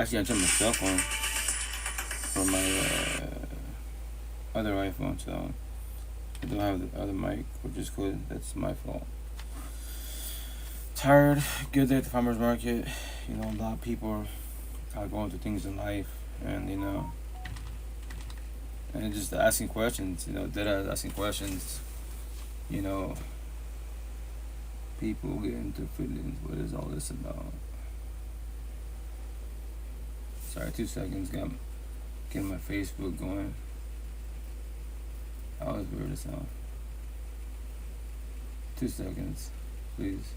Actually, I turned my cell phone for my other iPhone, so I don't have the other mic, which is good. That's my fault. Tired. Good day at the farmers market. You know, a lot of people are going through things in life, and and just asking questions. Dead ass asking questions. You know, people get into feelings. What is all this about? Sorry, 2 seconds. Getting my Facebook going. That was weird as hell. 2 seconds, please.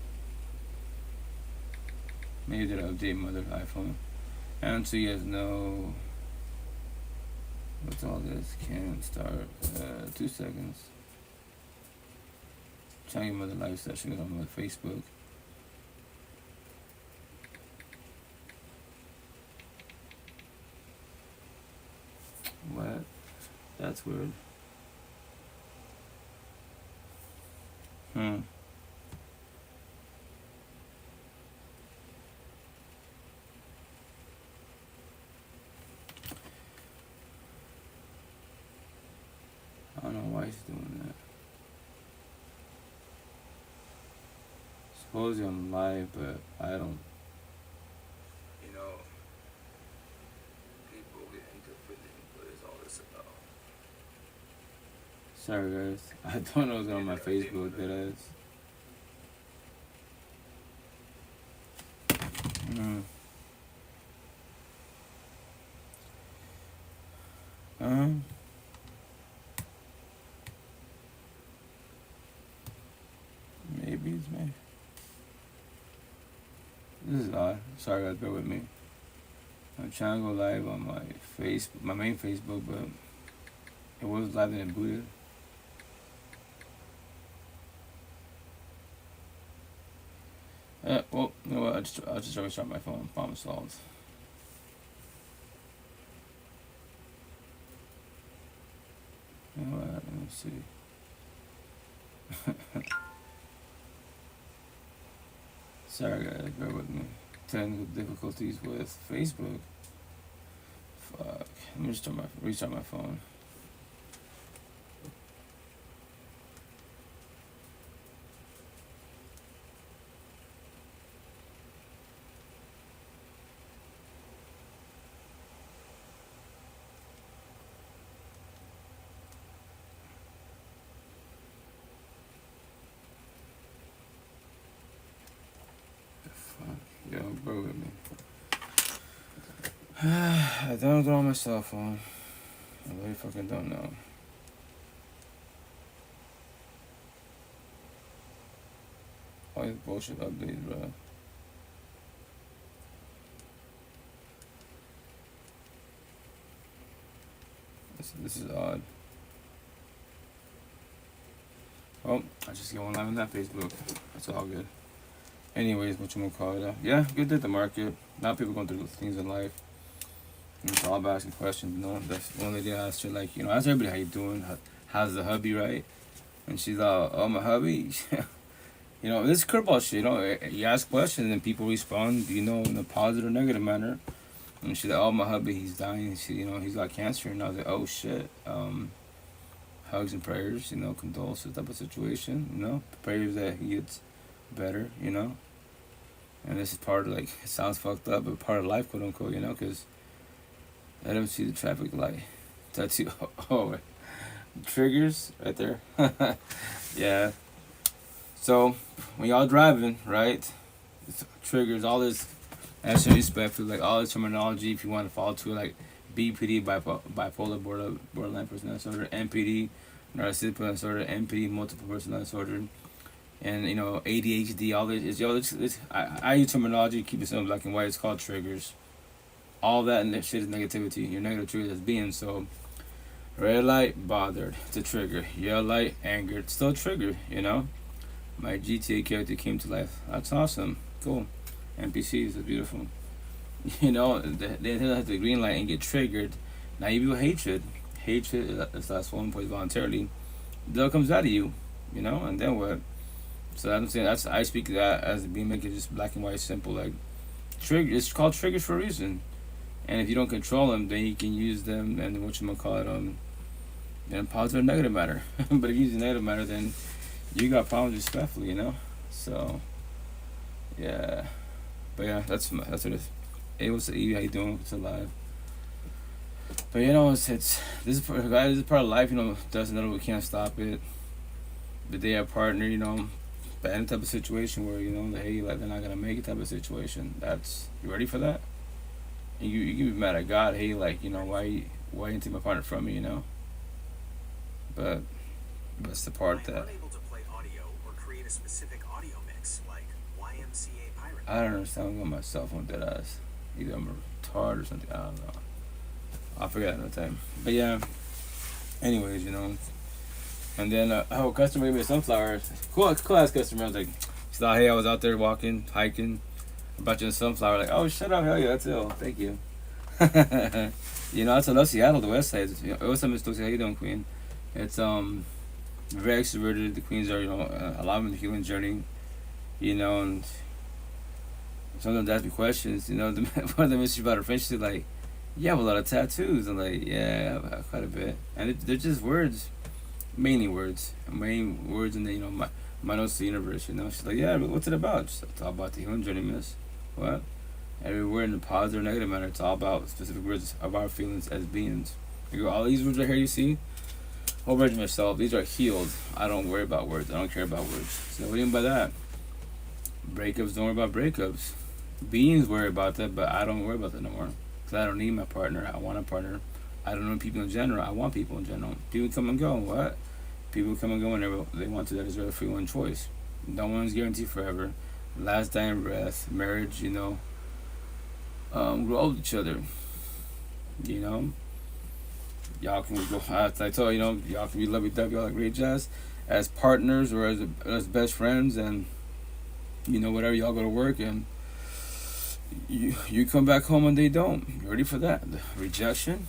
Maybe they'll update my other iPhone. And so you guys know what's all this. Can't start. 2 seconds. Trying to get my other live session on my Facebook. What? That's weird. I don't know why he's doing that. Supposedly I'm live, but I don't. People get into feelings. What is all this about? Sorry, guys. I don't know what's on my Facebook. That is. Maybe it's me. This is odd. Sorry, guys. Bear with me. I'm trying to go live on my main Facebook, but it was live and it booted. Well, you know what? I'll just restart my phone. Problem solved. You know what? Let me see. Sorry, guys. Bear with me. Technical difficulties with Facebook. Fuck. Let me just restart my phone. Yo, bear with me. I don't go on my cell phone. I really fucking don't know. All these bullshit updates, bro. This is odd. Oh, I just get one live on that Facebook. That's all good. Anyways, what you gonna call it? Yeah, good day at the market. Now people going through things in life. And it's all about asking questions. That's one lady I asked her, like, ask everybody how you doing. How's the hubby, right? And she's like, oh, my hubby. This is curveball shit. You ask questions and people respond, in a positive or negative manner. And she's like, oh, my hubby, he's dying. He's got cancer. And I was like, oh shit. Hugs and prayers. Condolences type of situation. Prayers that he gets better, and this is part of, like, it sounds fucked up, but part of life, quote unquote, because I don't see the traffic light. Tattoo. Oh, triggers right there. Yeah. So when y'all driving, right, it's triggers, all this extra respect for, like, all this terminology. If you want to fall to, like, BPD, bipolar borderline personality disorder, NPD, narcissistic personality disorder, NPD, multiple personality disorder, and ADHD, all this. I use terminology, keep it simple, black and white. It's called triggers. All that and that shit is negativity. Your negative triggers as being. So red light, bothered, it's a trigger. Yellow light, angered, still a trigger. My GTA character came to life. That's awesome. Cool. NPCs are beautiful. They hit the green light and get triggered. Now you feel hatred. Hatred is last one point voluntarily. That comes out of you. And then what? So I'm saying I speak that as being, make it just black and white, simple, like trigger. It's called triggers for a reason. And if you don't control them, then you can use them and whatchamacallit, in a positive or negative matter. But if you use a negative matter, then you got problems respectfully, you know? So, yeah. But yeah, that's what it is. Hey, what's up, Evie? How you doing? What's alive? But you know, it's this is part of life. You know, doesn't know we can't stop it. But they have partner, you know, but any type of situation where you know, hey, like they're not gonna make it type of situation. That's you ready for that? And you can be mad at God. Hey, like you know, why you take my partner from me? You know. But that's the part that unable to play audio or create a specific audio mix like YMCA Pirate. I don't understand. I'm on my cell phone dead ass. Either I'm a retard or something. I don't know. I'll forget another time. But yeah. Anyways, you know. And then customer gave me a sunflower. Cool ass customer. I was like, she thought, hey, I was out there walking, hiking. I brought you a sunflower. Like, oh, shut up, hell yeah, that's ill. Thank you. You know, that's I love Seattle, the West Side. You know, what's up, Miss Stokes? How you doing, Queen? It's very extroverted. The Queens are, you know, a lot of them the healing journey. You know, and sometimes they ask me questions. You know, one of them is about her friend. She's like, you have a lot of tattoos. I'm like, yeah, I have quite a bit. And they're just words. Main words in the, you know, my notes to the universe, you know. She's like, yeah, but what's it about? It's all about the healing journey, miss. What? Every word in a positive or negative manner, it's all about specific words of our feelings as beings. You go, all these words right here you see, whole version of myself, these are healed. I don't worry about words. I don't care about words. So what do you mean by that? Breakups, don't worry about breakups. Beings worry about that, but I don't worry about that no more. Because I don't need my partner. I want a partner. I don't know people in general. I want people in general. People come and go. What? People come and go whenever they want to. That is their free will and choice. No one's guaranteed forever. Last dying breath, marriage, you know. Grow old with each other. You know. Y'all can go. I told you know, y'all can be lovey-dovey, all that great jazz, as partners or as best friends, and you know whatever. Y'all go to work and you come back home and they don't. You ready for that? The rejection.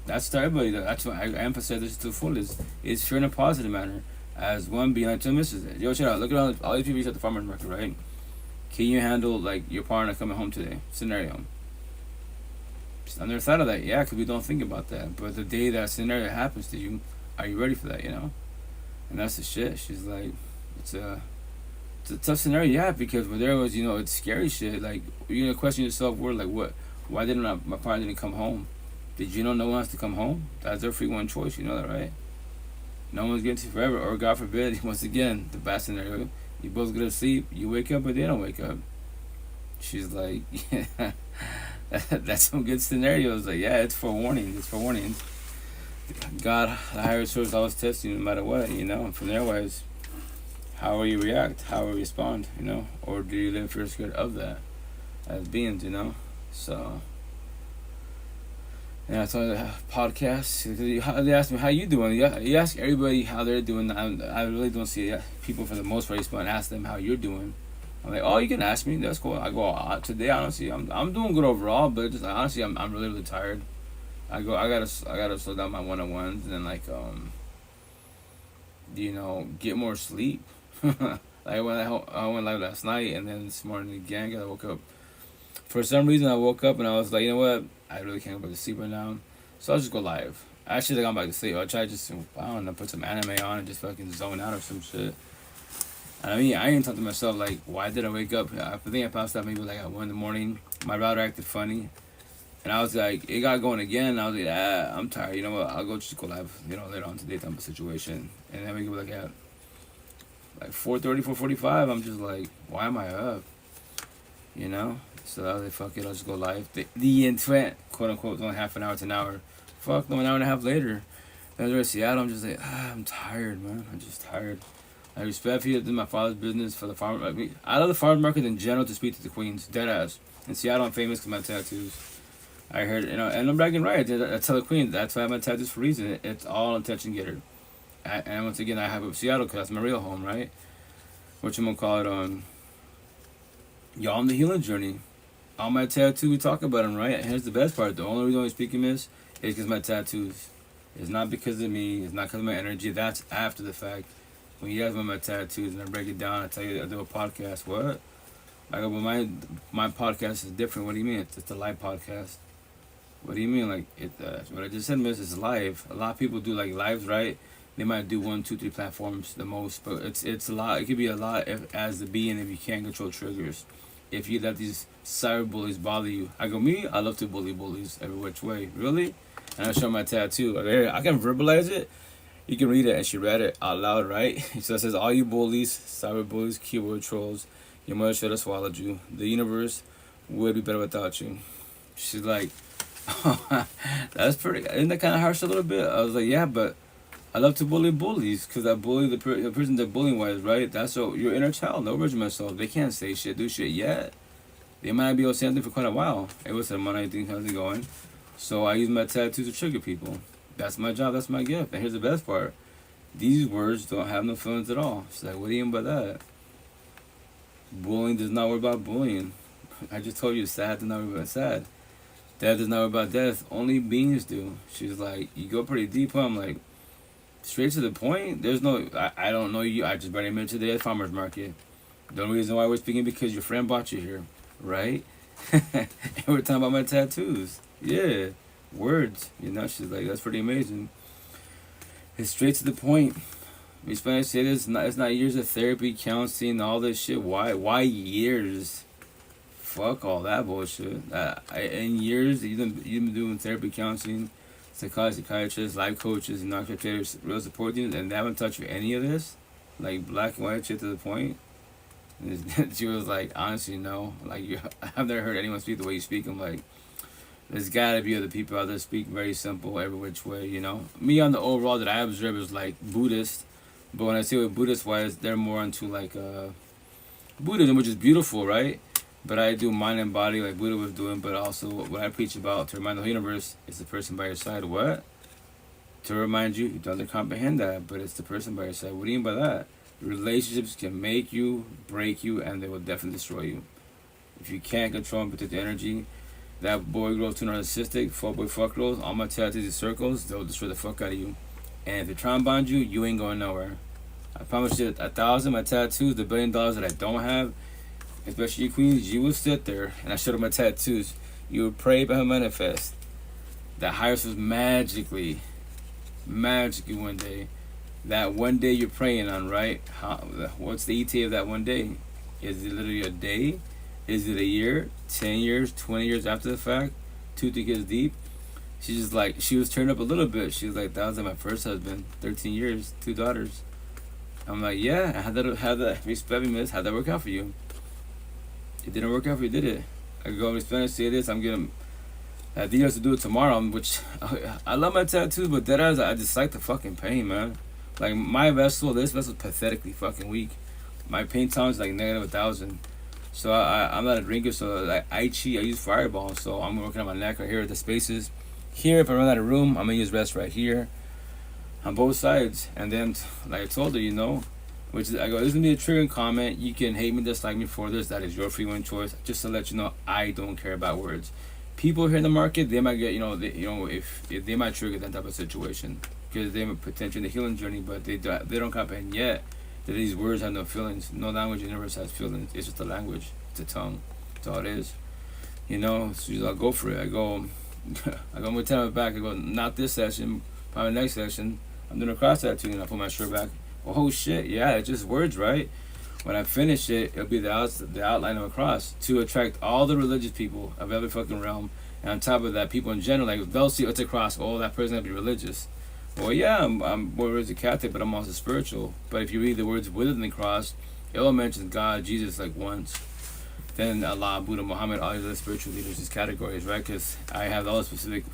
That's to everybody. That's why I emphasize this to the fullest. It's fear in a positive manner. As one behind two misses it. Yo, check out. Look at all these people at the farmer's market, right? Can you handle like your partner coming home today? Scenario. Just on the other side of that, yeah, because we don't think about that. But the day that scenario happens to you, are you ready for that? You know, and that's the shit. She's like, it's a tough scenario, yeah, because when there was, you know, it's scary shit. Like you're gonna question yourself, word, like what? Why didn't my partner didn't come home? Did you know no one has to come home? That's their free one choice, you know that, right? No one's getting to forever, or God forbid, once again, the bad scenario, you both go to sleep, you wake up, but they don't wake up. She's like, yeah, that's some good scenarios. Like, yeah, it's for warning. It's for warnings. God, the higher source, always tests you no matter what, you know. And from there, wise, how will you react? How will you respond, you know? Or do you live fear scared of that as beings, you know? So. Yeah, so the podcast. They ask me how you doing. You ask everybody how they're doing. I really don't see people for the most part respond. Ask them how you're doing. I'm like, oh, you can ask me. That's cool. I go today. Honestly, I'm doing good overall, but just honestly, I'm really tired. I gotta slow down my one-on-ones and like you know, get more sleep. Like when I went live last night and then this morning again, I woke up. For some reason, I woke up and I was like, you know what? I really can't go back to sleep right now. So I'll just go live. Actually, I got back to sleep. I'll try just, I don't know, put some anime on and just fucking zone out or some shit. And I mean, I even thought to myself, like, why did I wake up? I think I passed out maybe like at 1 in the morning. My router acted funny. And I was like, it got going again. And I was like, I'm tired. You know what? I'll go just go live, you know, later on today type of situation. And then we go like at like 4:30, 4:45. I'm just like, why am I up? You know? So I was like, fuck it, I'll just go live. The intent, quote unquote, only half an hour to an hour. Fuck, no, an hour and a half later. Then I was in Seattle, I'm just like, I'm tired, man. I'm just tired. I respectfully did my father's business for the farm. I love the farmer's market in general to speak to the queens, dead ass. In Seattle, I'm famous because my tattoos. I heard, you know, and I'm bragging right. I tell the queen, that's why I have my tattoos for a reason. It's all intention getter. And once again, I have it with Seattle because that's my real home, right? What you gonna call it? Y'all on the healing journey. All my tattoos, we talk about them, right? And here's the best part. The only reason I'm speaking this is because my tattoos. It's not because of me. It's not because of my energy. That's after the fact. When you guys want my tattoos and I break it down, I tell you I do a podcast. What? I go, well, my podcast is different. What do you mean? It's a live podcast. What do you mean? Like it? What I just said, miss, is live. A lot of people do like lives, right? They might do one, two, three platforms the most, but it's a lot. It could be a lot as the being if you can't control triggers. If you let these cyber bullies bother you, I go me. I love to bully bullies every which way. Really, and I show my tattoo. I can verbalize it. You can read it, and she read it out loud, right? So it says, "All you bullies, cyber bullies, keyboard trolls, your mother should have swallowed you. The universe would be better without you." She's like, "That's pretty. Isn't that kind of harsh a little bit?" I was like, "Yeah, but I love to bully bullies because I bully the person that bullying wise, right? That's so your inner child. No version of myself. They can't say shit, do shit yet. They might not be able to say anything for quite a while. It was a money thing, how's it going? So I use my tattoos to trigger people. That's my job. That's my gift. And here's the best part: these words don't have no feelings at all. She's like, "What do you mean by that?" Bullying does not worry about bullying. I just told you, sad does not worry about sad. Death does not worry about death. Only beings do. She's like, "You go pretty deep, huh?" I'm like, straight to the point. There's no, I don't know you. I just barely met today at farmer's market. The only reason why we're speaking because your friend brought you here, right? And we're talking about my tattoos. Yeah, words. You know, she's like, that's pretty amazing. It's straight to the point. We Spanish say this. It's not years of therapy, counseling, all this shit. Why years? Fuck all that bullshit. In years, you've been doing therapy, counseling, psychiatrists, life coaches, and narcotics, real support teams, and they haven't touched any of this, like black and white shit to the point. And she was like, honestly, no. Like, I've never heard anyone speak the way you speak. I'm like, there's gotta be other people out there speak very simple, every which way, you know. Me on the overall that I observe is like Buddhist, but when I say with Buddhist wise, they're more into like Buddhism, which is beautiful, right? But I do mind and body like Buddha was doing, but also what I preach about to remind the universe is the person by your side. What? To remind you, you don't comprehend that, but it's the person by your side. What do you mean by that? Relationships can make you, break you, and they will definitely destroy you. If you can't control and protect the energy, that boy grows too narcissistic, fuckboy fuck girls, all my tattoos and circles, they'll destroy the fuck out of you. And if they try and bond you, you ain't going nowhere. I promise you, 1,000, my tattoos, the $1 billion that I don't have, especially you queens, you will sit there, and I showed them my tattoos. You would pray but manifest. That higher source magically one day. That one day you're praying on, right? What's the ETA of that one day? Is it literally a day? Is it a year? 10 years? 20 years after the fact? 2-3 years deep? She's just like, she was turned up a little bit. She was like, that was like my first husband. 13 years, 2 daughters. I'm like, yeah, how'd that respect me, miss? How'd that work out for you? It didn't work out for you, did it? I go to Spanish, say this, I'm getting ideas to do it tomorrow, which I love my tattoos, but that is, I just like the fucking pain, man. Like my vessel, this vessel's pathetically fucking weak. My pain tolerance is like negative 1,000. So I'm not a drinker, so like I cheat, I use Fireball, so I'm working on my neck right here at the spaces. Here, if I run out of room, I'm gonna use rest right here on both sides. And then, like I told her, you know, which is, I go, this is gonna be a triggering comment. You can hate me, dislike me for this. That is your free will choice. Just to let you know, I don't care about words. People here in the market, they might get, if they might trigger that type of situation because they have a potential in the healing journey, but they don't comprehend yet that these words have no feelings. No language in the universe has feelings. It's just a language. It's a tongue. That's all it is. You know, so I'll go for it. I go, I'm gonna tell my back. I go, not this session, probably next session. I'm doing a cross tattoo, and I put my shirt back. Oh shit, yeah, it's just words, right? When I finish it, it'll be the outline of a cross to attract all the religious people of every fucking realm. And on top of that, people in general, like, they'll see it's a cross. Oh, that person has to be religious. Well, yeah, I'm more religious Catholic, but I'm also spiritual. But if you read the words within the cross, it will mention God, Jesus, like once. Then Allah, Buddha, Muhammad, all these other spiritual leaders, these categories, right? Because I have all the specific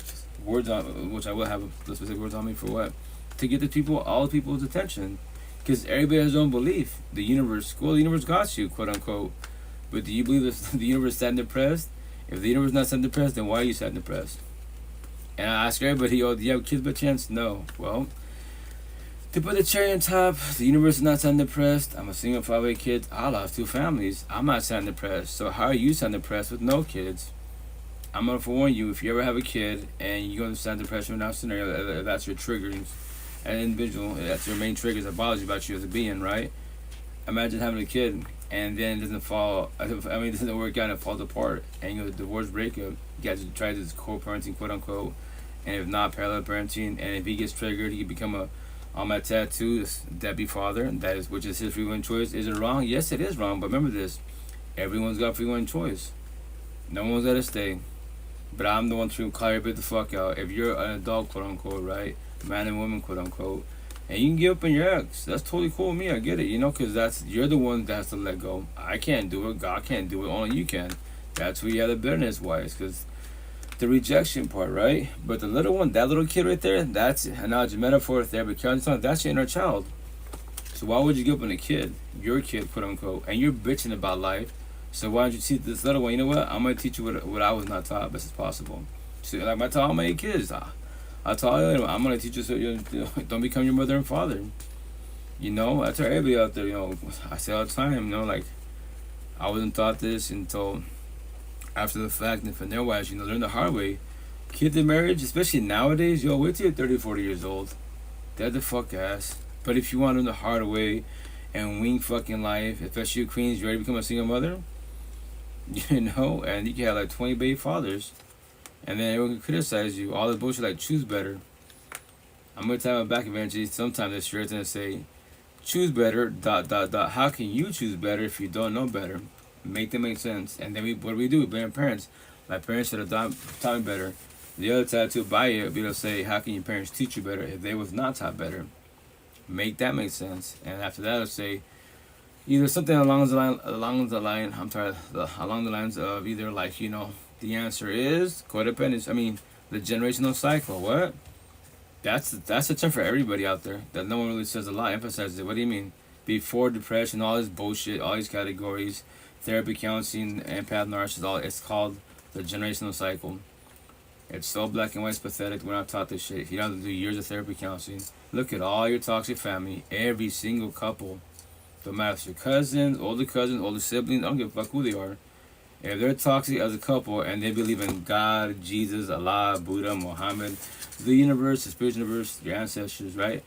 words on, which I will have the specific words on me for what? To get the people, all the people's attention. Because everybody has their own belief. The universe got you, quote unquote. But do you believe the universe is sad and depressed? If the universe is not sad and depressed, then why are you sad and depressed? And I ask everybody, do you have kids by chance? No. Well, to put the cherry on top, the universe is not sad and depressed. I'm a single father of kids. I lost 2 families. I'm not sad and depressed. So how are you sad and depressed with no kids? I'm going to forewarn you, if you ever have a kid and you go into sad and depression in that scenario, that's your triggers. An individual, that's your main triggers that bothers you about you as a being, right? Imagine having a kid. and then it doesn't fall. I mean, it doesn't work out and it falls apart, and you know, divorce breakup. You guys try this co-parenting, quote unquote, and if not, parallel parenting. And if he gets triggered, he can become a on my tattoo, deadbeat father. That is, which is his free will choice. Is it wrong? Yes, it is wrong. But remember this: everyone's got free will choice. No one's got to stay. But I'm the one to call everybody the fuck out. If you're an adult, quote unquote, right, man and woman, quote unquote, and you can give up on your ex, that's totally cool with me. I get it, you know, because that's you're the one that has to let go. I can't do it. God can't do it. Only you can. That's where you have the bitterness wise, because the rejection part, right? But the little one, that little kid right there, that's an analogy metaphor there. But that's your inner child. So why would you give up on a kid, your kid, quote unquote, and you're bitching about life? So why don't you teach this little one? You know what? I'm gonna teach you what I was not taught best as possible. So like I taught all my kids, I taught you, I'm gonna teach you so you don't become your mother and father. You know, I tell everybody out there, you know, I say all the time, you know, like I wasn't taught this until after the fact, and for their wives, you know, learn the hard way. Kids in marriage, especially nowadays, yo, wait till you're 30, 40 years old. Dead the fuck ass. But if you want to learn the hard way and wing fucking life, especially you queens, you ready to become a single mother, you know, and you can have like 20 baby fathers, and then everyone can criticize you. All this bullshit like choose better. I'm gonna tell my back eventually sometime this year. It's gonna say, choose better. ... How can you choose better if you don't know better? Make them make sense. And then what do? We blame parents. My parents should have taught me better. The other tattoo by it, it'll say, how can your parents teach you better if they was not taught better? Make that make sense. And after that, it'll say either something along the lines of either like, you know, the answer is codependence. I mean, the generational cycle. What? That's a term for everybody out there that no one really says a lot, emphasizes it. What do you mean? Before depression, all this bullshit, all these categories, therapy, counseling, empath, narcissist, all it's called the generational cycle. It's so black and white, it's pathetic. We're not taught this shit. If you don't have to do years of therapy counseling, look at all your toxic family, every single couple. Don't matter if it's your cousins, older siblings, I don't give a fuck who they are. If they're toxic as a couple and they believe in God, Jesus, Allah, Buddha, Muhammad, the universe, the spiritual universe, your ancestors, right?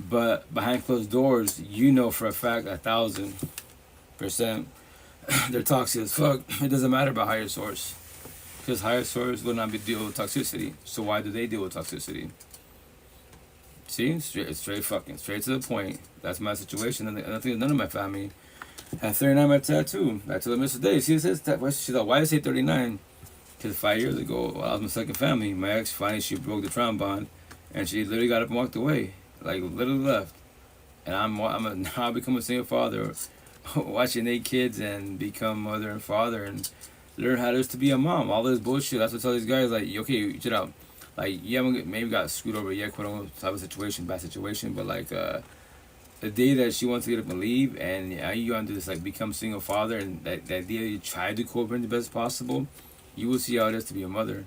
But behind closed doors, you know for a fact, 1,000%, they're toxic as fuck. It doesn't matter about higher source. Because higher source will not be deal with toxicity. So why do they deal with toxicity? See, straight to the point. That's my situation, and I think none of my family. At 39, my tattoo. I told her Mr. Day. She says that. She thought, why did I say 39? Because 5 years ago, while I was my second family, my ex finally she broke the trauma bond, and she literally got up and walked away, like literally left. And now I become a single father, watching 8 kids and become mother and father and learn how it is to be a mom. All this bullshit. That's what I tell these guys, like, okay, shut up. Like, you haven't maybe got screwed over yet, quote unquote, type of situation, bad situation, but like, the day that she wants to get up and leave, and you want to do this, like, become single father, and that day you try to cooperate the best possible, you will see how it is to be a mother.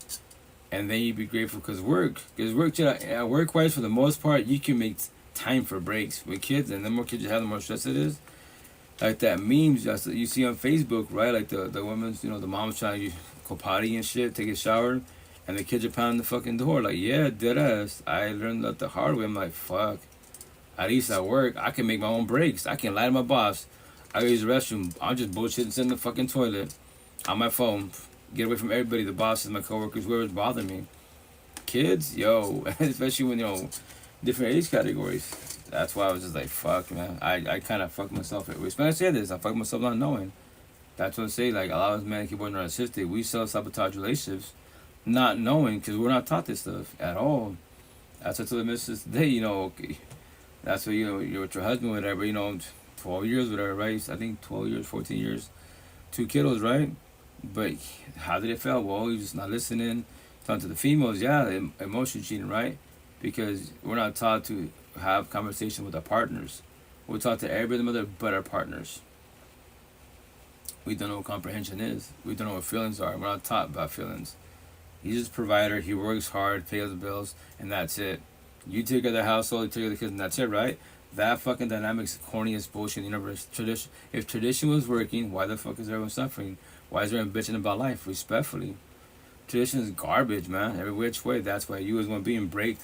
And then you be grateful because work, work-wise, for the most part, you can make time for breaks with kids, and the more kids you have, the more stress it is. Like that memes you see on Facebook, right? Like the women's, you know, the mom's trying to go potty and shit, take a shower, and the kids are pounding the fucking door. Like, yeah, deadass. I learned that the hard way. I'm like, fuck. At least at work, I can make my own breaks. I can lie to my boss. I go use the restroom. I'm just bullshitting, sitting in the fucking toilet on my phone. Get away from everybody, the bosses, my coworkers, whoever's bothering me. Kids, yo, especially when, you know, different age categories. That's why I was just like, fuck, man. I kind of fucked myself. When I say this, I fucked myself not knowing. That's what I say. Like, a lot of us men, keyboard narcissistic, we self-sabotage relationships not knowing because we're not taught this stuff at all. That's what I told the missus today, you know, okay. That's what, you know, you're with your husband, whatever, you know, 12 years, whatever, right? I think 12 years, 14 years, 2 kiddos, right? But how did it feel? Well, he's just not listening. Talking to the females, yeah, emotion cheating, right? Because we're not taught to have conversation with our partners. We're taught to every mother but our partners. We don't know what comprehension is. We don't know what feelings are. We're not taught about feelings. He's just a provider. He works hard, pays the bills, and that's it. You take care of the household, you take care of the kids, and that's it, right? That fucking dynamic's the corniest bullshit in the universe. If tradition was working, why the fuck is everyone suffering? Why is everyone bitching about life? Respectfully. Tradition is garbage, man. Every which way. That's why you as one being break.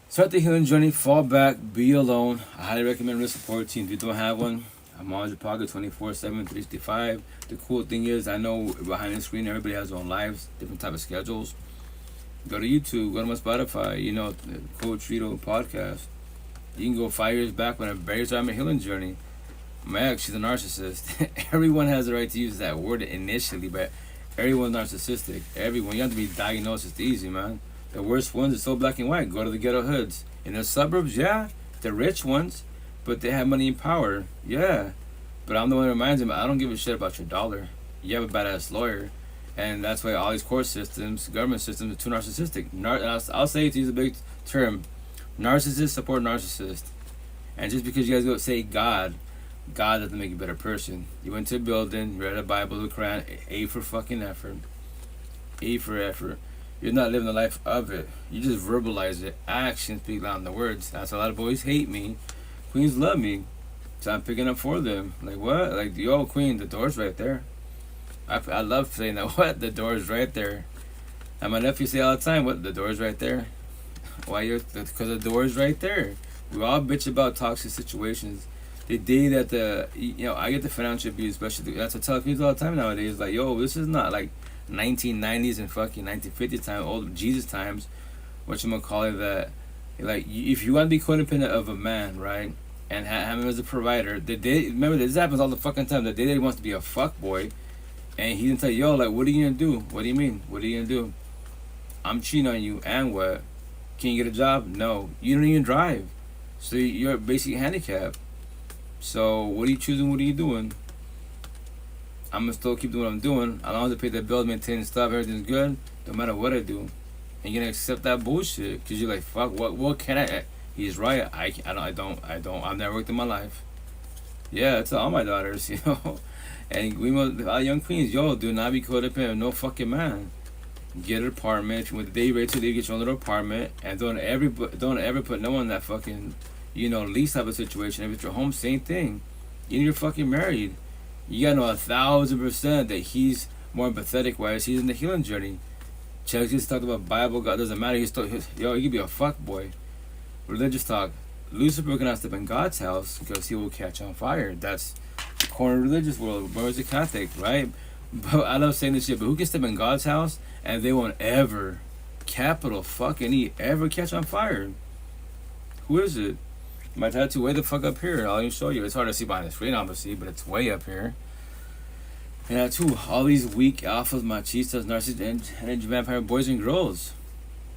Start the healing journey, fall back, be alone. I highly recommend a support team. If you don't have one, I'm on your pocket 24/7, 365. The cool thing is, I know behind the screen, everybody has their own lives, different type of schedules. Go to YouTube, go to my Spotify, you know, Coach Rito podcast. You can go 5 years back when I barely started my healing journey. My ex, she's a narcissist. Everyone has the right to use that word initially, but everyone's narcissistic. Everyone. You have to be diagnosed. It's easy, man. The worst ones are so black and white. Go to the ghetto hoods. In the suburbs, yeah, the rich ones, but they have money and power. Yeah. But I'm the one that reminds them, I don't give a shit about your dollar. You have a badass lawyer. And that's why all these court systems, government systems are too narcissistic. I'll say it to use a big term. Narcissists support narcissists. And just because you guys go say God doesn't make you a better person. You went to a building, read a Bible, the Quran, A for fucking effort. A for effort. You're not living the life of it. You just verbalize it. Actions speak louder than the words. That's why a lot of boys hate me. Queens love me. So I'm picking up for them. Like, what? Like, yo, queen, the door's right there. I love saying that. What? The door's right there. And my nephew say all the time, what? The door's right there. Why? Because the door's right there. We all bitch about toxic situations. The day that I get the financial abuse, especially, that's what I tell queens all the time nowadays. Like, yo, this is not like 1990s and fucking 1950s time, old Jesus times. Whatchamacallit, that, like, if you want to be codependent of a man, right? And have him as a provider. The day, remember, this happens all the fucking time. The day that he wants to be a fuck boy, and he didn't tell you, yo, like, what are you gonna do? What do you mean? What are you gonna do? I'm cheating on you, and what? Can you get a job? No. You don't even drive. So you're basically handicapped. So what are you choosing? What are you doing? I'm gonna still keep doing what I'm doing. As long as I pay the bills, maintain the stuff, everything's good. No matter what I do. And you're gonna accept that bullshit. Because you're like, fuck, what can I... He's right. I've never worked in my life. Yeah, it's all my daughters, you know. And we must, our young queens, yo, do not be codependent of no fucking man. Get an apartment. If you want the day rate to leave, get your own little apartment. And don't ever put no one in that fucking, you know, lease type of situation. If it's your home, same thing. You're fucking married. You gotta know 1,000% that he's more empathetic wise. He's in the healing journey. Chuck just talked about Bible. God doesn't matter. He could be a fuck boy. Religious talk. Lucifer cannot step in God's house because he will catch on fire. That's the corner religious world. Where is a Catholic, right? But I love saying this shit. But who can step in God's house and they won't ever, capital fucking E, ever catch on fire? Who is it? My tattoo way the fuck up here. I'll even show you. It's hard to see behind the screen, obviously, but it's way up here. And that too. All these weak alphas, machistas, narcissists, and vampire boys and girls.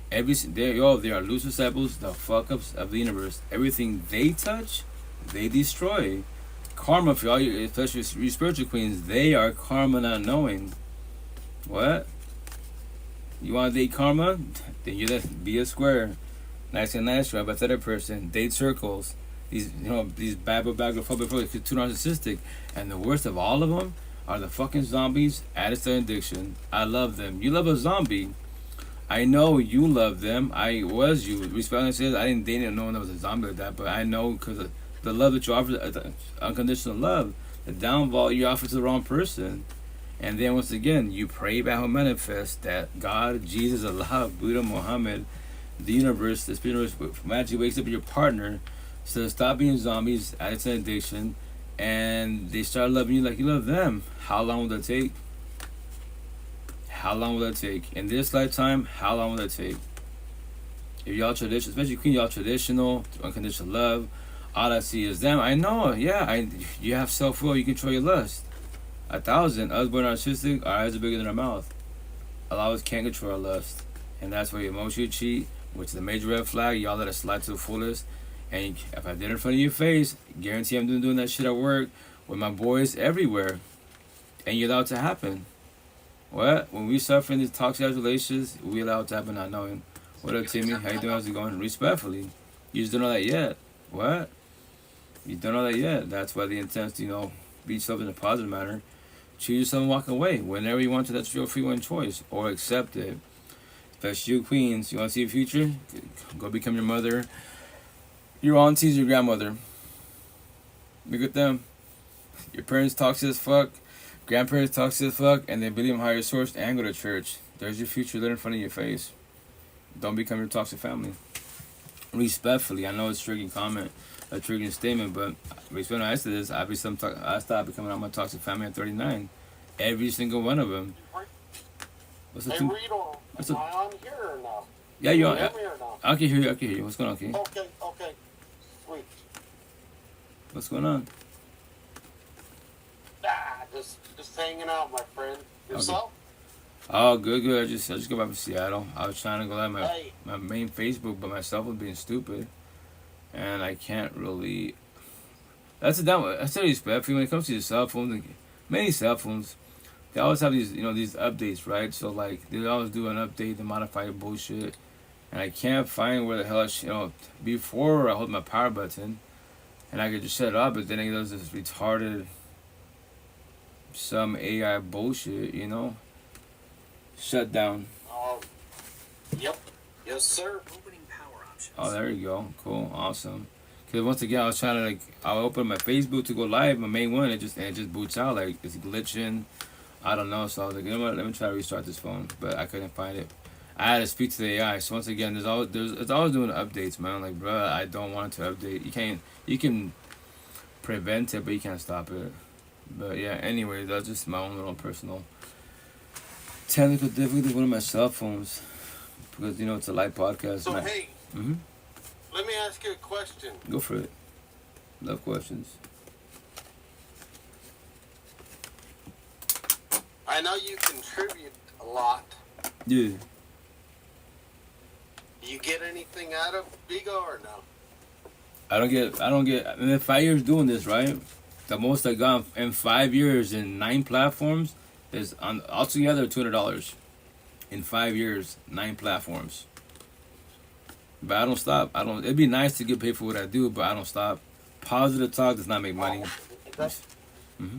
They are loose disciples, the fuck ups of the universe. Everything they touch, they destroy. Karma for all you, especially you spiritual queens, they are karma not knowing. What? You want to date karma? Then you just be a square. Nice and nice, right? But that person, date circles. These bad too narcissistic. And the worst of all of them are the fucking zombies addicts to addiction. I love them. You love a zombie. I know you love them. I was you. Respectfully says I didn't date no one that was a zombie like that, but I know because the love that you offer, unconditional love, the downfall you offer to the wrong person. And then once again, you pray back and manifest that God, Jesus, Allah, Buddha, Muhammad, the universe, the spirit magically wakes up your partner, so stop being zombies, addicts and addiction, and they start loving you like you love them. How long will that take? How long will that take? In this lifetime, how long will that take? If y'all traditional, especially queen, y'all traditional, unconditional love, all I see is them. I know, yeah, you have self-will, you control your lust. 1,000, us born narcissistic, our eyes are bigger than our mouth. A lot of us can't control our lust. And that's where you emotionally cheat, which is a major red flag. Y'all let it slide to the fullest. And if I did it in front of your face, guarantee I'm doing that shit at work with my boys everywhere. And you're allowed to happen. What? When we suffer in these toxic relations, we allow it to happen not knowing. What up, Timmy? How you doing? How's it going? Respectfully. You just don't know that yet. What? You don't know that yet. That's why the intent to, be yourself in a positive manner. Choose yourself and walk away. Whenever you want to, that's your free will and choice. Or accept it. Especially you queens. You want to see a future? Go become your mother. Your aunties, your grandmother. Look at them. Your parents toxic as fuck. Grandparents toxic as fuck. And they believe in higher source and go to church. There's your future right in front of your face. Don't become your toxic family. Respectfully. I know it's a tricky comment. a triggering statement, but respect when I said this, I stopped becoming on my toxic family at 39. Every single one of them. What's the Hey, two? Rito, What's am the? I on here or no? Yeah, you're on. Hear me or no? I can hear you. I can hear you. What's going on, King? Okay, sweet. What's going on? Just hanging out, my friend. Yourself? Oh, good. I just got back from Seattle. I was trying to go live Hey, my main Facebook, but my cell phone being stupid, and I can't really. That's a down. I tell you, respect when it comes to your cell phones. Like, many cell phones, they always have these updates, right? So like they always do an update to modify your bullshit, and I can't find where the hell before I hold my power button, and I could just shut it off, but then it does this retarded some AI bullshit, shut down. oh, yep. Yes, sir. Opening power options. Oh, there you go. Cool, awesome. Because once again, I was trying to I'll open my Facebook to go live, my main one, it just boots out like it's glitching. I don't know, so I was like, you know what? Let me try to restart this phone, but I couldn't find it. I had to speak to the AI. So once again, it's always doing updates, man. Like, bro, I don't want it to update. You can prevent it, but you can't stop it. But yeah, anyway, that's just my own little personal technical difficulty with one of my cell phones because it's a live podcast. So, hey, Mm-hmm. let me ask you a question. Go for it. Love questions. I know you contribute a lot. Yeah. Do you get anything out of Bigo or no? I don't get. I mean, 5 years doing this, right? The most I got in 5 years in 9 platforms is on altogether $200. In 5 years, 9 platforms. But I don't stop. It'd be nice to get paid for what I do, but I don't stop. Positive talk does not make money. Mm-hmm.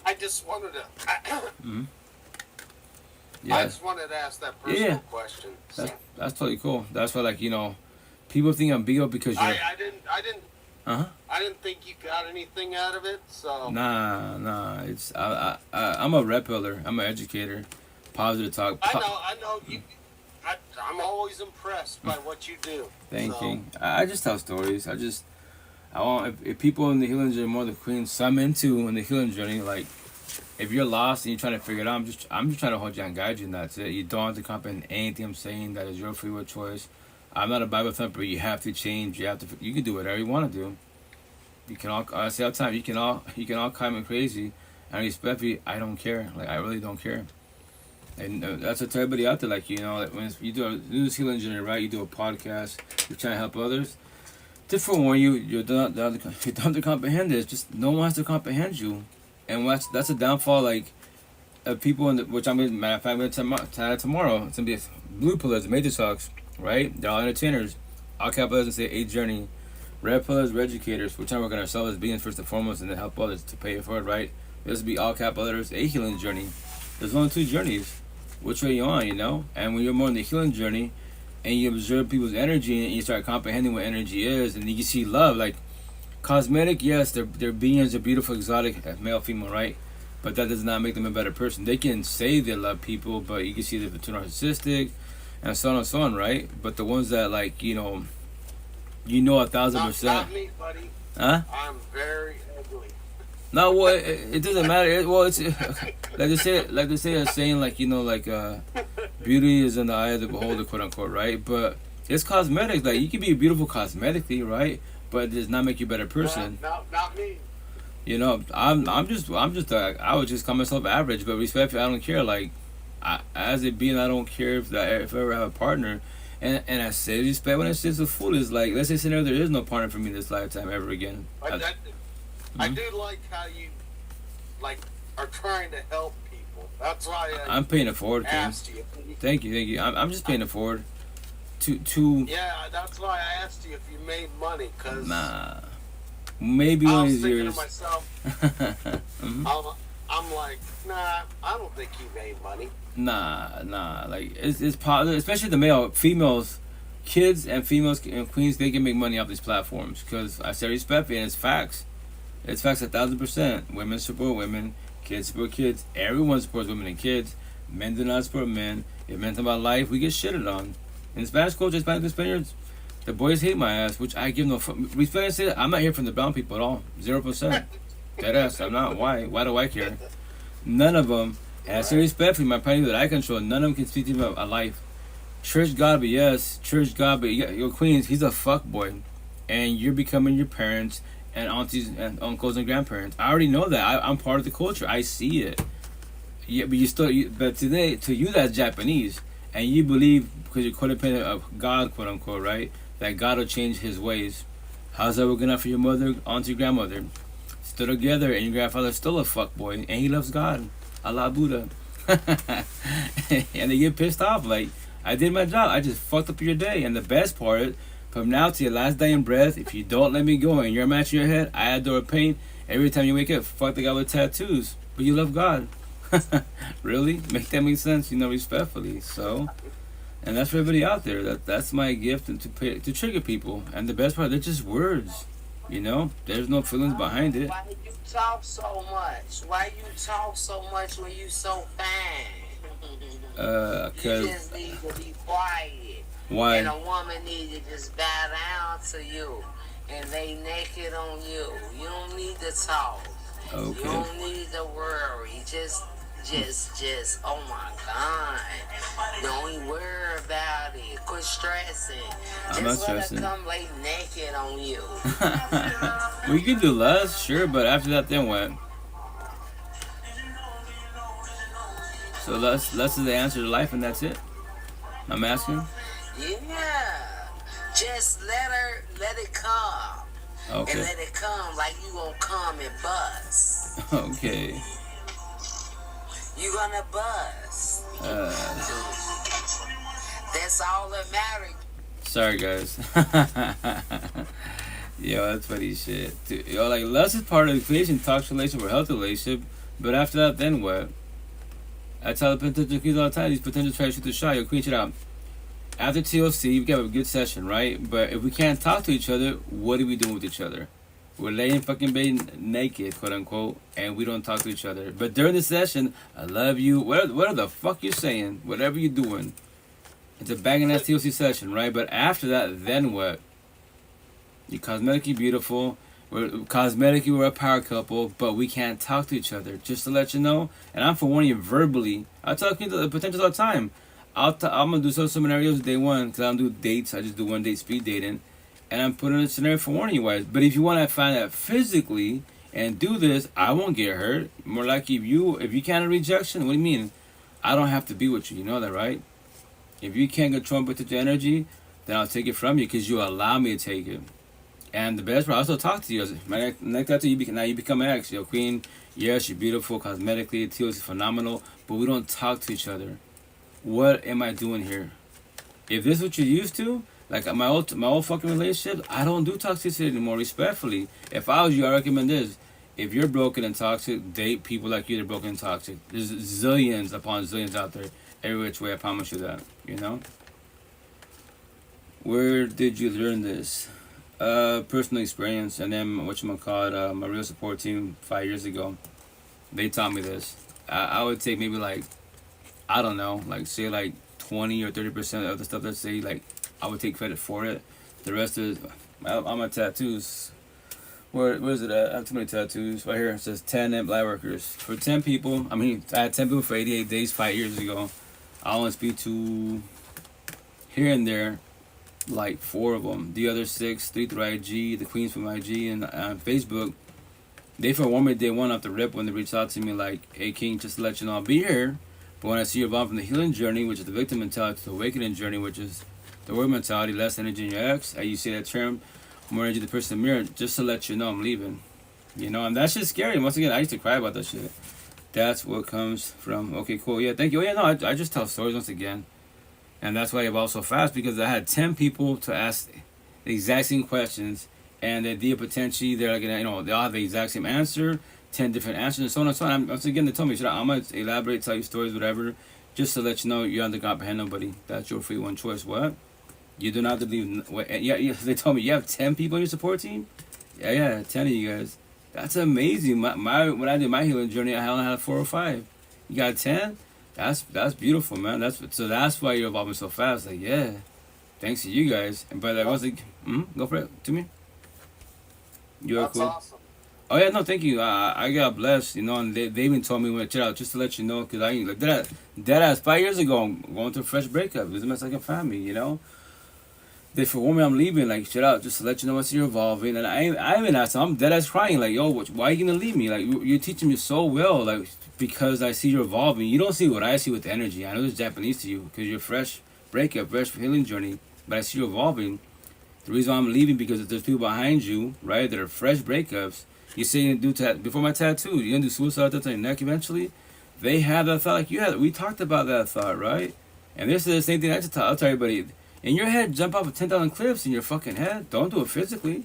I just wanted to. Mm-hmm. I Yeah, just wanted to ask that personal question. So, that's totally cool. That's why, people think I'm Bigo because you're. I didn't. Uh huh. I didn't think you got anything out of it. So. Nah. It's I'm a rep builder. I'm an educator. Positive talk. I know. I'm always impressed by what you do. Thank you. I just tell stories. I want if people in the healing journey more the queen. Some into in the healing journey. Like, if you're lost and you're trying to figure it out, I'm just trying to hold you and guide you, and that's it. You don't have to comprehend anything I'm saying. That is your free will choice. I'm not a Bible thumper. You have to change. You can do whatever you want to do. You can all. I say all the time. You can all call me crazy, and respectfully, I don't care. Like, I really don't care. And that's what everybody out there. Like, when you do this healing journey, right? You do a podcast. You're trying to help others. To forewarn you, you don't have to comprehend this. Just no one has to comprehend you, and that's a downfall. Like, of people which I'm matter of fact, I'm gonna tomorrow. It's gonna be blue pillars, major talks. Right? They're all entertainers. All cap pillars and say a journey. Red pillars, we're educators. We're trying to work on ourselves as beings first and foremost, and then help others to pay it forward. Right? This will be all cap pillars, a healing journey. There's only 2 journeys. Which way you on, And when you're more in the healing journey, and you observe people's energy, and you start comprehending what energy is, and you can see love, like cosmetic. Yes, their beings are beautiful, exotic, male, female, right? But that does not make them a better person. They can say they love people, but you can see they're too narcissistic, and so on, right? But the ones that 1,000%. Not me, buddy. Huh? I'm very ugly. No, well, it doesn't matter. It's like they say a saying, beauty is in the eye of the beholder, quote unquote, right? But it's cosmetic. Like, you can be beautiful cosmetically, right? But it does not make you a better person. Not me. I would just call myself average, but respectfully, I don't care. Like, as it being, I don't care if I ever have a partner. And I say respect when I say it's a fool. Is like, let's say scenario, there is no partner for me this lifetime ever again. I do like how you are trying to help people. That's why I'm paying it forward, King. asked you. Thank you. I'm just paying it forward. To Yeah, that's why I asked you if you made money, cause nah, maybe I one of was these thinking years. to myself, Mhm. I'm like, nah, I don't think you made money. Nah. Like, it's positive, especially the male, females, kids and females and queens. They can make money off these platforms because I say respectfully, and it's facts. It's facts 1,000%. Women support women. Kids support kids. Everyone supports women and kids. Men do not support men. If men talk about life, we get shitted on. In Spanish culture, Spanish Spaniards, The boys hate my ass, which I give no fuck. Respect and say that I'm not here from the brown people at all. 0%. Dead ass. I'm not. Why? Why do I care? None of them. And I say respectfully, my party that I control, none of them can speak to me about a life. Church God, but yes, church God, but your Queens, he's a fuck boy, and you're becoming your parents and aunties and uncles and grandparents. I already know that. I'm part of the culture. I see it. Yeah, but but today, to you, that's Japanese, and you believe because you're codependent of God, quote unquote, right? That God will change His ways. How's that working out for your mother, auntie, grandmother? Still together, and your grandfather's still a fuck boy, and he loves God, Allah Buddha, and they get pissed off. Like, I did my job. I just fucked up your day, and the best part, from now to your last dying breath, if you don't let me go and you're matching your head, I adore pain. Every time you wake up, fuck the guy with tattoos, but you love God. Really? Make that make sense? Respectfully. So. And that's for everybody out there. That's my gift, and to trigger people. And the best part, they're just words. There's no feelings behind it. Why you talk so much? Why you talk so much when you so fine? You just need to be quiet. Why? And a woman needs to just bow down to you and lay naked on you. You don't need to talk. Okay. You don't need to worry. Just, oh my God. Don't even worry about it. Quit stressing. I'm not just stressing. let her come lay naked on you. We can do less, sure, but after that, then what? So less is the answer to life, and that's it. I'm asking. Yeah. Just let it come. Okay. And let it come like you gonna come and bust. Okay. You gonna bust. That's all that matters. Sorry, guys. Yo, that's funny shit. Dude, like, less is part of the equation, toxic relationship or healthy relationship, but after that, then what? I tell the potential queens all the time, these potential try to shoot the shot, yo, queen, shit out. After TLC, we got a good session, right? But if we can't talk to each other, what are we doing with each other? We're laying fucking bed naked, quote unquote, and we don't talk to each other. But during the session, I love you. What the fuck you saying? Whatever you're doing. It's a banging ass TLC session, right? But after that, then what? You're cosmetically beautiful. We're a power couple, but we can't talk to each other. Just to let you know, and I'm for warning you verbally. I talk to the potentials all the time. I'm gonna do some scenarios day one because I don't do dates. I just do one date speed dating, and I'm putting a scenario for warning you guys. But if you want to find out physically and do this, I won't get hurt. More like if you can't have rejection, what do you mean? I don't have to be with you. You know that, right? If you can't control potential energy, then I'll take it from you because you allow me to take it. And the best part, I also talk to you. Next after now you become an ex. Yo, queen, yes, you're beautiful cosmetically. TLC is phenomenal, but we don't talk to each other. What am I doing here? If this is what you're used to, like my old fucking relationship, I don't do toxicity anymore, respectfully. If I was you, I recommend this. If you're broken and toxic, date people like you that are broken and toxic. There's zillions upon zillions out there. Every which way, I promise you that. Where did you learn this? Personal experience, and then my real support team 5 years ago. They taught me this. I would take maybe I don't know, say 20 or 30% of the stuff that say I would take credit for it. The rest is all my tattoos. Where is it at? I have too many tattoos. Right here it says 10 light workers. For 10 people, I had 10 people for 88 days 5 years ago. I only speak to here and there 4 of them. The other 6, 3 through IG, the queens from IG and Facebook. They forewarned me day one off the rip when they reached out to me hey King, just to let you know I'll be here. But when I see you evolve from the healing journey, which is the victim mentality, to the awakening journey, which is the word mentality, less energy in your ex, how you say that term, more energy to the person in the mirror, just to let you know I'm leaving. And that's just scary. Once again, I used to cry about that shit. That's what comes from, okay, cool, yeah, thank you. Oh, yeah, no, I just tell stories once again. And that's why I evolved so fast, because I had 10 people to ask the exact same questions, and the idea potentially, they're they all have the exact same answer, 10 different answers, and so on and so on. Once again, they told me, I'm going to elaborate, tell you stories, whatever, just to let you know you don't have to comprehend nobody. That's your free one choice. What? You do not have to believe. Yeah, they told me, you have 10 people in your support team? Yeah, 10 of you guys. That's amazing. When I did my healing journey, I only had 4 or 5. You got 10? That's beautiful, man. That's why you're evolving so fast. Yeah. thanks to you guys. But I was like, go for it to me. You are That's cool. awesome. Oh yeah, no, thank you. I got blessed, you know, and they even told me when check out just to let you know, cause I like that ass 5 years ago, I'm going through a fresh breakup. It was my second family, you know. They for women I'm leaving, like shut out, just to let you know what's you're evolving. And I even asked them, I'm dead ass crying, like yo, why are you gonna leave me? Like you're teaching me so well, like because I see you're evolving. You don't see what I see with the energy. I know it's Japanese to you, cause you're fresh breakup, fresh healing journey, but I see you evolving. The reason why I'm leaving because there's people behind you, right? That are fresh breakups. You say you do before my tattoo, you're gonna do suicide on your neck eventually. They have that thought like you had. We talked about that thought, right? And this is the same thing I just tell everybody. In your head, jump off of 10,000 cliffs in your fucking head. Don't do it physically.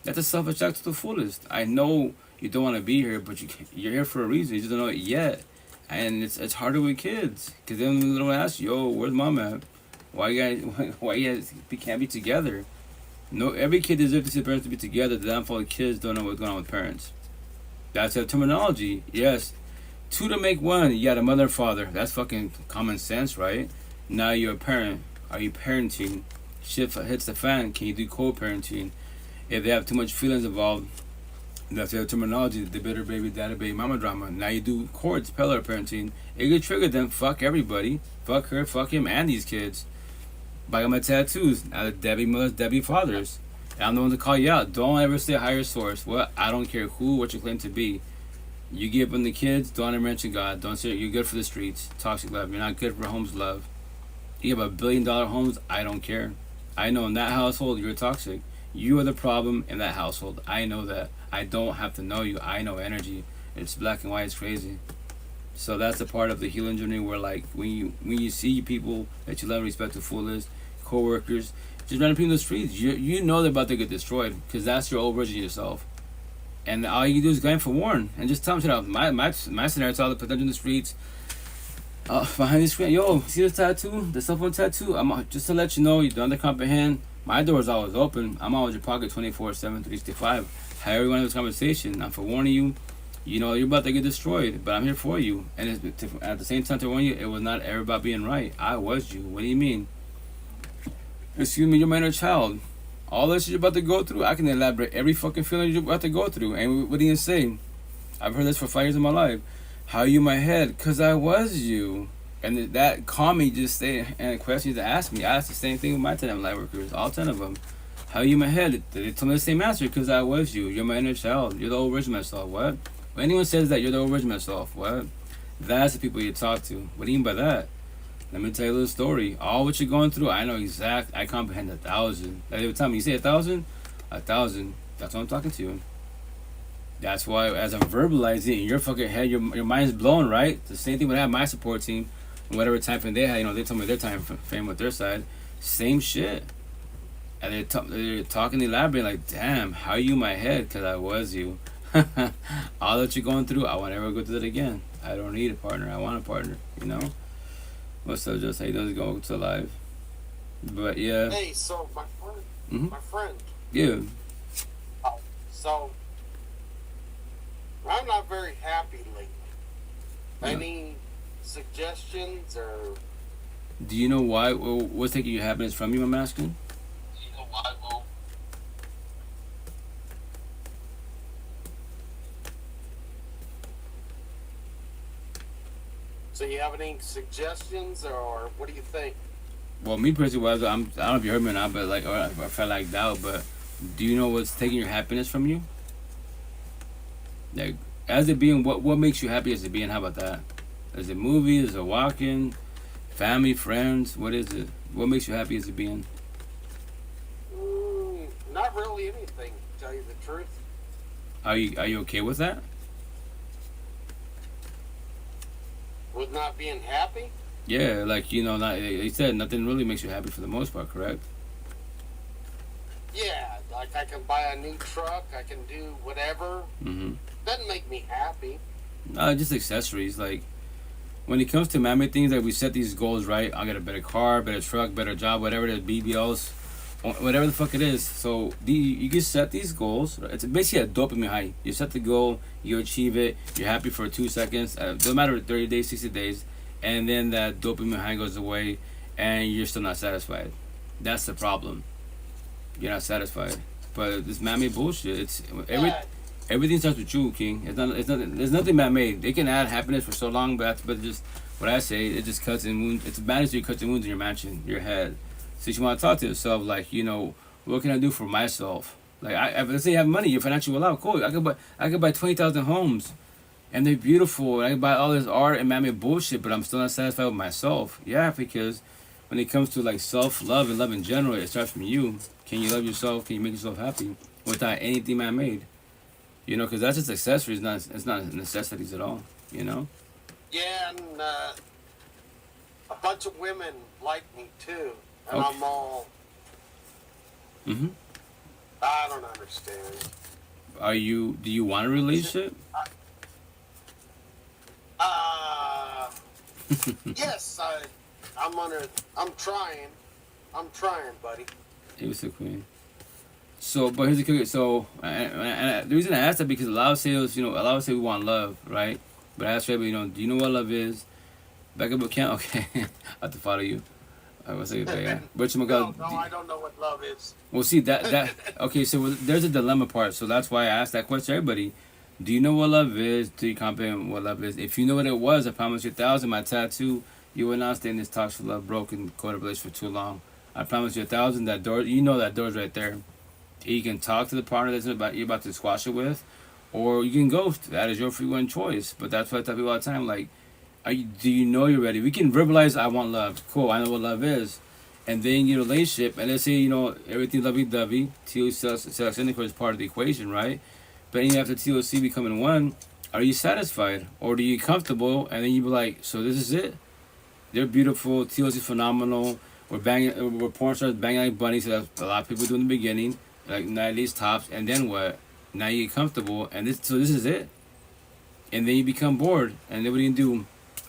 That's a self-attack to the fullest. I know you don't want to be here, but you're here for a reason. You just don't know it yet. And it's harder with kids. Because then they'll ask you, yo, where's mom at? Why you guys can't be together? No, every kid deserves to see parents to be together. The downfall of kids don't know what's going on with parents. That's a terminology. Yes. Two to make one. You got a mother and father. That's fucking common sense, right? Now you're a parent. Are you parenting? Shit hits the fan. Can you do co-parenting? If they have too much feelings involved, that's the terminology. The bitter baby, daddy baby, mama drama. Now you do courts, pillar parenting. It could trigger them. Fuck everybody. Fuck her, fuck him, and these kids. But I got my tattoos. Now Debbie mothers, Debbie fathers. And I'm the one to call you out. Don't ever say higher source. What? I don't care what you claim to be. You give them the kids. Don't ever mention God. Don't say you're good for the streets. Toxic love. You're not good for homes love. You have $1 billion homes. I don't care. I know in that household you're toxic. You are the problem in that household. I know that. I don't have to know you. I know energy. It's black and white. It's crazy. So that's the part of the healing journey where, like, when you see people that you love and respect to fullest, co-workers, just random people in the streets, you know they're about to get destroyed because that's your old version of yourself. And all you can do is go in for warn and just tell them, shit out. My scenario is all the potential in the streets. Behind the screen, yo, see this tattoo? The cell phone tattoo? Just to let you know, you don't have to comprehend. My door is always open. I'm always in your pocket 24/7, 365. However you want to have this conversation, I'm for warning you. You know, you're about to get destroyed, but I'm here for you. And at the same time to warn you, it was not ever about being right. I was you. What do you mean? Excuse me, you're my inner child. All this you're about to go through, I can elaborate every fucking feeling you're about to go through. And what do you say? I've heard this for 5 years of my life. How are you my head? Because I was you. And that called me just say, and questions to ask me. I asked the same thing with my 10 light workers, all 10 of them. How are you my head? They told me the same answer, because I was you. You're my inner child. You're the old version of myself. What? When anyone says that, you're the old version of myself. What? That's the people you talk to. What do you mean by that? Let me tell you a little story. All what you're going through, I know exact. I comprehend 1,000. Like they would tell me, you say 1,000? 1,000. That's what I'm talking to you. That's why, as I'm verbalizing it in your fucking head, your mind's blown, right? The same thing would have my support team, whatever time frame they had. You know, they told me their time frame with their side. Same shit. And they're talking, elaborating, like, damn, how are you my head? Because I was you. All that you're going through, I won't ever go through that again. I don't need a partner. I want a partner, you know? What's up, just how you doing? Go to live. But yeah. Hey, so my friend, Yeah. So I'm not very happy lately. Yeah. Any suggestions or? Do you know why? What's taking your happiness from you, I'm asking? Do you know why? Well, so you have any suggestions or what do you think? Well, me personally, I don't know if you heard me or not, but like, or I felt like doubt, but do you know what's taking your happiness from you? Like, as it being, what makes you happy as it being? How about that? Is it movies? Is it walking? Family, friends? What is it? What makes you happy as it being? Not really anything, to tell you the truth. Are you okay with that? With not being happy? Yeah, like, you know, they said nothing really makes you happy for the most part, correct? Yeah, like I can buy a new truck, I can do whatever. Mm-hmm. Doesn't make me happy. Just accessories. Like, when it comes to man-made things, like we set these goals, right? I'll get a better car, better truck, better job, whatever it is, BBLs, whatever the fuck it is. So you can set these goals. It's basically a dopamine high. You set the goal, you achieve it, you're happy for 2 seconds. Doesn't matter 30 days, 60 days, and then that dopamine high goes away, and you're still not satisfied. That's the problem. You're not satisfied. But this man-made bullshit. Yeah. Everything starts with you, King. It's not. It's nothing. There's nothing man-made. They can add happiness for so long, but just what I say, it just cuts and wounds. It's madness. You cut the wounds in your mansion, your head. So you want to talk to yourself, like, what can I do for myself? Like, let's say you have money, you're financially well out. Cool. I could buy 20,000 homes, and they're beautiful. And I could buy all this art and man-made bullshit, but I'm still not satisfied with myself. Yeah, because when it comes to like self-love and love in general, it starts from you. Can you love yourself? Can you make yourself happy without anything man-made? Because that's just accessories. It's not necessities at all. Yeah, and a bunch of women like me too, and Okay. I'm all. Mhm. I don't understand. Do you want a relationship? Uh, yes, I'm trying. I'm trying, buddy. It was so queen. So, but here's the kicker. So, and the reason I asked that because a lot of sales, a lot of say we want love, right? But I asked Ray, do you know what love is? Back up account, okay. I have to follow you. I was saying, yeah. But No, I don't know what love is. Well, see that okay. So there's a dilemma part. So that's why I asked that question. To everybody, do you know what love is? Do you comprehend what love is? If you know what it was, I promise you 1,000. My tattoo, you will not stay in this toxic love, broken, coded relationship for too long. I promise you 1,000. That door, that door's right there. You can talk to the partner you're about to squash it with, or you can ghost. That is your free will and choice. But that's what I tell people all the time. Like, do you know you're ready? We can verbalize, I want love. Cool, I know what love is. And then you get a relationship, and let's say, everything lovey-dovey. TOC self is part of the equation, right? But then after TOC becoming one, are you satisfied? Or are you comfortable? And then you be like, so this is it? They're beautiful. TOC is phenomenal. We're porn stars banging like bunnies. So that's a lot of people do in the beginning. Like 90s tops. And then what? Now you get comfortable. And this is it? And then you become bored. And then what do you do?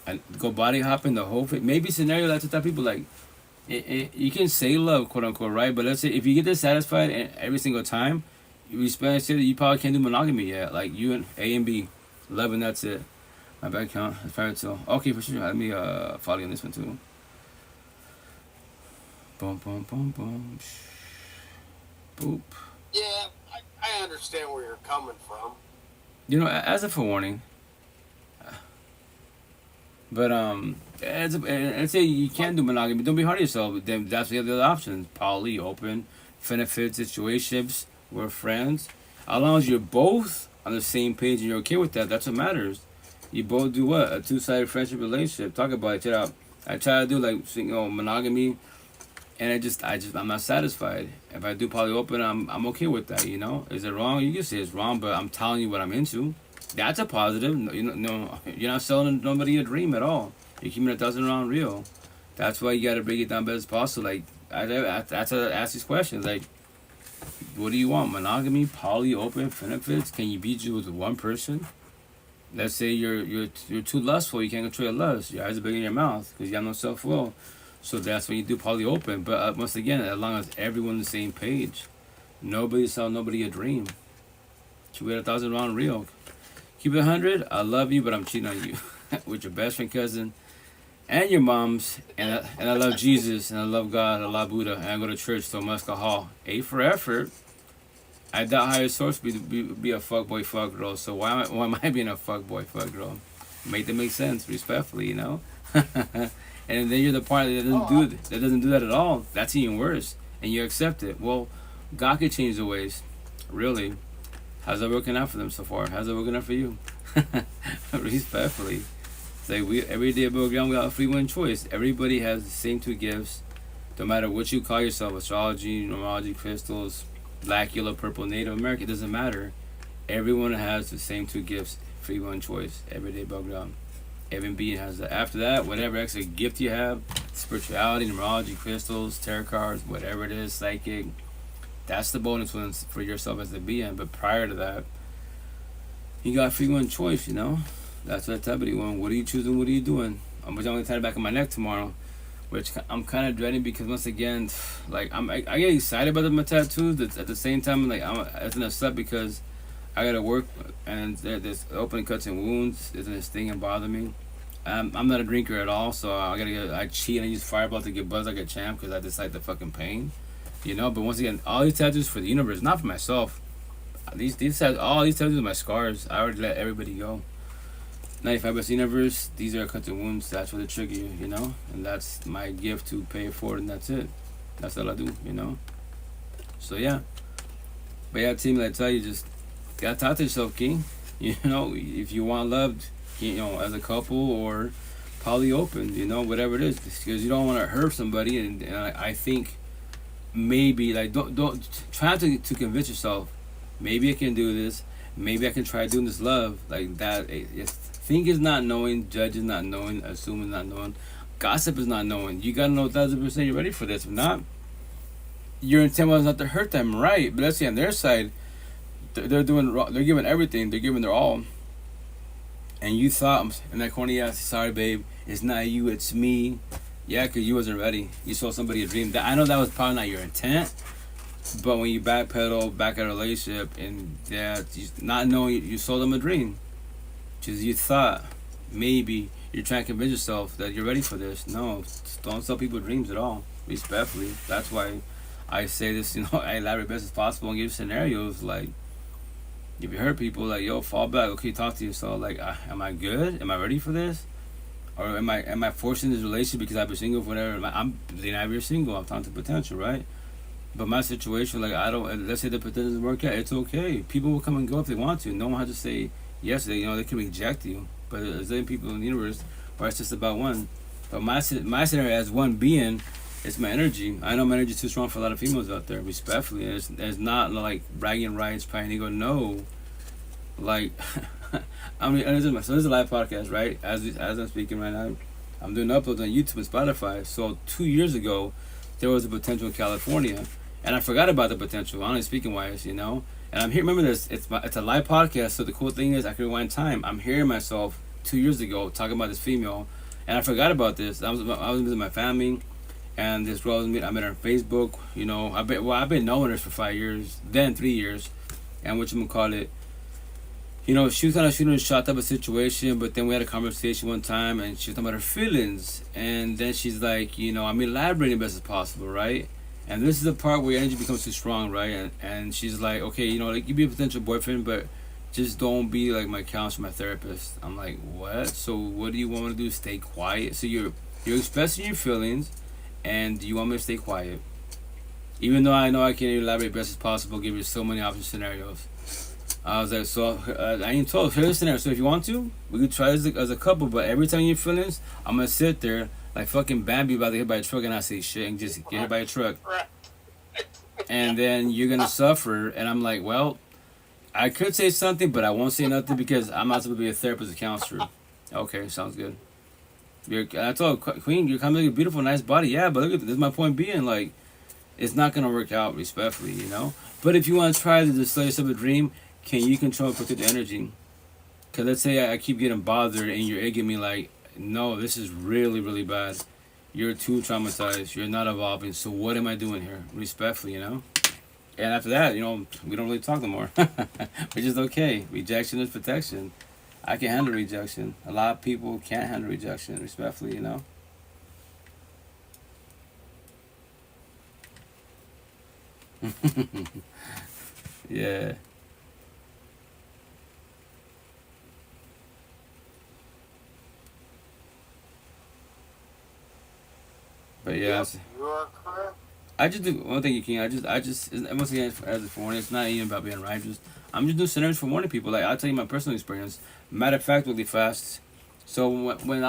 And go body hopping the whole thing. Maybe scenario that's what people like. You can say love, quote unquote, right? But let's say if you get dissatisfied every single time, you probably can't do monogamy yet. Like you and A and B, love and that's it. My bank account is private too. Okay, for sure. Let me follow you on this one too. Boom, boom, boom, boom. Boop. Yeah, I understand where you're coming from. As a forewarning. But let's say you can't do monogamy. Don't be hard on yourself. Then that's the other options: poly, open, benefits, situationships. We're friends. As long as you're both on the same page and you're okay with that, that's what matters. You both do what? A two-sided friendship relationship. Talk about it. Check it out. I try to do monogamy, and I'm not satisfied. If I do poly open, I'm okay with that. Is it wrong? You can say it's wrong, but I'm telling you what I'm into. That's a positive. No, you're not selling nobody a dream at all. You're keeping 1,000 around real. That's why you got to break it down best as possible. Like, that's how I ask these questions. Like, what do you want? Monogamy, poly, open, benefits? Can you be with one person? Let's say you're too lustful. You can't control your lust. Your eyes are bigger than your mouth because you have no self-will. So that's when you do poly open. But once again, as long as everyone's on the same page, nobody selling nobody a dream. Keep it 1,000 around real. Keep it 100. I love you, but I'm cheating on you with your best friend, cousin, and your mom's. And I love Jesus, and I love God, I love Buddha, and I go to church, so Muscat Hall. A for effort. I doubt higher source be a fuckboy, fuck girl. So why am I being a fuckboy, fuck girl? Make that make sense, respectfully, And then you're the part that doesn't do that at all. That's even worse, and you accept it. Well, God could change the ways, really. How's that working out for them so far? How's that working out for you? Respectfully. It's like every day above ground, we got a free will choice. Everybody has the same two gifts. No matter what you call yourself, astrology, numerology, crystals, black, yellow, purple, Native American, it doesn't matter. Everyone has the same two gifts. Free will choice. Every day above ground. Every being has that. After that, whatever extra gift you have, spirituality, numerology, crystals, tarot cards, whatever it is, psychic, that's the bonus ones for yourself as a being. But prior to that, you got free will choice, That's what I tell everyone. What are you choosing? What are you doing? I'm going to tie it back on my neck tomorrow, which I'm kind of dreading because once again, like I get excited about my tattoos. At the same time, like it's an upset because I got to work and there's open cuts and wounds. It's a sting and bother me. I'm not a drinker at all, so I cheat and I use Fireball to get buzz like a champ because I dislike the fucking pain, you know. But once again, all these tattoos for the universe, not for myself. All these tattoos are my scars. I already let everybody go. 95 best universe. These are cut wounds. That's what they trigger you, you know. And that's my gift to pay it forward, and that's it. That's all I do, you know. So yeah. But yeah, team, I tell you, just gotta talk to yourself, King. You know, if you want loved, you know, as a couple or poly open, you know, whatever it is, because you don't want to hurt somebody. And I think maybe like don't try to convince yourself. Maybe I can do this. Maybe I can try doing this love like that. Think is not knowing, judge is not knowing, assuming not knowing, gossip is not knowing. You gotta know 1,000% you're ready for this. If not, your intent was not to hurt them, right? But let's see on their side, they're doing, they're giving everything, they're giving their all, and you thought in that corny ass, sorry babe, it's not you, it's me. Yeah, because you wasn't ready. You sold somebody a dream. I know that was probably not your intent, but when you backpedal back at a relationship and that not knowing you sold them a dream, because you thought maybe you're trying to convince yourself that you're ready for this. No, don't sell people dreams at all, respectfully. That's why I say this, you know, I elaborate best as possible and give scenarios like, if you hurt people, like, yo, fall back. Okay, talk to yourself. Like, am I good? Am I ready for this? Or am I forcing this relationship because I've been single for whatever? I'm the 9 single. I'm talking to potential, right? But my situation, like, I don't. Let's say the potential doesn't work out. It's okay. People will come and go if they want to. No one has to say yes. They, you know, they can reject you. But there's other people in the universe where it's just about one. But my scenario as one being, it's my energy. I know my energy is too strong for a lot of females out there, respectfully. It's not like bragging rights, pride, ego. No. Like, I mean, so this is a live podcast, right? As I'm speaking right now, I'm doing uploads on YouTube and Spotify. So 2 years ago, there was a potential in California, and I forgot about the potential, honestly speaking wise, you know. And I'm here. Remember this? It's a live podcast. So the cool thing is, I can rewind time. I'm hearing myself 2 years ago talking about this female, and I forgot about this. I was visiting my family, and this girl I met her on Facebook. You know, I've been knowing her for 5 years, then 3 years, and whatchamacallit, you know, she was kind of shooting a shot type of situation, but then we had a conversation one time, and she was talking about her feelings, and then she's like, you know, I'm elaborating best as possible, right? And this is the part where your energy becomes too strong, right? And she's like, okay, you know, like, you be a potential boyfriend, but just don't be like my counselor, my therapist. I'm like, what? So what do you want me to do? Stay quiet? So you're expressing your feelings, and you want me to stay quiet, even though I know I can elaborate best as possible, give you so many option scenarios. I was like, so I ain't told. Here's the scenario. So if you want to, we could try this as a couple. But every time you feel feelings, I'm gonna sit there like fucking Bambi about to get hit by a truck, and I say shit and just get hit by a truck, and then you're gonna suffer. And I'm like, well, I could say something, but I won't say nothing because I'm not supposed to be a therapist or counselor. Okay, sounds good. I told Queen, you're coming like a beautiful, nice body. Yeah, but look at this. My point being, like, it's not gonna work out respectfully, you know. But if you want to try to display yourself a dream, can you control and protect the energy? Because let's say I keep getting bothered and you're egging me like, no, this is really, really bad. You're too traumatized. You're not evolving. So what am I doing here? Respectfully, you know? And after that, you know, we don't really talk no more. Which is okay. Rejection is protection. I can handle rejection. A lot of people can't handle rejection, respectfully, you know? Yeah. But yeah, Yep, you are correct. I just do one thing, you can. I just once again, as a warning, it's not even about being right. I'm just doing scenarios for warning people. Like, I'll tell you my personal experience. Matter of fact, really fast. So when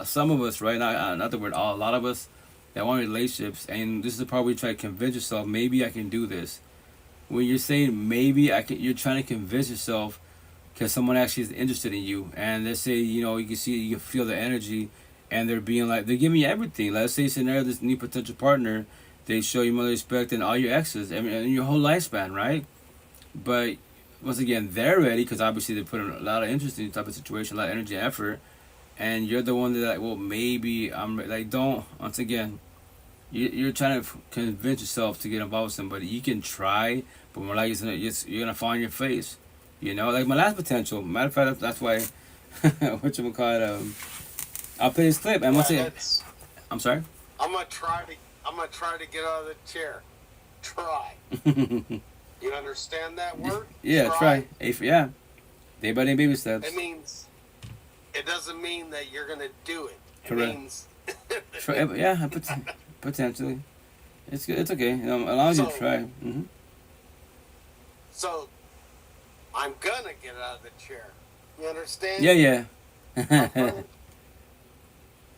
some of us, right, not the word all, a lot of us that want relationships, and this is the part where you try to convince yourself, maybe I can do this. When you're saying maybe I can, you're trying to convince yourself because someone actually is interested in you, and let's say, you know, you can see, you can feel the energy. And they're being like, they're giving you everything. Let's say scenario, this new potential partner, they show you more respect than all your exes, I mean, in your whole lifespan, right? But once again, they're ready because obviously they put in a lot of interest in the type of situation, a lot of energy and effort. And you're the one that like, well, maybe I'm like, don't. Once again, you're trying to convince yourself to get involved with somebody. You can try, but more like you're gonna fall on your face. You know, like my last potential. Matter of fact, that's why, whatchamacallit, I'll play this clip and once Yeah, again, I'm sorry. I'm gonna try to get out of the chair. Try. You understand that word? Yeah, try. Yeah. Day by day baby steps. It means. It doesn't mean that you're gonna do it. It Correct. means. Yeah, potentially. It's good. It's okay. Allow you to try. Mm-hmm. So, I'm gonna get out of the chair. You understand? Yeah.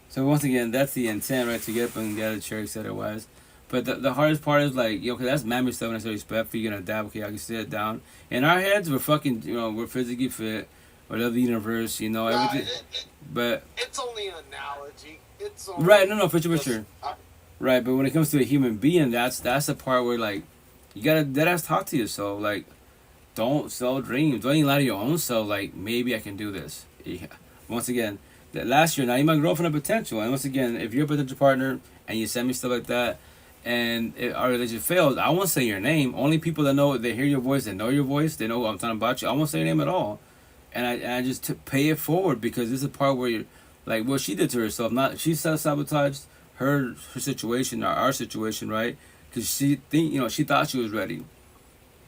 So once again, that's the intent, right? To get up and get out of the chair, etc. But the hardest part is like, okay, that's mammy stuff and I say respect for you, gonna adapt, okay, I can sit down. In our heads, we're fucking, we're physically fit, whatever the universe, everything. But it's only an analogy. It's only right, no, for sure. Right, but when it comes to a human being, that's the part where like, you gotta deadass talk to yourself. Like, don't sell dreams. Don't even lie to your own self. Like, maybe I can do this. Yeah. Once again, last year, now you might grow from the potential. And once again, if you're a potential partner and you send me stuff like that, and our relationship fails, I won't say your name. Only people that know, they hear your voice, they know your voice, they know what I'm talking about you. I won't say your name at all. And I just pay it forward because this is a part where you're, like what she did to herself. She self-sabotaged her situation, or our situation, right? Because she thought she was ready.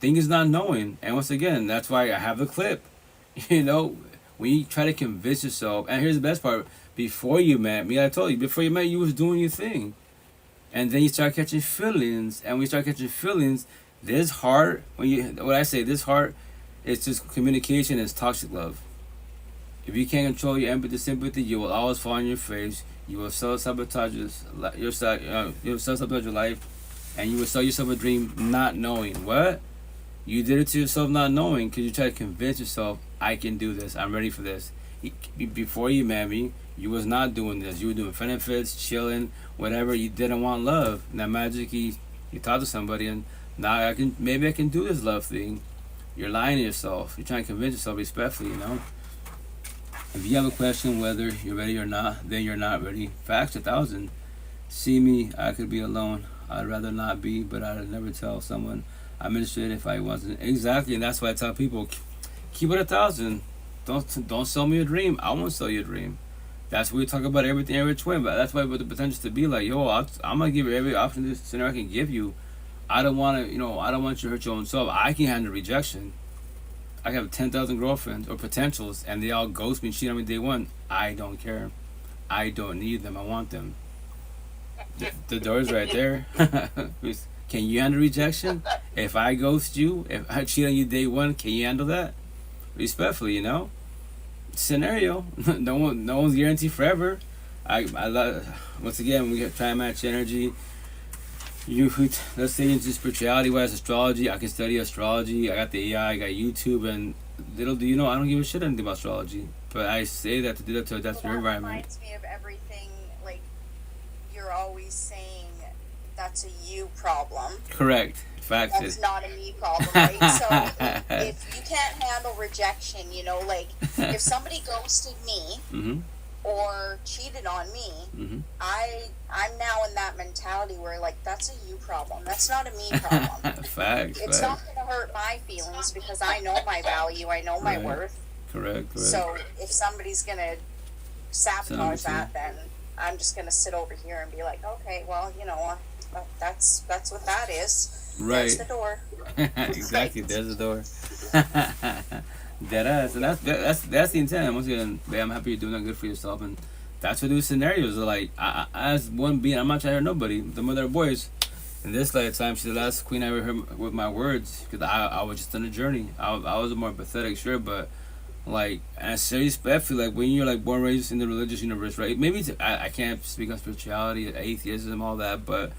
Thing is not knowing. And once again, that's why I have the clip. When you try to convince yourself, and here's the best part, before you met me, I told you, before you met, you was doing your thing. And then you start catching feelings, and when you start catching feelings, this heart, this heart, it's just communication, is toxic love. If you can't control your empathy, sympathy, you will always fall on your face. You will self-sabotage your life, and you will sell yourself a dream not knowing. What? You did it to yourself not knowing because you try to convince yourself, I can do this, I'm ready for this. Before you met me, you was not doing this. You were doing benefits, chilling, whatever. You didn't want love. Now magically, you talk to somebody and now maybe I can do this love thing. You're lying to yourself. You're trying to convince yourself respectfully, If you have a question whether you're ready or not, then you're not ready. Facts 1,000. See me, I could be alone. I'd rather not be, but I'd never tell someone I'm interested if I wasn't. Exactly, and that's why I tell people, keep it 1,000. Don't sell me a dream. I won't sell you a dream. That's what we talk about everything, every twin. But that's why with the potential to be like, I'm gonna give you every option this scenario I can give you. I don't want to, I don't want you to hurt your own self. I can handle rejection. I have 10,000 girlfriends or potentials, and they all ghost me and cheat on me day one. I don't care. I don't need them. I want them. The door's right there. Can you handle rejection? If I ghost you, if I cheat on you day one, can you handle that? Respectfully, Scenario. No one's guaranteed forever. I once again, we try and match energy. Let's say into spirituality wise, astrology. I can study astrology. I got the AI. I got YouTube, and little do you know, I don't give a shit anything about astrology. But I say that to do that to adapt to your environment. That reminds me of everything. Like you're always saying, that's a you problem. Correct. Facts. That's not a me problem, right? So if you can't handle rejection, if somebody ghosted me. Mm-hmm. Or cheated on me, mm-hmm. I'm now in that mentality where that's a you problem. That's not a me problem. Facts. It's not going to hurt my feelings because I know my value. I know my worth. Correct. So if somebody's going to sabotage that, then I'm just going to sit over here and be like, okay, well, that's what that is. Right. There's the door. Exactly. There's the door. Deadass, and that's the intent. Once again, I'm happy you're doing that good for yourself, and that's what those scenarios are like. I as one being, I'm not trying to hurt nobody. The mother of boys, in this lifetime, she's the last queen I ever heard with my words, because I was just on a journey. I was more empathetic, sure, but and I say respectfully, when you're born raised in the religious universe, right? Maybe I can't speak on spirituality, atheism, all that, but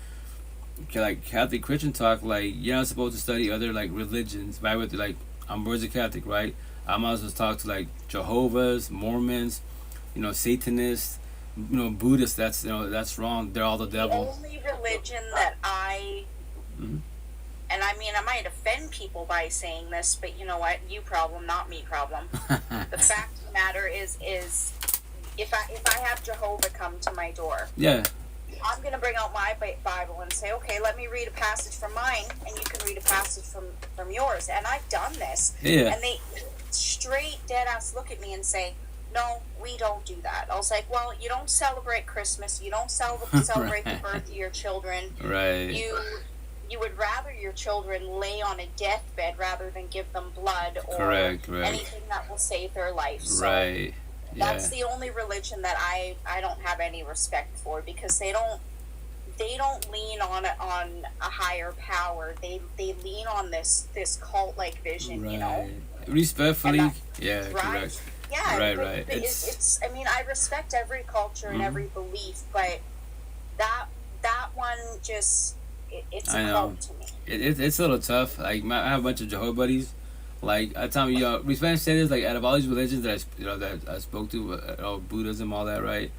Catholic Christian talk, you're not supposed to study other religions, right? With I'm raised a Catholic, right? I might as well talk to Jehovah's, Mormons, Satanists, Buddhists. That's wrong. They're all the devil. The only religion that mm-hmm. And I mean, I might offend people by saying this, but you know what? You problem, not me problem. The fact of the matter is if I have Jehovah come to my door, yeah, I'm going to bring out my Bible and say, okay, let me read a passage from mine, and you can read a passage from yours. And I've done this. Yeah. And they straight dead ass look at me and say, no, we don't do that. I was like, well, you don't celebrate Christmas. You don't celebrate the birth of your children. Right. You would rather your children lay on a deathbed rather than give them blood or Correct. anything that will save their life. So Right. that's the only religion that I don't have any respect for, because they don't lean on a higher power. They lean on this cult like vision, Right. you know. Respectfully, yeah, right? correct. Yeah, Right. but it's. I mean, I respect every culture and every belief, but that one just it's a cult to me. It's a little tough. Like I have a bunch of Jehovah buddies. Like I tell me, respect say this. Like out of all these religions that I spoke to, Buddhism, all that, right?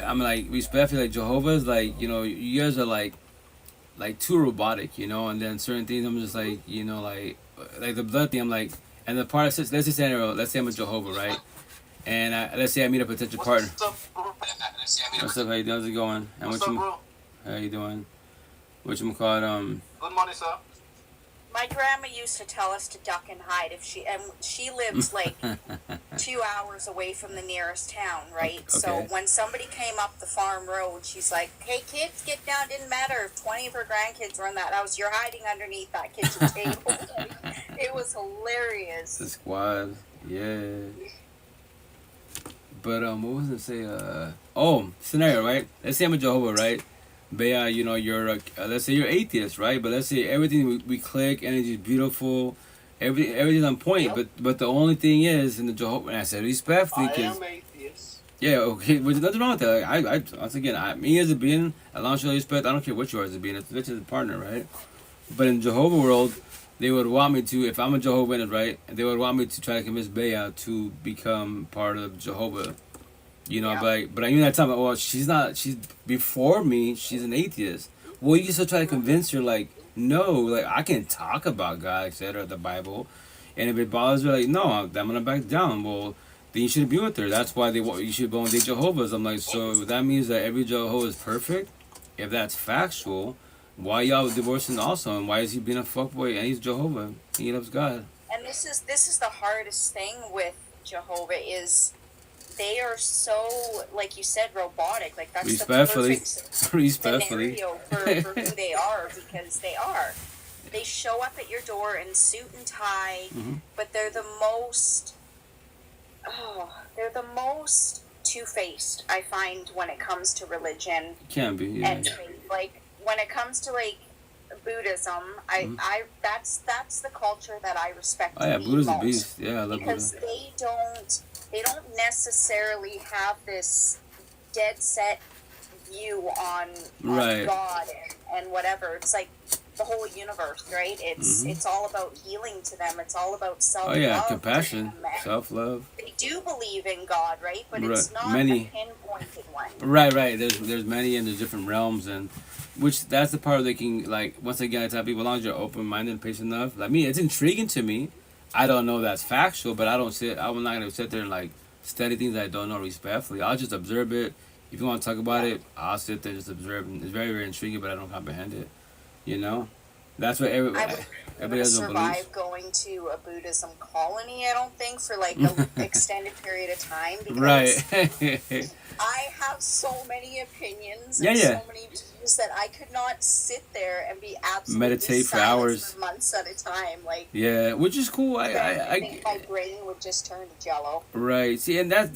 I'm like respectfully, like Jehovah's, like you guys are like too robotic, and then certain things I'm just like like the blood thing, I'm like, and the part of, let's just say I'm a Jehovah, right? And let's say I meet a potential partner. What's up? How you doing? How's it going? And What's up, bro? How you doing? Whatchamacallit, Good morning, sir. My grandma used to tell us to duck and hide if she lives like 2 hours away from the nearest town, right? Okay. So when somebody came up the farm road, she's like, "Hey kids, get down." Didn't matter if 20 of her grandkids were in that house. You're hiding underneath that kitchen table. It was hilarious. The squad, yeah. But what was I say? Scenario, right? Let's say I'm a Jehovah, right? But you're let's say you're atheist, right? But let's say everything we click, energy is beautiful, everything's on point. Yep. But the only thing is in the Jehovah, and I said respectfully, I because am atheist. yeah, okay, there's nothing wrong with that. Like, once again, me as a being, as long as you respect, I don't care what you are as a being. It's just a partner, right? But in Jehovah world, they would want me to, if I'm a Jehovah Witness, right? They would want me to try to convince Bea to become part of Jehovah. But I knew that time. Well, she's before me. She's an atheist. Well, you can still try to convince her, like, no, like I can talk about God, etc., the Bible, and if it bothers her, like, no, I'm gonna back down. Well, then you shouldn't be with her. That's why you should go and date Jehovah's. I'm like, so that means that every Jehovah is perfect. If that's factual, why y'all divorcing also, and why is he being a fuckboy and he's Jehovah? He loves God. And this is the hardest thing with Jehovah is they are so, like you said, robotic. Like that's Respectfully. the perfect scenario for who they are, because they are. They show up at your door in suit and tie, but they're the most two-faced, I find, when it comes to religion. Can be, yeah. And faith. Like when it comes to like Buddhism, I that's the culture that I respect. Oh yeah, Buddha's most, a beast. Yeah, I love because Buddha. they don't necessarily have this dead set view on Right. God and whatever. It's like the whole universe, right? It's all about healing to them. It's all about self-love. Oh yeah, to compassion, them. self-love. They do believe in God, right? But it's not Many. a pinpointed one. Right. There's many, and there's different realms, and which that's the part they can, like, once again, I tell people, as long as you're open-minded and patient enough. Like me, it's intriguing to me. I don't know that's factual, but I'm not gonna sit there and like study things I don't know respectfully. I'll just observe it. If you want to talk about it, I'll sit there and just observe. It's very, very intriguing, but I don't comprehend it. That's what everybody has no survive beliefs. going to a Buddhism colony, I don't think, for like an extended period of time, because Right. I have so many opinions Yeah, and yeah. so many views that I could not sit there and be absolutely Meditate for silent hours. for months at a time. Like, Yeah, which is cool. I think my brain would just turn to jello. Right. See, and I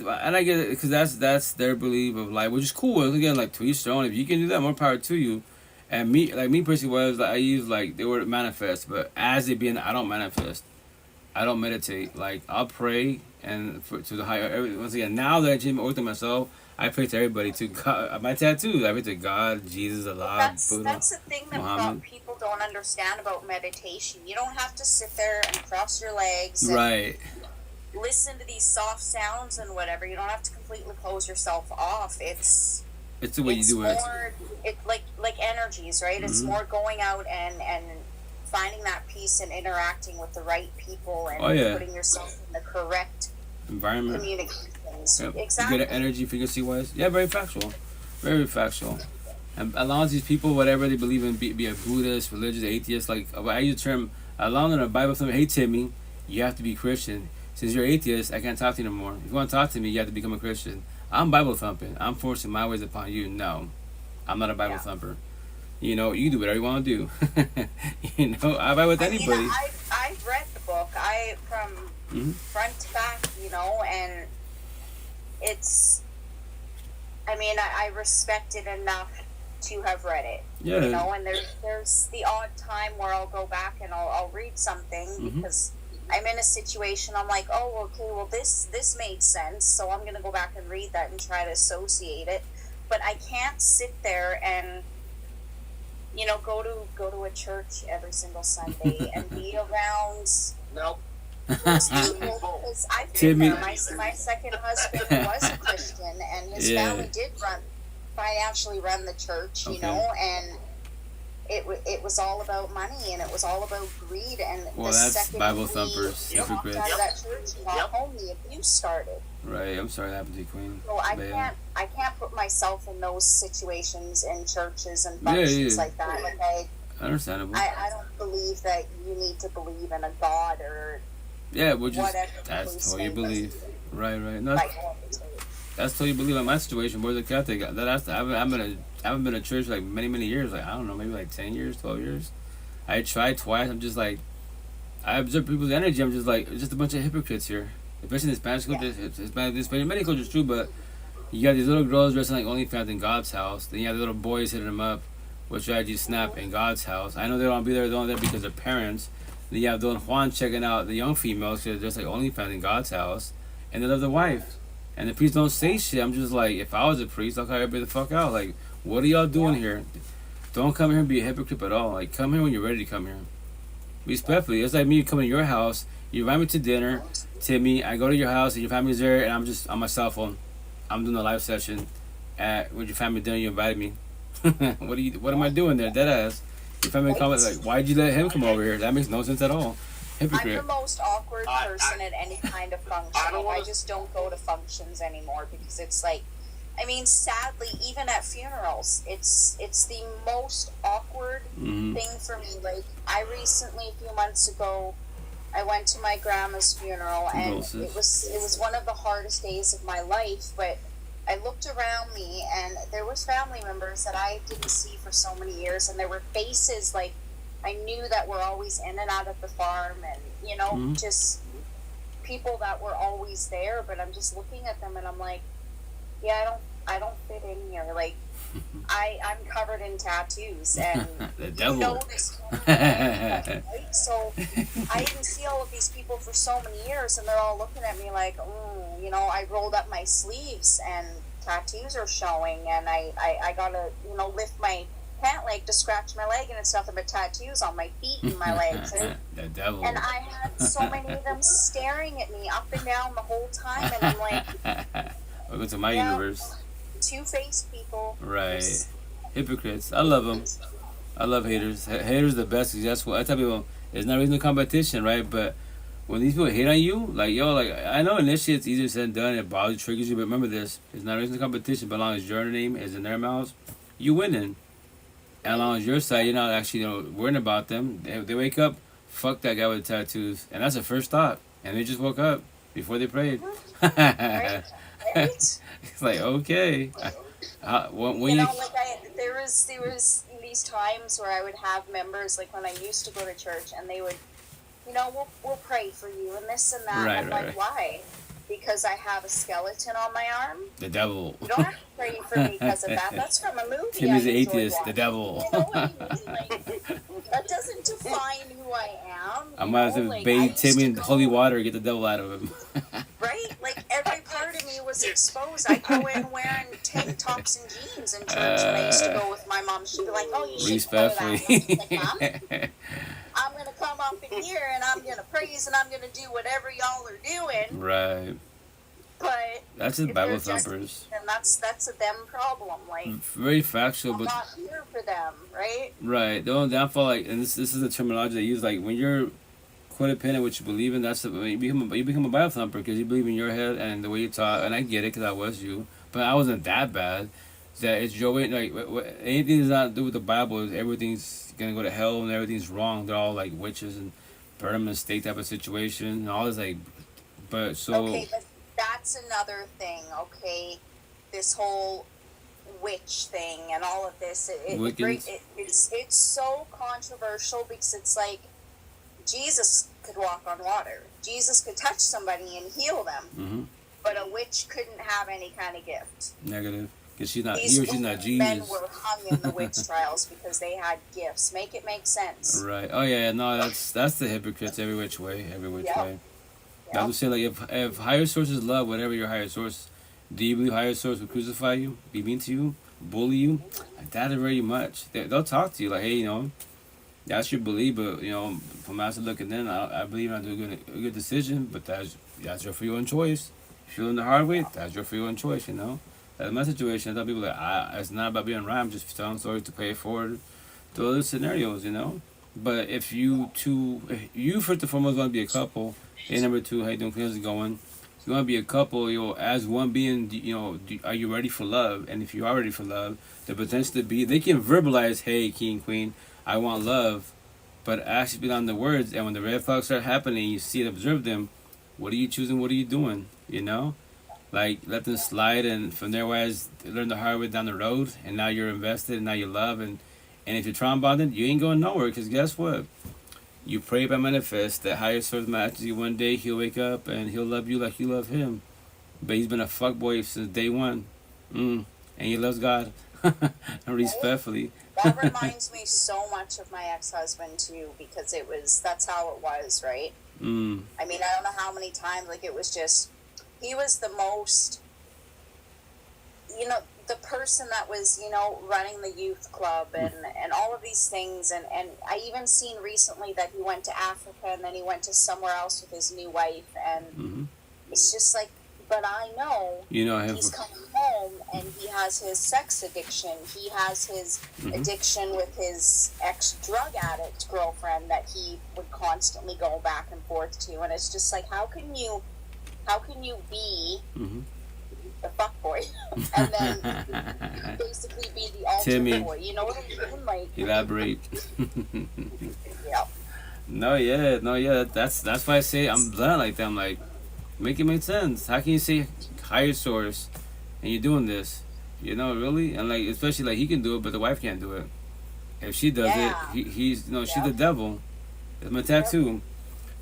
get it, because that's their belief of life, which is cool. Again, like, to each their own. If you can do that, more power to you. And me personally, was like, I use like the word manifest, but as it being, I don't manifest. I don't meditate. Like, I'll pray to the higher. Once again, now that I achieved my to myself, I pray to everybody, to God. My tattoos, I pray to God, Jesus, Allah, Buddha, That's the thing that Muhammad. people don't understand about meditation. You don't have to sit there and cross your legs and Right. listen to these soft sounds and whatever. You don't have to completely close yourself off. It's the way you do it. more, like energies, right? It's more going out and finding that peace and interacting with the right people and putting yourself in the correct Environment. communications. Yep. Exactly. Good energy, frequency wise. Yeah, very factual. Very factual. And as long as these people, whatever they believe in, be a Buddhist, religious, atheist, like I use the term, as long as the Bible says, hey Timmy, you have to be Christian. since you're atheist, I can't talk to you no more. If you want to talk to me, you have to become a Christian. I'm Bible thumping. I'm forcing my ways upon you. No, I'm not a Bible thumper. You know, you do whatever you want to do. You know, I buy with anybody. I've read the book. From front to back, you know, and it's. I mean, I respect it enough to have read it. Yeah. You know, and there's the odd time where I'll go back and I'll read something because I'm in a situation. I'm like, oh, okay, well this made sense, so I'm gonna go back and read that and try to associate it. But I can't sit there and, you know, go to a church every single Sunday and be around. Nope. Because I've been there. My second husband was a Christian, and his family did financially run the church, you know, and it was all about money, and it was all about greed. And well, the that's second Bible we thumpers. walked out of that church and got home, the abuse started. Right. I'm sorry that happened to you, Queen. So I can't put myself in those situations in churches and functions like that. Like understandable. I don't believe that you need to believe in a God or we're just whatever. that's totally belief. Right. No, that's totally believe. In my situation, we're the Catholic. I haven't been to church like many years. Like I don't know, maybe like 10 years, 12 years. I tried twice. I'm just like, I observe people's energy. I'm just like, just a bunch of hypocrites here. Especially in the Spanish culture, Hispanic, many cultures too, but you got these little girls dressing like OnlyFans in God's house. Then you have the little boys hitting them up with strategy snap in God's house. I know they don't be there, they're only there because they're parents. Then you have Don Juan checking out the young females because they're just like OnlyFans in God's house. And they love the wife. And the priest don't say shit. I'm just like, if I was a priest, I'll call everybody the fuck out. Like, what are y'all doing here? Don't come here and be a hypocrite at all. Like, come here when you're ready to come here. Respectfully. It's like me coming to your house, you invite me to dinner, Timmy, I go to your house and your family's there and I'm just on my cell phone. I'm doing a live session with your family dinner, you invited me. What am I doing there? Deadass. Your family comments like, why'd you let him come over here? That makes no sense at all. Hypocrite. I'm the most awkward person at any kind of function. I just don't go to functions anymore because it's like, I mean, sadly, even at funerals, it's the most awkward thing for me. Like, I recently, a few months ago, I went to my grandma's funeral, and it was one of the hardest days of my life. But I looked around me, and there was family members that I didn't see for so many years, and there were faces like I knew that were always in and out of the farm, and you know, just people that were always there. But I'm just looking at them, and I'm like, yeah, I don't fit in here. Like, I'm covered in tattoos, and the devil. You know this, right? So I didn't see all of these people for so many years, and they're all looking at me like, you know, I rolled up my sleeves and tattoos are showing, and I gotta, you know, lift my pant leg to scratch my leg, and it's nothing but tattoos on my feet and my legs. Right? The devil. And I had so many of them staring at me up and down the whole time, and I'm like, welcome to my universe. Two-faced people. Right. Hypocrites. I love them. I love haters. Haters are the best. That's what I tell people. It's not reason to competition, right? But when these people hate on you, like, yo, like, I know initially it's easier said than done. It bothers, triggers you. But remember this. It's not reason to competition. But as long as your name is in their mouths, you winning. And as long as your side, you're not actually, you know, worrying about them. They wake up, fuck that guy with the tattoos. And that's the first thought. And they just woke up before they prayed. Right? Right? It's like, okay. When you know, like there was these times where I would have members, like when I used to go to church, and they would, you know, we'll pray for you and this and that. Right, and I'm like, why? Because I have a skeleton on my arm? The devil. You don't have to pray for me because of that. That's from a movie. Timmy's an atheist. The devil. You know what I mean? Like, that doesn't define who I am. I might have to bathe Timmy in holy water and get the devil out of him. Right? Like, every part of me was exposed. I'd go in wearing tank tops and jeans in church when I used to go with my mom. She'd be like, oh, you should follow that. Like, Mom, I'm going to come up in here and I'm going to praise and I'm going to do whatever y'all are doing. Right. But that's just Bible thumpers. And that's a them problem. Like, very factual, but I'm not here for them, right? Right. The only downfall, like, and this is the terminology they use, like, when you're codependent, what you believe in, that's you become a Bible thumper because you believe in your head and the way you talk. And I get it because I was you, but I wasn't that bad. That it's your way. Like, anything that's not to do with the Bible is everything's gonna go to hell and everything's wrong. They're all like witches and burn them in a stake type of situation and all this like But so Okay, but that's another thing. Okay, this whole witch thing and all of this. It's so controversial because it's like Jesus could walk on water. Jesus could touch somebody and heal them. mm-hmm. But a witch couldn't have any kind of gift. Negative. Because she's not. These She's not Jesus. men were hung in the witch trials because they had gifts. Make it make sense. Right. Oh yeah. No. That's the hypocrites every which way. Every which way. I would say like if higher sources love whatever your higher source, do you believe higher source will crucify you, be mean to you, bully you? I doubt it very much. They'll talk to you like, hey, you know, that's your belief, but you know, from outside looking in, I believe I do a good decision, but that's your free will and choice. If you're feeling the hard way, that's your free will and choice, you know. That's my situation. I tell people that it's not about being right. I'm just telling stories to pay it forward to other scenarios, you know. But if you first and foremost want to be a couple, and number two, how you doing? How's it going? If you want to be a couple, you know, as one being, you know, are you ready for love? And if you are ready for love, the potential to be, they can verbalize, hey, king, queen, I want love, but actually be on the words. And when the red flags start happening, you see it, observe them. What are you choosing? What are you doing? You know, like let them slide, and from there, whereas learn the hard way down the road, and now you're invested, and now you love, and if you're trauma bonded, you ain't going nowhere. Because guess what? You pray by manifest that higher source matches you one day. He'll wake up and he'll love you like you love him. But he's been a fuckboy since day one. And he loves God. Respectfully. That reminds me so much of my ex-husband too, because that's how it was, right? I mean, I don't know how many times, like it was just, he was the most, you know, the person that was, you know, running the youth club and all of these things. And I even seen recently that he went to Africa and then he went to somewhere else with his new wife. And it's just like, but I know, he's coming home and he has his sex addiction. He has his addiction with his ex-drug addict girlfriend that he would constantly go back and forth to. And it's just like, how can you be the fuckboy and then basically be the altar boy? You know what I mean? Like, elaborate. Yeah. No, yeah. That's why I say I'm blunt like that. I'm like, make it make sense. How can you say higher source and you're doing this? You know, really? And like, especially like he can do it, but the wife can't do it. If she does it, he's she's the devil. It's my tattoo.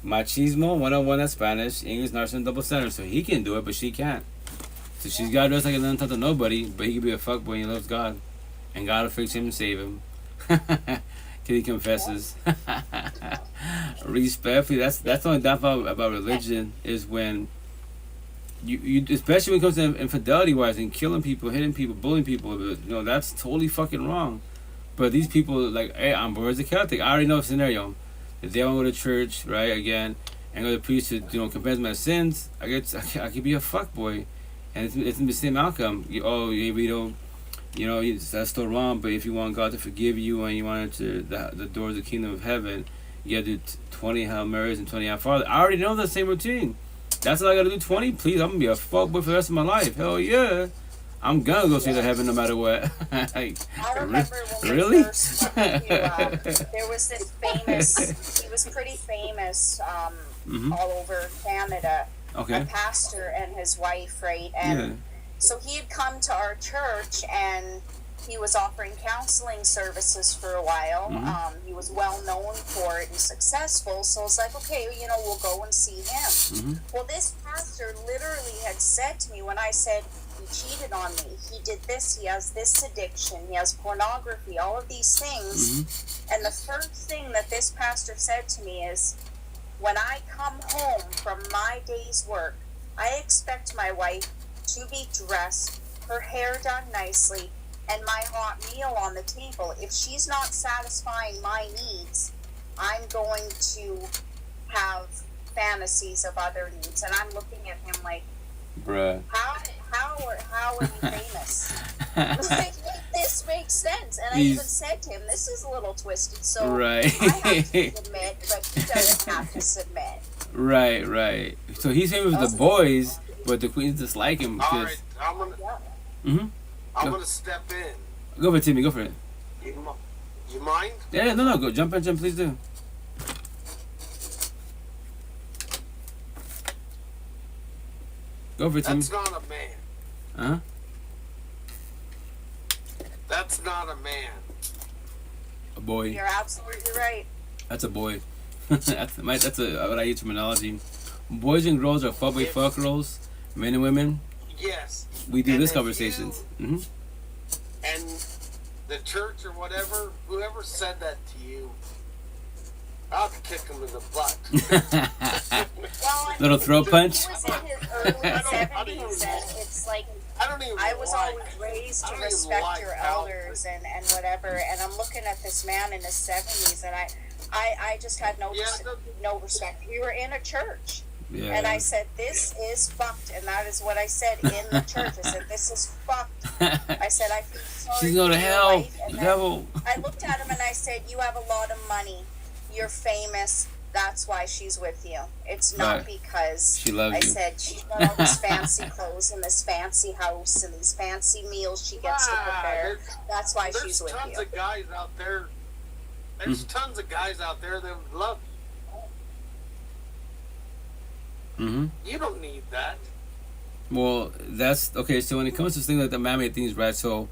Machismo 101, that's Spanish. English, narcissism, double standard. So he can do it, but she can't. So she's got to dress like a nothing to nobody, but he can be a fuckboy and he loves God. And God will fix him and save him. Because he confesses. Respectfully, that's the only downfall about religion is when you especially when it comes to infidelity wise and killing people, hitting people, bullying people, that's totally fucking wrong. But these people like, hey, I'm born as a Catholic. I already know the scenario. If they don't go to church, right, again, and go to the priest to confess my sins, I could be a fuckboy. And it's the same outcome. That's still wrong, but if you want God to forgive you and you want to the doors of the kingdom of heaven, you gotta do 20 Hail Marys and 20 Our Father. I already know the same routine. That's all I gotta do, 20? Please, I'm gonna be a fuckboy for the rest of my life. Hell yeah. I'm gonna go see the heaven no matter what. I remember when really? we first went to, there was this famous, he was pretty famous all over Canada. Okay. A pastor and his wife, right? And so he had come to our church and he was offering counseling services for a while. He was well known for it and successful. So it's like, okay, we'll go and see him. Well, this pastor literally had said to me when I said, he cheated on me, he did this, he has this addiction, he has pornography, all of these things. And the first thing that this pastor said to me is, when I come home from my day's work, I expect my wife to be dressed, her hair done nicely, and my hot meal on the table. If she's not satisfying my needs, I'm going to have fantasies of other needs. And I'm looking at him like, bruh, how are you famous? Like, this makes sense. And I even said to him, this is a little twisted, so right. I have to submit, but he doesn't have to submit. Right. So he's famous with the boys, but the queens dislike him. All right, I'm gonna step in. Go for it, Timmy. Go for it. You mind? Yeah, no, go. Jump in, please do. Go for it, Timmy. That's not a man. Uh-huh. That's not a man. A boy. You're absolutely right. That's a boy. that's what I use terminology. Boys and girls are fuck girls. Men and women. Yes. We do And this if conversations. Mm-hmm. And the church or whatever, whoever said that to you, I'll kick him in the butt. Well, I Little mean, throat punch. He was in his early I don't even 70s, and it's like I was like, always raised I to don't even respect like your how- elders and whatever. And I'm looking at this man in his 70s, and I just had no respect. We were in a church. Yeah. And I said, this is fucked. And that is what I said in the church. I said, this is fucked. I said, I feel sorry She's going to for your hell. life. And then Devil. I looked at him and I said, you have a lot of money. You're famous. That's why she's with you. It's not Right. because She loves I you. said she's got all these fancy clothes and this fancy house and these fancy meals she gets to prepare. That's why There's she's with tons you. of guys out there. There's tons of guys out there that would love Mm-hmm. you. You don't need that. Well, that's okay. So when it comes to things like the man-made things, right? So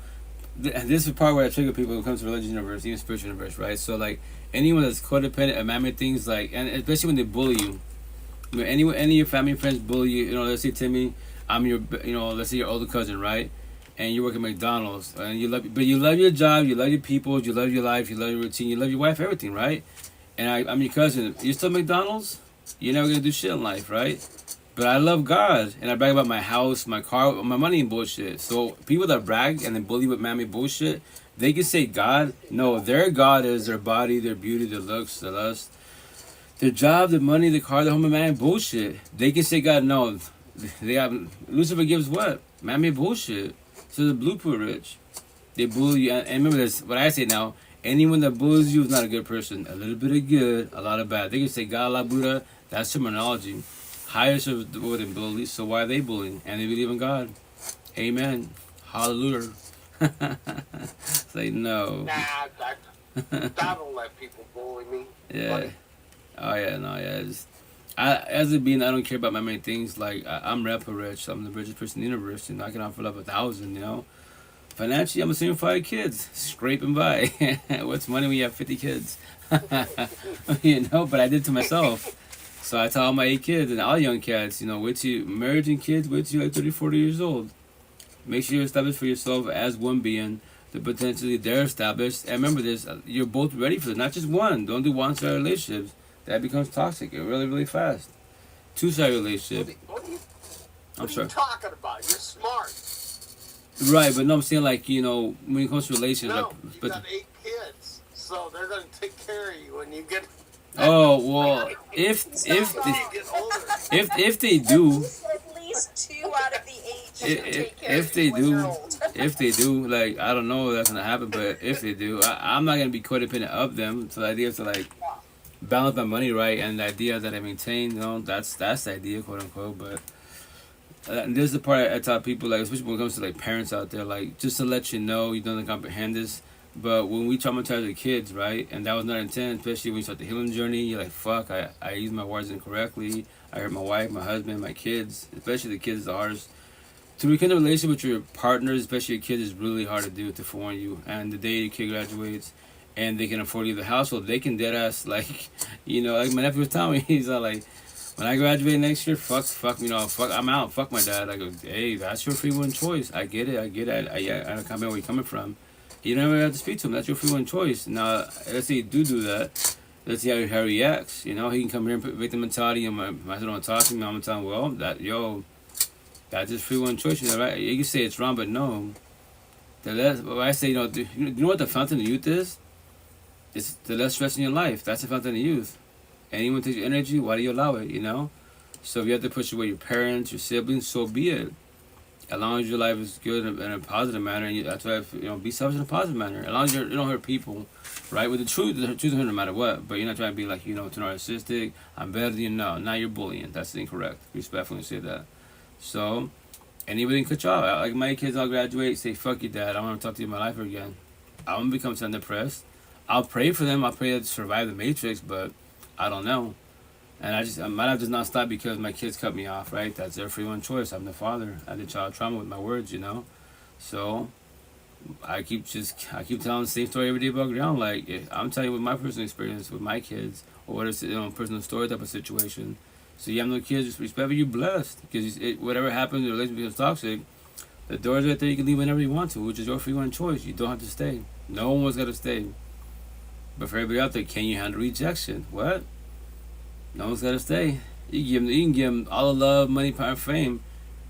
this is part where I trigger people when it comes to religious universe, even spiritual universe, right? So like anyone that's codependent and man-made things, like, and especially when they bully you, when any of your family and friends bully you, you know, let's say Timmy, I'm your, you know, let's say your older cousin, right? And you work at McDonald's, and you love your job, you love your people, you love your life, you love your routine, you love your wife, everything, right? And I'm your cousin. You still McDonald's? You're never gonna do shit in life, right? But I love God, and I brag about my house, my car, my money, and bullshit. So people that brag and then bully with man-made bullshit, they can say God. No, their God is their body, their beauty, their looks, their lust, their job, their money, their car, their home, and man bullshit. They can say God. No, they have Lucifer gives what man-made bullshit. So the blueprint rich, they bully you. And remember this. What I say now: anyone that bullies you is not a good person. A little bit of good, a lot of bad. They can say God, Allah, Buddha. That's terminology. Higher more than bully, so why are they bullying? And they believe in God. Amen. Hallelujah. Say no. Nah, I don't let people bully me. Yeah. Buddy. Oh yeah, no, yeah. As a being, I don't care about my main things. Like I'm rapper rich. I'm the richest person in the universe, and I can offer up 1,000. You know, financially, I'm a single 5 kids, scraping by. What's money when you have 50 kids? You know, but I did to myself. So I tell all my 8 kids and all young cats, you know, wait till you marriage and kids, wait till you're like 30, 40 years old. Make sure you're established for yourself as one being, that potentially they're established. And remember this, you're both ready for it, not just one. Don't do one-sided relationships. That becomes toxic really, really fast. 2-sided relationship. What are you I'm sorry. talking about? You're smart. Right, but no, I'm saying like, you know, when it comes to relationships. No, like, you but, got 8 kids, so they're going to take care of you when you get. oh, well, if when you get older. if they do, At least 2 out of the 8 should take care if of they you when you're do, old. if they do, like, I don't know if that's gonna happen, but if they do, I'm not gonna be codependent of them. So the idea is to like balance my money right, and the idea that I maintain, you know, that's the idea, quote unquote. But and this is the part I tell people, like, especially when it comes to like parents out there, like, just to let you know, you don't comprehend this. But when we traumatize the kids, right, and that was not intent, especially when you start the healing journey, you're like, fuck, I used my words incorrectly. I hurt my wife, my husband, my kids, especially the kids, the hardest. To rekindle a relationship with your partners, especially your kids, is really hard to do, to warn you. And the day your kid graduates and they can afford you the household, they can dead ass, like, you know, like my nephew was telling me, he's like, when I graduate next year, fuck, you know, fuck, I'm out, fuck my dad. I go, hey, that's your free will choice. I get it. I don't comprehend where you're coming from. You never have to speak to him. That's your free will choice. Now, let's say you do that. Let's see how he reacts. You know, he can come here and put victim mentality, and my son don't talk to me. I'm gonna tell him, well, that's his free will choice. You know, right? You can say it's wrong, but no. But I say, you know what the fountain of youth is? It's the less stress in your life. That's the fountain of youth. Anyone takes your energy, why do you allow it? You know. So if you have to push away your parents, your siblings, so be it. As long as your life is good in a positive manner, and that's why, you know, be selfish in a positive manner. As long as you don't hurt people, right? With the truth is hurt no matter what. But you're not trying to be like, you know, too narcissistic. I'm better than you. No, now you're bullying. That's incorrect. Respectfully say that. So, anybody can cut you off. Like my kids, I'll graduate, say, fuck you, dad. I don't want to talk to you in my life again. I won't become so depressed. I'll pray for them. I'll pray to survive the matrix, but I don't know. And my life does not stop because my kids cut me off, right? That's their free one choice. I'm the father. I did child trauma with my words, you know? So, I keep telling the same story every day about ground. Like, I'm telling you with my personal experience with my kids, or what is, personal story type of situation. So you have no kids, just respect, you're blessed. Because whatever happens, the relationship becomes toxic, the door's right there, you can leave whenever you want to, which is your free one choice. You don't have to stay. No one's got to stay. But for everybody out there, can you handle rejection? What? No one's got to stay. You can give them all the love, money, power, fame,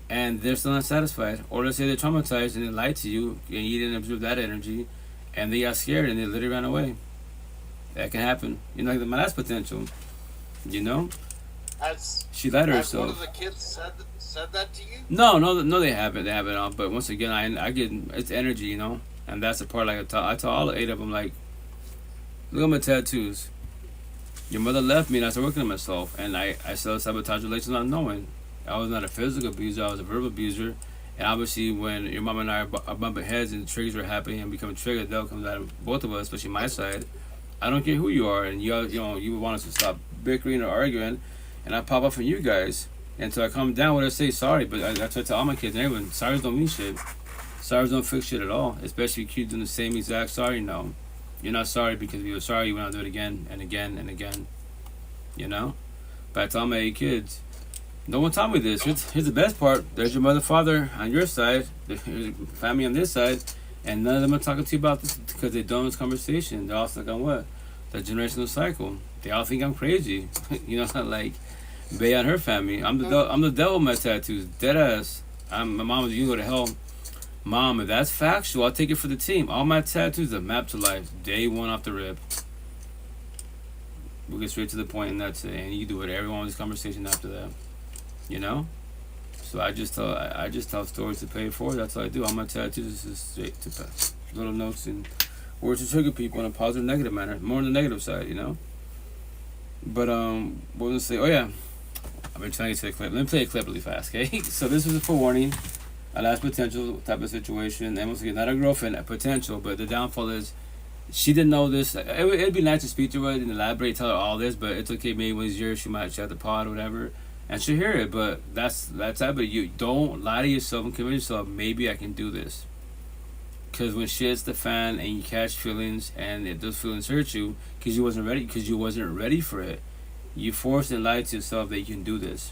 and they're still not satisfied. Or let's say they're traumatized and they lied to you, and you didn't absorb that energy, and they got scared and they literally ran away. That can happen. You know, like my last potential. You know, she lied to herself. One of the kids said that to you? No, they haven't. They haven't. But once again, I get it's energy, you know, and that's the part. Like I tell all 8 of them, like, look at my tattoos. Your mother left me, and I started working on myself, and I self-sabotage relations not knowing. I was not a physical abuser, I was a verbal abuser. And obviously, when your mom and I are bumping heads and triggers are happening and becoming triggered, the devil comes out of both of us, especially my side. I don't care who you are, and you want us to stop bickering or arguing, and I pop up on you guys. And so I calm down when I say sorry, but I try to tell all my kids and everyone, sorries don't mean shit. Sorries don't fix shit at all, especially if you keep doing the same exact sorry. No. You're not sorry because if you were sorry, you went out and do it again and again and again. You know? But I tell my 8 kids, no one taught me this. Here's the best part. There's your mother, father on your side. There's your family on this side. And none of them are talking to you about this because they don't have this conversation. They're all stuck on what? The generational cycle. They all think I'm crazy. You know, like, Bay on her family. I'm the devil with my tattoos. Dead ass. My mom was, you can go to hell. Mom, if that's factual, I'll take it for the team. All my tattoos are mapped to life. Day 1 off the rip. We'll get straight to the point and that's it. And you do it. Everyone with this conversation after that. You know? So I just tell stories to pay it forward. That's all I do. All my tattoos is straight to little notes and words to trigger people in a positive, negative manner. More on the negative side, you know? But, what was I say? Oh, yeah. I've been trying to get to the clip. Let me play a clip really fast, okay? So this was a forewarning. A last potential type of situation. And once again, not a girlfriend, a potential. But the downfall is, she didn't know this. It'd be nice to speak to her and elaborate, tell her all this. But it's okay. Maybe when it's yours, she might shut the pod or whatever, and she'll hear it. But that's type of you. Don't lie to yourself and convince yourself. Maybe I can do this. Because when shit hits the fan and you catch feelings and those feelings hurt you because you wasn't ready for it, you force and lie to yourself that you can do this.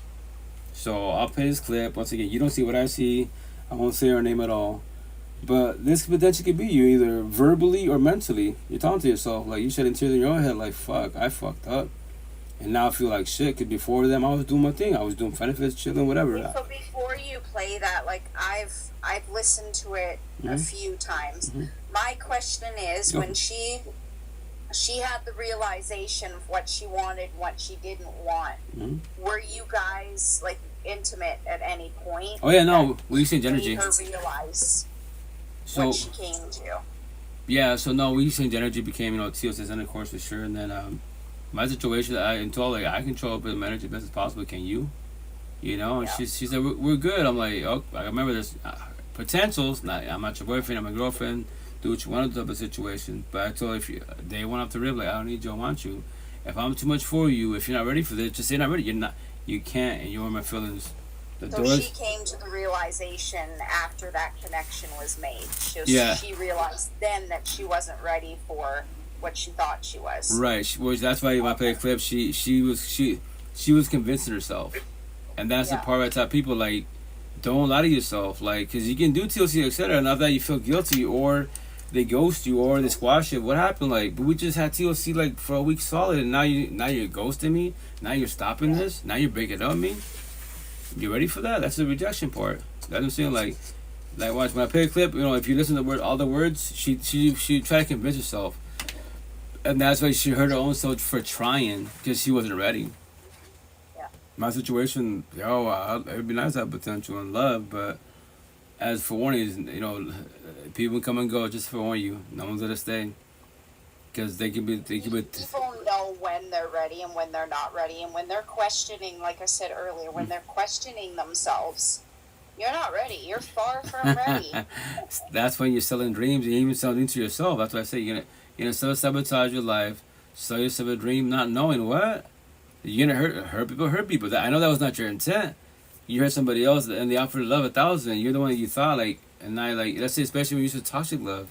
So I'll play this clip. Once again, you don't see what I see. I won't say her name at all. But this potentially could be you, either verbally or mentally. You're talking to yourself, like you shedding tears in your own head, like, fuck, I fucked up. And now I feel like shit, because before them, I was doing my thing. I was doing benefits, chilling, whatever. So before you play that, like, I've listened to it a few times. My question is, when she had the realization of what she wanted, what she didn't want, were you guys, like, intimate at any point? Oh yeah, no, we exchanged energy. Made her realize what she came to. Yeah, so no, we exchanged energy, became, TLC's intercourse for sure, and then my situation, I told her, like, I control the energy as best as possible. Can you? And she said we're good. I'm like, oh, I remember this potentials. I'm not your boyfriend. I'm a girlfriend. Do what you want to do, type of situation. But I told her, if they went off the rib, like, I don't need you. I want you. If I'm too much for you, if you're not ready for this, just say you're not ready. You're not. You can't, and you hurt my feelings. So she came to the realization after that connection was made. She realized then that she wasn't ready for what she thought she was. Right. That's why when I play a clip, she was convincing herself, and that's the part where I tell people, like, don't lie to yourself, like, because you can do TLC, etc. And after that, you feel guilty, or they ghost you, or they squash it. What happened? Like, but we just had TLC like for a week solid, and now you're ghosting me. Now you're stopping this. Now you're breaking up with me. You ready for that? That's the rejection part. That's what I'm saying. Like watch when I play a clip. If you listen to all the words, she tried to convince herself, and that's why she hurt her own self for trying because she wasn't ready. Yeah. My situation, it'd be nice to have potential and love, but as for warning, people come and go. Just for warning you, no one's gonna stay. Because they can be. People know when they're ready and when they're not ready, and when they're questioning, like I said earlier, when they're questioning themselves, you're not ready. You're far from ready. That's when you're selling dreams and even selling into yourself. That's what I say. You're gonna self-sabotage your life, sell yourself a dream, not knowing what. You're gonna hurt people. I know that was not your intent. You hurt somebody else, and they offered love 1,000. You're the one that you thought like, and I like. Let's say, especially when you use toxic love.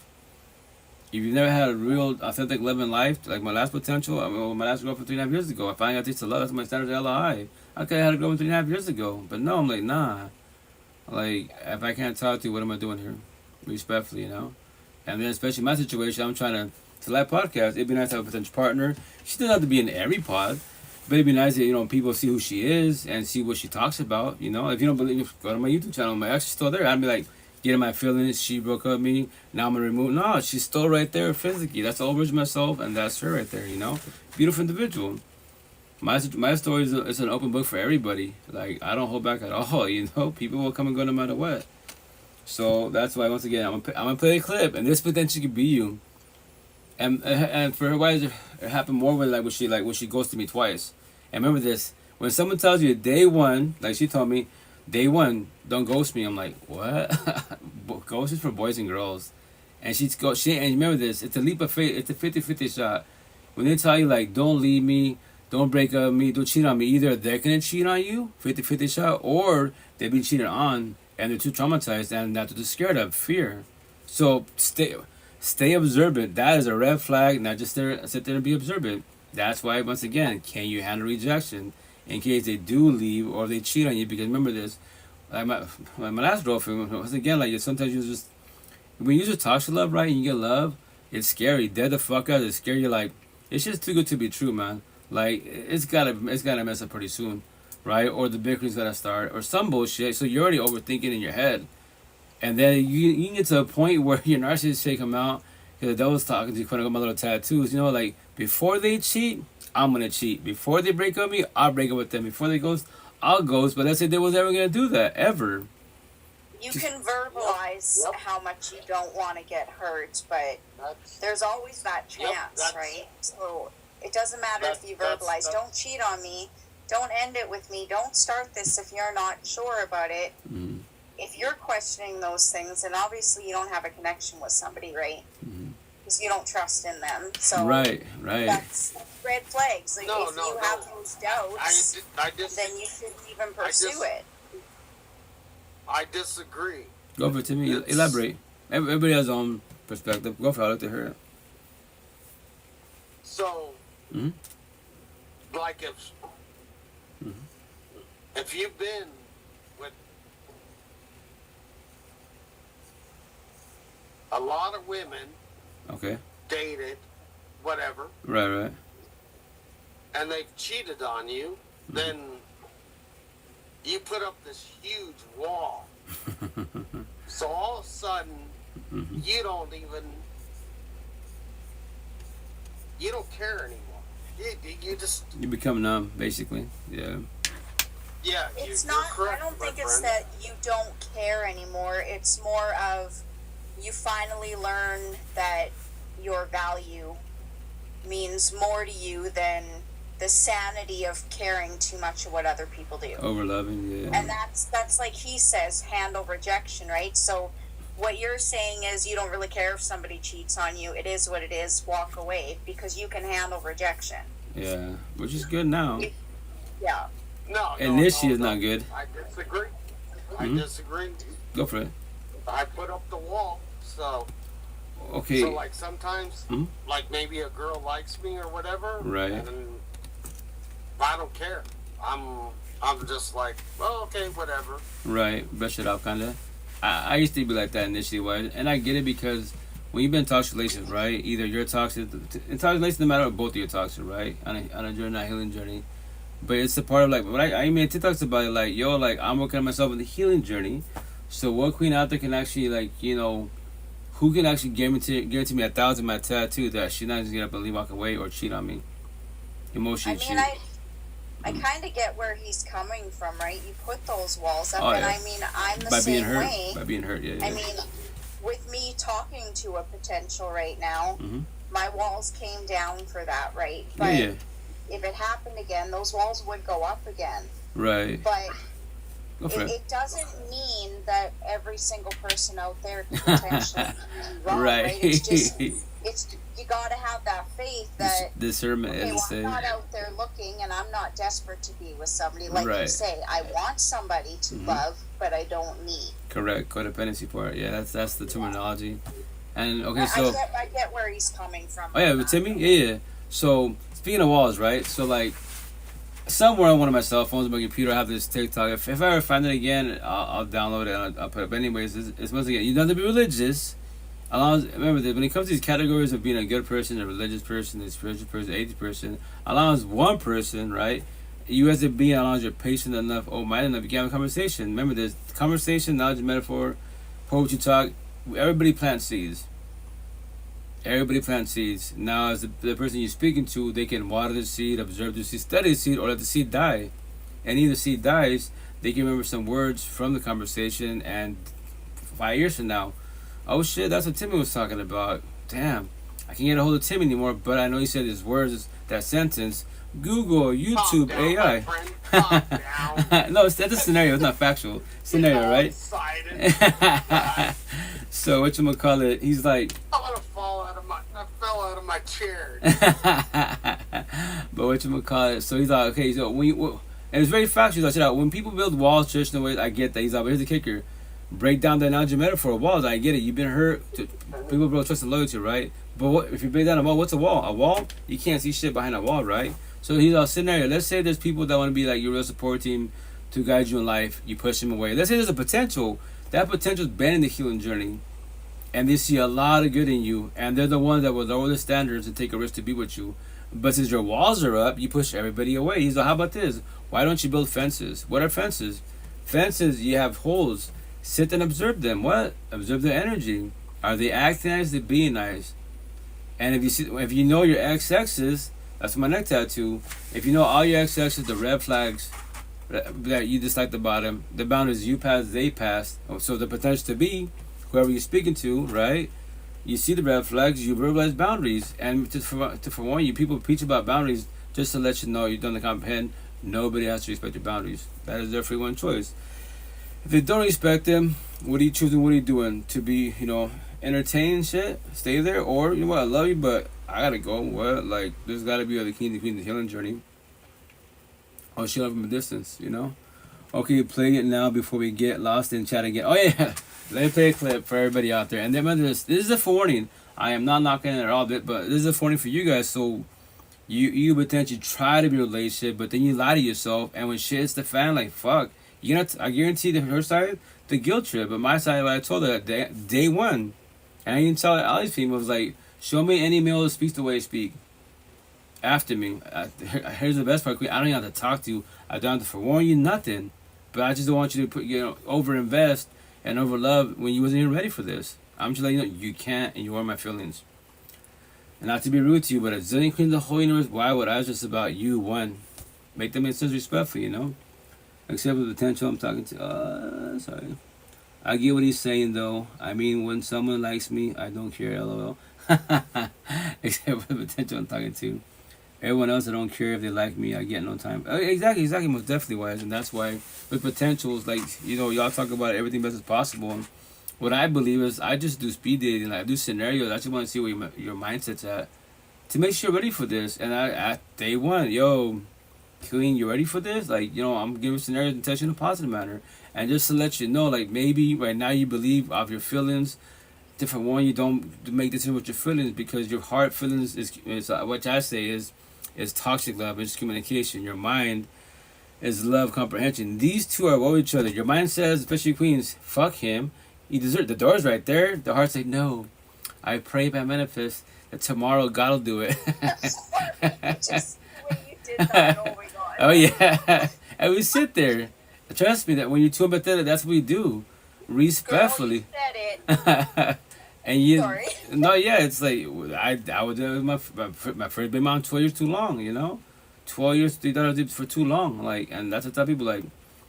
If you've never had a real authentic love in life, like my last potential, my last girlfriend 3.5 years ago, I finally got a taste of love. That's my standards hella high. I could have had a girlfriend 3.5 years ago, but no, I'm like, nah. Like, if I can't talk to you, what am I doing here? Respectfully, you know? And then, especially my situation, I'm trying to live podcast. It'd be nice to have a potential partner. She doesn't have to be in every pod, but it'd be nice that, you know, people see who she is and see what she talks about, you know? If you don't believe me, go to my YouTube channel. My ex is still there. I'd be like, getting my feelings, she broke up with me, now I'm gonna remove. No, she's still right there physically. That's the original myself, and that's her right there, you know? Beautiful individual. My story is an open book for everybody. Like, I don't hold back at all, you know? People will come and go no matter what. So that's why, once again, I'm gonna play a clip, and this potentially could be you. And for her, why does it happen more when she ghosted me twice? And remember this: when someone tells you day one, like she told me, day one, don't ghost me. I'm like, what? Ghost is for boys and girls, and and remember this: it's a leap of faith. It's a 50-50 shot. When they tell you like, don't leave me, don't break up with me, don't cheat on me, either they're gonna cheat on you, 50-50 shot, or they've been cheated on and they're too traumatized and that's what they're scared of, fear. So stay observant. That is a red flag. Not just sit there and be observant. That's why, once again, can you handle rejection in case they do leave or they cheat on you? Because remember this, like my last girlfriend, once again, like sometimes you just, when you just talk to love, right, and you get love, it's scary. Dead the fuck out. It's scary. You're like, it's just too good to be true, man. Like, it's gotta mess up pretty soon, right? Or the bickering's gotta start, or some bullshit. So you're already overthinking in your head, and then you get to a point where your narcissist take them out because the devil's talking to you, quote unquote, my little tattoos. You know, like before they cheat, I'm gonna cheat. Before they break up with me, I'll break up with them. Before they ghost, I'll ghost. But let's say they was ever gonna do that ever. You can verbalize how much you don't want to get hurt, but there's always that chance, right? So it doesn't matter if you verbalize, don't cheat on me, don't end it with me, don't start this if you're not sure about it. Mm-hmm. If you're questioning those things, then obviously you don't have a connection with somebody, right? Because you don't trust in them. So right. That's red flags. Like if you have those doubts, then you shouldn't even pursue it. I disagree. Go for it, Timmy. Elaborate. Everybody has their own perspective. Go for it. I'd like to hear it. So, like if you've been with a lot of women, okay, dated, whatever, right, and they've cheated on you, then you put up this huge wall. So all of a sudden, you don't care anymore. You become numb, basically. Yeah. Yeah. It's not. I don't think it's that you don't care anymore. It's more of you finally learn that your value means more to you than the sanity of caring too much of what other people do. Over loving, yeah. And that's like he says, handle rejection, right? So what you're saying is you don't really care if somebody cheats on you. It is what it is. Walk away because you can handle rejection. Yeah, which is good now. Yeah. Initially is not good. I disagree. I disagree. Go for it. I put up the wall, so... Okay. So, like, sometimes, like, maybe a girl likes me or whatever. Right. And I don't care. I'm just like, well, okay, whatever. Right. Brush it off, kind of. I used to be like that initially, and I get it because when you've been in toxic relations, right? Either you're toxic, in toxic relations, no matter what, both of you are toxic, right? On a journey, a healing journey. But it's a part of, like, when I made TikToks about it, like, yo, like, I'm working on myself in the healing journey. So what queen out there can actually, like, you know, who can actually guarantee me 1,000 my tattoo that she's not just gonna get up and leave, walk away, or cheat on me? Emotionally cheat. I kind of get where he's coming from, right? You put those walls up, and I mean, I'm the By same being hurt. way. By being hurt, yeah. I mean, with me talking to a potential right now, my walls came down for that, right? But if it happened again, those walls would go up again. Right. But it doesn't mean that every single person out there could potentially be wrong, right? it's you got to have that faith that discernment, okay, as well, I say. I'm not out there looking, and I'm not desperate to be with somebody. Like you Right. say, I want somebody to love, but I don't need. Correct, codependency part. Yeah, that's the terminology. And okay, so I get where he's coming from. oh yeah, with Timmy, yeah. So speaking of walls, right? So like somewhere on one of my cell phones, my computer, I have this TikTok. If I ever find it again, I'll download it and I'll put it up. Anyways, it's once again, you don't have to be religious. Remember that when it comes to these categories of being a good person, a religious person, a spiritual person, atheist person, as long as one person, right? You as a being, as long as you're patient enough, open-minded enough, you can have a conversation. Remember, there's conversation, knowledge, metaphor, poetry talk. Everybody plants seeds. Everybody plants seeds. Now, as the person you're speaking to, they can water the seed, observe the seed, study the seed, or let the seed die. And either seed dies, they can remember some words from the conversation, and 5 years from now, oh shit, that's what Timmy was talking about. Damn, I can't get a hold of Timmy anymore, but I know he said his words, that sentence. Google, YouTube, Calm down, AI. my friend. Calm down. No, that's a scenario. It's not factual. Scenario, right? Excited. So whatchamacallit, he's like, I fell out of my chair. but whatchamacallit, so he's like, okay, so when you, and it's very factual. He's like, when people build walls, traditional ways, I get that. He's like, but here's the kicker. Break down the analogy metaphor of walls. I get it. You've been hurt. People build trust and loyalty, right? But what if you break down a wall? What's a wall? A wall? You can't see shit behind a wall, right? So he's a scenario. Let's say there's people that want to be like your real support team to guide you in life. You push them away. Let's say there's a potential. That potential is banned in the healing journey, and they see a lot of good in you, and they're the ones that will lower the standards and take a risk to be with you. But since your walls are up, you push everybody away. He's like, how about this? Why don't you build fences? What are fences? Fences, you have holes. Sit and observe them. What? Observe their energy. Are they acting nice? They being nice? And if you know your XXs, that's my neck tattoo. If you know all your XXs, the red flags that you dislike about them, the boundaries you passed, they passed. So the potential to be whoever you're speaking to, right? You see the red flags, you verbalize boundaries, and to forewarn you, people preach about boundaries just to let you know you don't comprehend. Nobody has to respect your boundaries. That is their free one choice. If you don't respect them, what are you choosing? What are you doing? To be, entertained shit? Stay there? Or, you know what, I love you, but I gotta go. What? Like, there's gotta be other keys between the healing journey. Or shoot up from a distance, Okay, play it now before we get lost in chat again. Oh, yeah. Let me play a clip for everybody out there. And then this is a forewarning. I am not knocking it at all, but this is a forewarning for you guys. So, you potentially try to be a relationship, but then you lie to yourself. And when shit hits the fan, like, fuck. I guarantee that her side, the guilt trip, but my side, like I told her day one, and I even tell all these females, like, show me any male that speaks the way I speak. After me, here's the best part, Queen. I don't even have to talk to you. I don't have to forewarn you nothing, but I just don't want you to overinvest and overlove when you wasn't even ready for this. I'm just letting you know you can't, and you are my feelings. And not to be rude to you, but a zillion queens of the whole universe. Why would I? It's just about you. One, make them make sense respectfully, Accept the potential I'm talking to. Sorry. I get what he's saying, though. I mean, when someone likes me, I don't care, lol. Except for the potential I'm talking to. Everyone else, I don't care if they like me. I get no time. Exactly. Most definitely wise. And that's why with potentials, like, y'all talk about everything best as possible. And what I believe is I just do speed dating. Like, I do scenarios. I just want to see where your mindset's at to make sure you're ready for this. And at day one, Queen, you ready for this? Like, I'm giving scenarios and touching in a positive manner. And just to let you know, like, maybe right now you believe off your feelings. Different one, you don't make decisions with your feelings because your heart feelings is what I say is toxic love. It's communication. Your mind is love comprehension. These two are with each other. Your mind says, especially Queens, fuck him. You deserve. The door's right there. The heart's like, no. I pray by manifest that tomorrow God will do it. Just the way you did that. Oh my god. Oh yeah, and we sit there. Trust me that when you're too empathetic, that's what we do, respectfully. Girl, you said it. And you, Sorry. no, yeah, it's like I would do my first baby mom 12 years too long, 12 years they thought I did for too long, like, and that's what I tell people, like,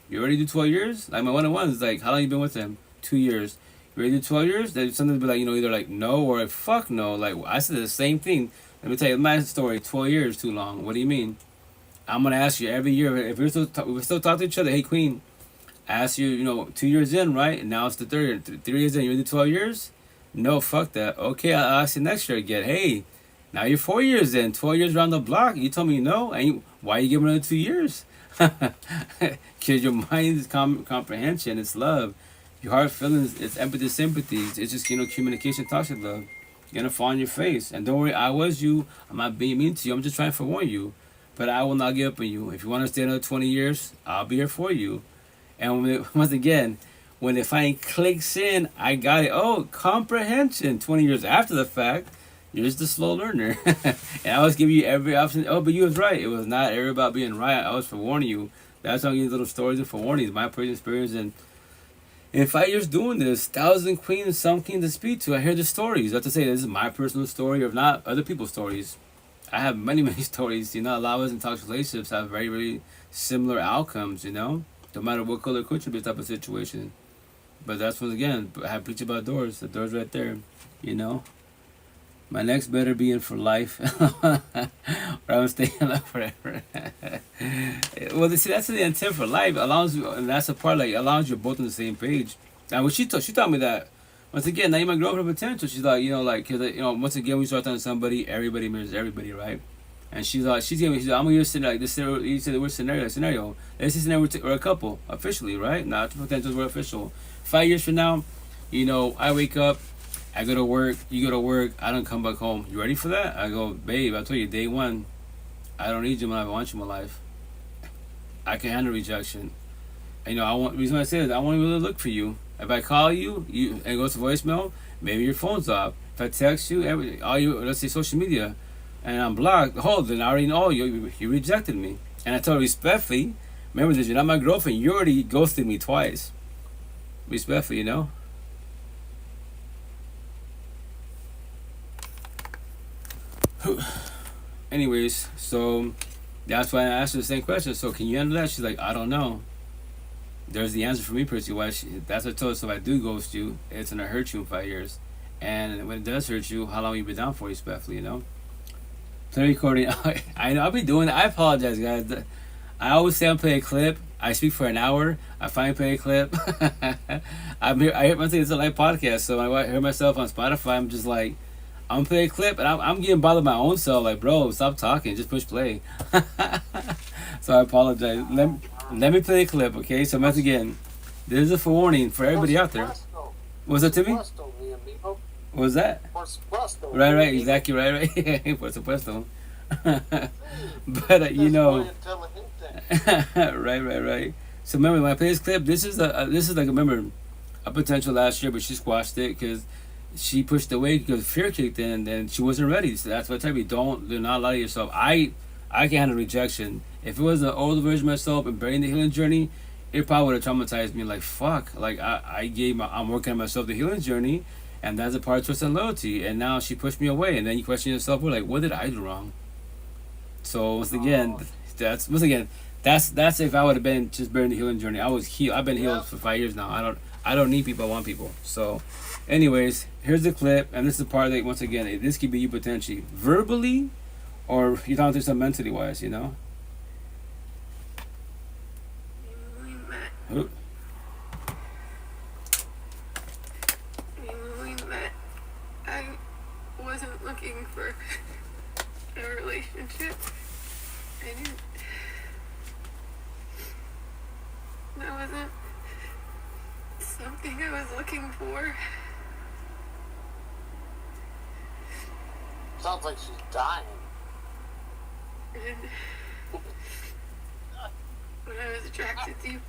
you already do 12 years? Like my one-on-one is like, how long you been with him? 2 years. You ready to do 12 years? They sometimes be like, either like no or fuck no. Like I said the same thing. Let me tell you my story. 12 years too long. What do you mean? I'm gonna ask you every year if we're still talking to each other. Hey Queen, I ask you, 2 years in, right? And now it's the third. 3 years in, you ready to do 12 years? No, fuck that. Okay, I'll ask you next year again. Hey, now you're 4 years in, 12 years around the block. You told me no, and why you give me another 2 years? Because your mind is comprehension, it's love. Your heart feelings, it's empathy, sympathy. It's just, communication, toxic love. You're gonna fall on your face. And don't worry, I was you. I'm not being mean to you. I'm just trying to forewarn you. But I will not give up on you. If you want to stay another 20 years, I'll be here for you. And once again, when it finally clicks in, I got it. Oh, comprehension. 20 years after the fact, you're just a slow learner. And I always give you every option. Oh, but you was right. It was not ever about being right. I was forewarning you. That's why I give you little stories and forewarnings. My personal experience. And in 5 years doing this, thousand queens, some kings to speak to, I hear the stories. That's to say, this is my personal story, or not other people's stories. I have many, many stories. A lot of us in toxic relationships have very, very similar outcomes, no matter what color could be type of situation. But that's once again, I have preach about doors. The door's right there, My next better be in for life, or I'm staying alive forever. Well, see, that's the intent for life. Allows, and that's the part, like, allows you both on the same page. And when she taught me that, once again, now you might grow up her potential. She's like, cause once again, when you start telling somebody, everybody mirrors everybody, right? And she's like, I'm gonna use like this. You said the word scenario. Let's say scenario we're a couple officially, right? Not the potentials we're official. 5 years from now, I wake up, I go to work, you go to work, I don't come back home. You ready for that? I go, babe, I told you day one, I don't need you when I want you in my life. I can handle rejection. And, the reason why I say that, I won't really look for you. If I call you, and it goes to voicemail, maybe your phone's off. If I text you, let's say social media, and I'm blocked, then I already know you rejected me. And I told her respectfully, remember this, you're not my girlfriend, you already ghosted me twice. Respectfully, Anyways, so that's why I asked her the same question. So can you handle that? She's like, I don't know. There's the answer for me personally. That's what I told her. So if I do ghost you, it's gonna hurt you in 5 years. And when it does hurt you, how long you been down for, respectfully, Play recording. I know I'll be doing it. I apologize, guys. I always say I'm playing a clip. I speak for an hour. I finally play a clip. I'm here. I hear myself. It's a live podcast, so I hear myself on Spotify. I'm just like, I'm playing a clip, and I'm getting bothered by my own self. Like, bro, stop talking. Just push play. So I apologize. Let me play a clip, okay? So once again, this is a forewarning for everybody out there. What's that, Timmy? What was that? Right, exactly, right. Por supuesto. But right. So remember, when I play this clip, this is like, remember, a potential last year, but she squashed it because she pushed away because fear kicked in, and she wasn't ready. So that's what I tell you. Do not lie to yourself. I can handle rejection. If it was an older version of myself and burying the healing journey, it probably would have traumatized me. Like, fuck. Like, I'm working on myself, the healing journey, and that's a part of trust and loyalty. And now she pushed me away, and then you question yourself, well, like, what did I do wrong? So once again, that's if I would have been just burying the healing journey. I was healed. I've been healed for 5 years now. I don't need people. I want people. So, anyways, here's the clip, and this is the part that, once again, this could be you potentially verbally, or you're talking to some mentally wise, When we met, I wasn't looking for a relationship. That wasn't something I was looking for. Sounds like she's dying. And when I was attracted to you,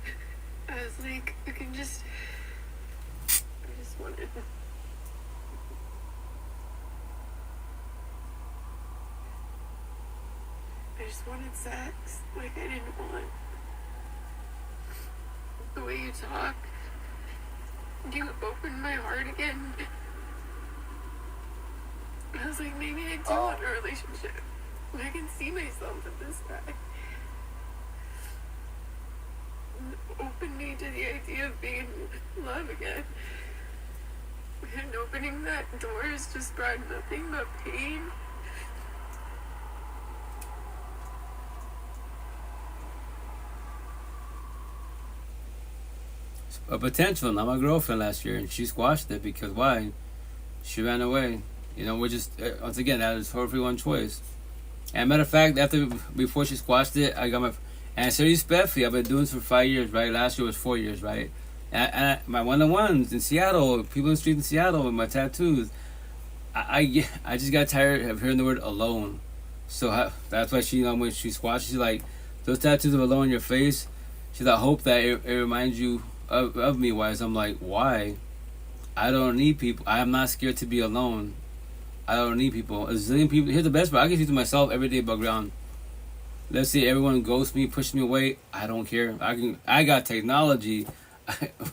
I was like, I just wanted. I just wanted sex. Like, I didn't want the way you talk. You opened my heart again. I was like, maybe I do want a relationship. I can see myself with this guy. Opened me to the idea of being in love again. And opening that door has just brought nothing but pain. A potential, not my girlfriend last year, and she squashed it because why? She ran away. You know, we're just once again that is her free one choice. And matter of fact, before she squashed it, I got my and I said respectfully. I've been doing this for 5 years, right? Last year was 4 years, right? My one-on-ones in Seattle, people in the street in Seattle with my tattoos. I just got tired of hearing the word alone. So that's why she, when she squashed, she's like, those tattoos of alone on your face. She's like, I hope that it reminds you of me. Wise, I'm like, why? I don't need people. I am not scared to be alone. I don't need people. A zillion people. Here's the best part. I can speak to myself every day above ground. Let's say everyone ghosts me, pushes me away. I don't care. I got technology.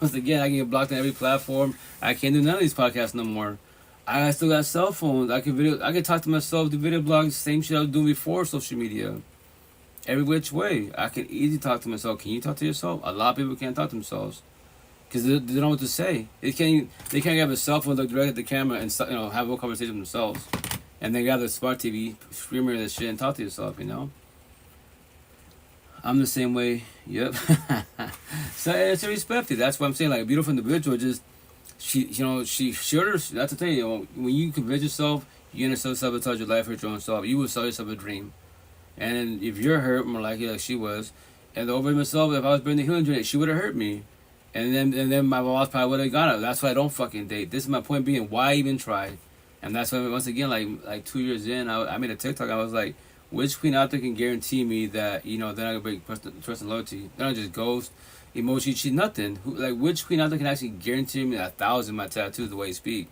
Once again, I can get blocked on every platform. I can't do none of these podcasts no more. I still got cell phones. I can talk to myself, do video blogs, same shit I was doing before social media. Every which way. I can easily talk to myself. Can you talk to yourself? A lot of people can't talk to themselves. Because they don't know what to say. They can't have a cell phone, look directly at the camera and have a conversation with themselves. And then grab the smart TV, screamer this shit and talk to yourself, I'm the same way. Yep. So it's a respect it. That's what I'm saying. Like a beautiful individual, just she showed her. That's the thing. When you convince yourself, you're gonna self-sabotage your life, hurt your own self. You will sell yourself a dream. And if you're hurt, more likely like she was, and over myself, if I was bringing the healing journey, she would have hurt me. And then my boss probably would have gone up. That's why I don't fucking date. This is my point being, why even try? And that's why, once again, like 2 years in, I made a TikTok. I was like, which queen out there can guarantee me that, they're not going to break trust and loyalty? They're not just ghost, emoji, cheat, nothing. Which queen out there can actually guarantee me 1,000 my tattoos the way you speak?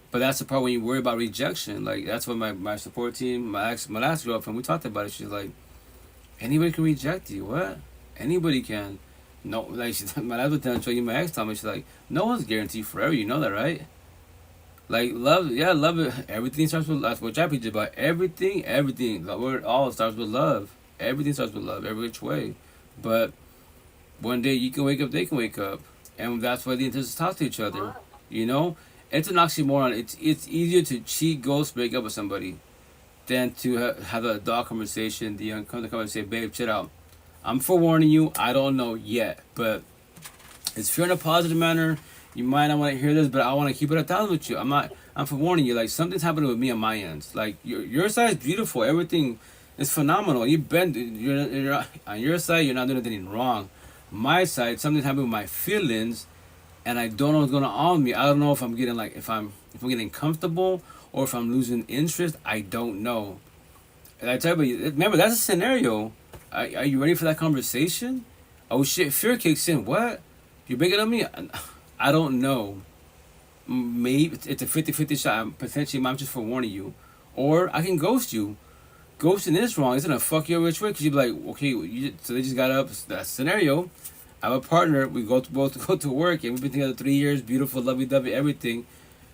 But that's the part when you worry about rejection. Like, that's what my support team, my last girlfriend, we talked about it. She's like, anybody can reject you. What? Anybody can. No, like my last one show you my ex told me, she's like, no one's guaranteed forever. You know that, right? Like love, yeah, love it. Everything starts with that's what I preach about. Everything. The word all starts with love. Everything starts with love, every which way. But one day you can wake up, they can wake up, and that's why the intentions talk to each other. It's an oxymoron. It's easier to cheat, ghost, break up with somebody, than to have a dog conversation. The come to come and say, babe, chill out. I'm forewarning you. I don't know yet, but if you're in a positive manner, you might not want to hear this, but I want to keep it 1,000 with you. I'm forewarning you. Like, something's happening with me on my end. Like, your side is beautiful. Everything is phenomenal. You're on your side. You're not doing anything wrong. My side, something's happening with my feelings, and I don't know what's going on with me. I don't know if I'm getting if I'm getting comfortable or if I'm losing interest. I don't know. And I tell you, remember, that's a scenario. Are you ready for that conversation? Oh shit, fear kicks in. What? You're bigger than me? I don't know. Maybe it's a 50-50 shot. Potentially, I'm just forewarning you. Or I can ghost you. Ghosting is wrong. It's gonna fuck you a rich way because you'd be like, okay, so they just got up. That scenario. I have a partner. We both go to work and we've been together 3 years. Beautiful, lovey-dovey, everything.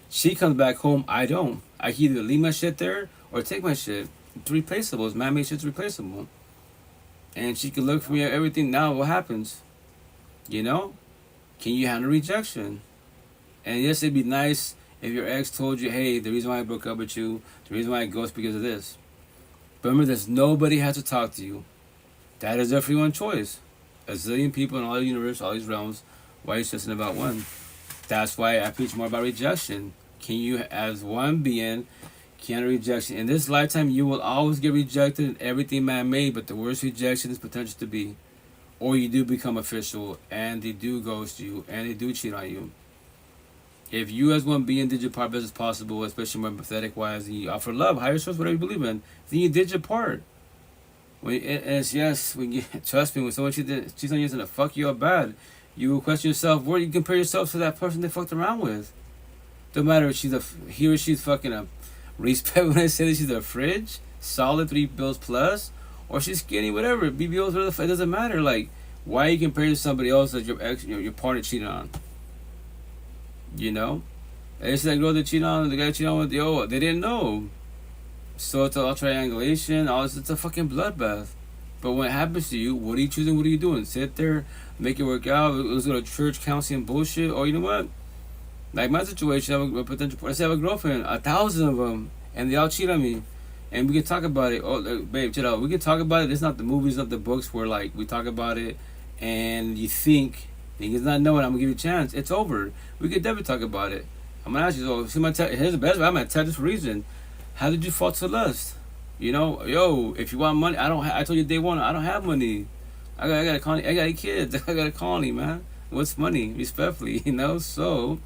She comes back home. I don't. I can either leave my shit there or take my shit. It's replaceable. It's man-made shit's replaceable. And she can look for me at everything. Now what happens? Can you handle rejection? And yes, it'd be nice if your ex told you, hey, the reason why I broke up with you, the reason why I ghost because of this. But remember, there's nobody has to talk to you. That is everyone's choice. A zillion people in all the universe, all these realms. Why are you stressing about one? That's why I preach more about rejection. Can you, as one being, can rejection? In this lifetime, you will always get rejected and everything man-made, but the worst rejection is potential to be. Or you do become official, and they do ghost you, and they do cheat on you. If you as one being did your part best as possible, especially more empathetic-wise, and you offer love, higher source, whatever you believe in, then you did your part. Trust me, when someone cheats on you, it's going to fuck you up bad. You will question yourself, where you compare yourself to that person they fucked around with. Don't matter if he or she's fucking a respect when I say that she's a fridge, solid 3 bills plus, or she's skinny, whatever, BBLs, whatever, it doesn't matter. Like, why you compare to somebody else that your ex, your partner cheated on? It's that girl that cheated on, the guy cheated on with, they didn't know. So it's all triangulation, all this, it's a fucking bloodbath. But when it happens to you, what are you choosing? What are you doing? Sit there, make it work out, let's go to church, counseling, bullshit, or you know what? Like my situation, I have a potential. Let's say I have a girlfriend, 1,000 of them, and they all cheat on me, and we can talk about it. Oh, babe, chill out. We can talk about it. It's not the movies, not the books, where like we talk about it, and you think it's not knowing. I'm gonna give you a chance. It's over. We could definitely talk about it. I'm gonna ask you. So, here's the best way. I'm gonna tell this reason. How did you fall to lust? You know, yo, if you want money, I don't. I told you day one, I don't have money. I got a colony. I got 8 kids. I got a colony, man. What's money? Respectfully, you know. So,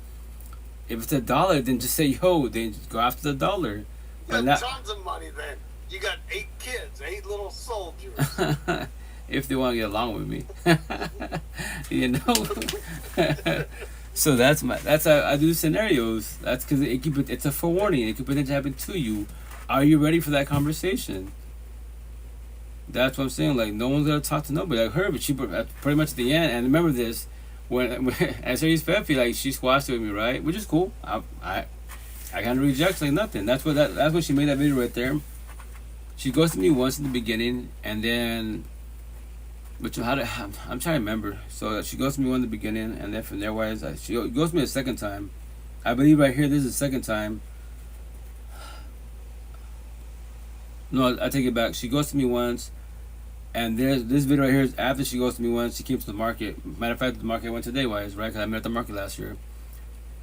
if it's $1, then just say yo. Then just go after the dollar. You got tons of money then. You got 8 kids, 8 little soldiers. If they want to get along with me, you know. So that's how I do scenarios. That's because it's a forewarning. It could potentially happen to you. Are you ready for that conversation? That's what I'm saying. Like, no one's gonna talk to nobody. Like her, but she pretty much at the end. And remember this, when as her Peppy, like she squashed it with me, right? Which is cool. I kind of reject like nothing. That's what she made that video right there. She goes to me once in the beginning, and then, I'm trying to remember. So she goes to me one in the beginning, and then from there, she goes to me a second time. I believe right here, this is the second time. No, I take it back. She goes to me once, and there's this video right here is after she goes to me once. She came to the market. Matter of fact, the market I went today, right? Because I met at the market last year.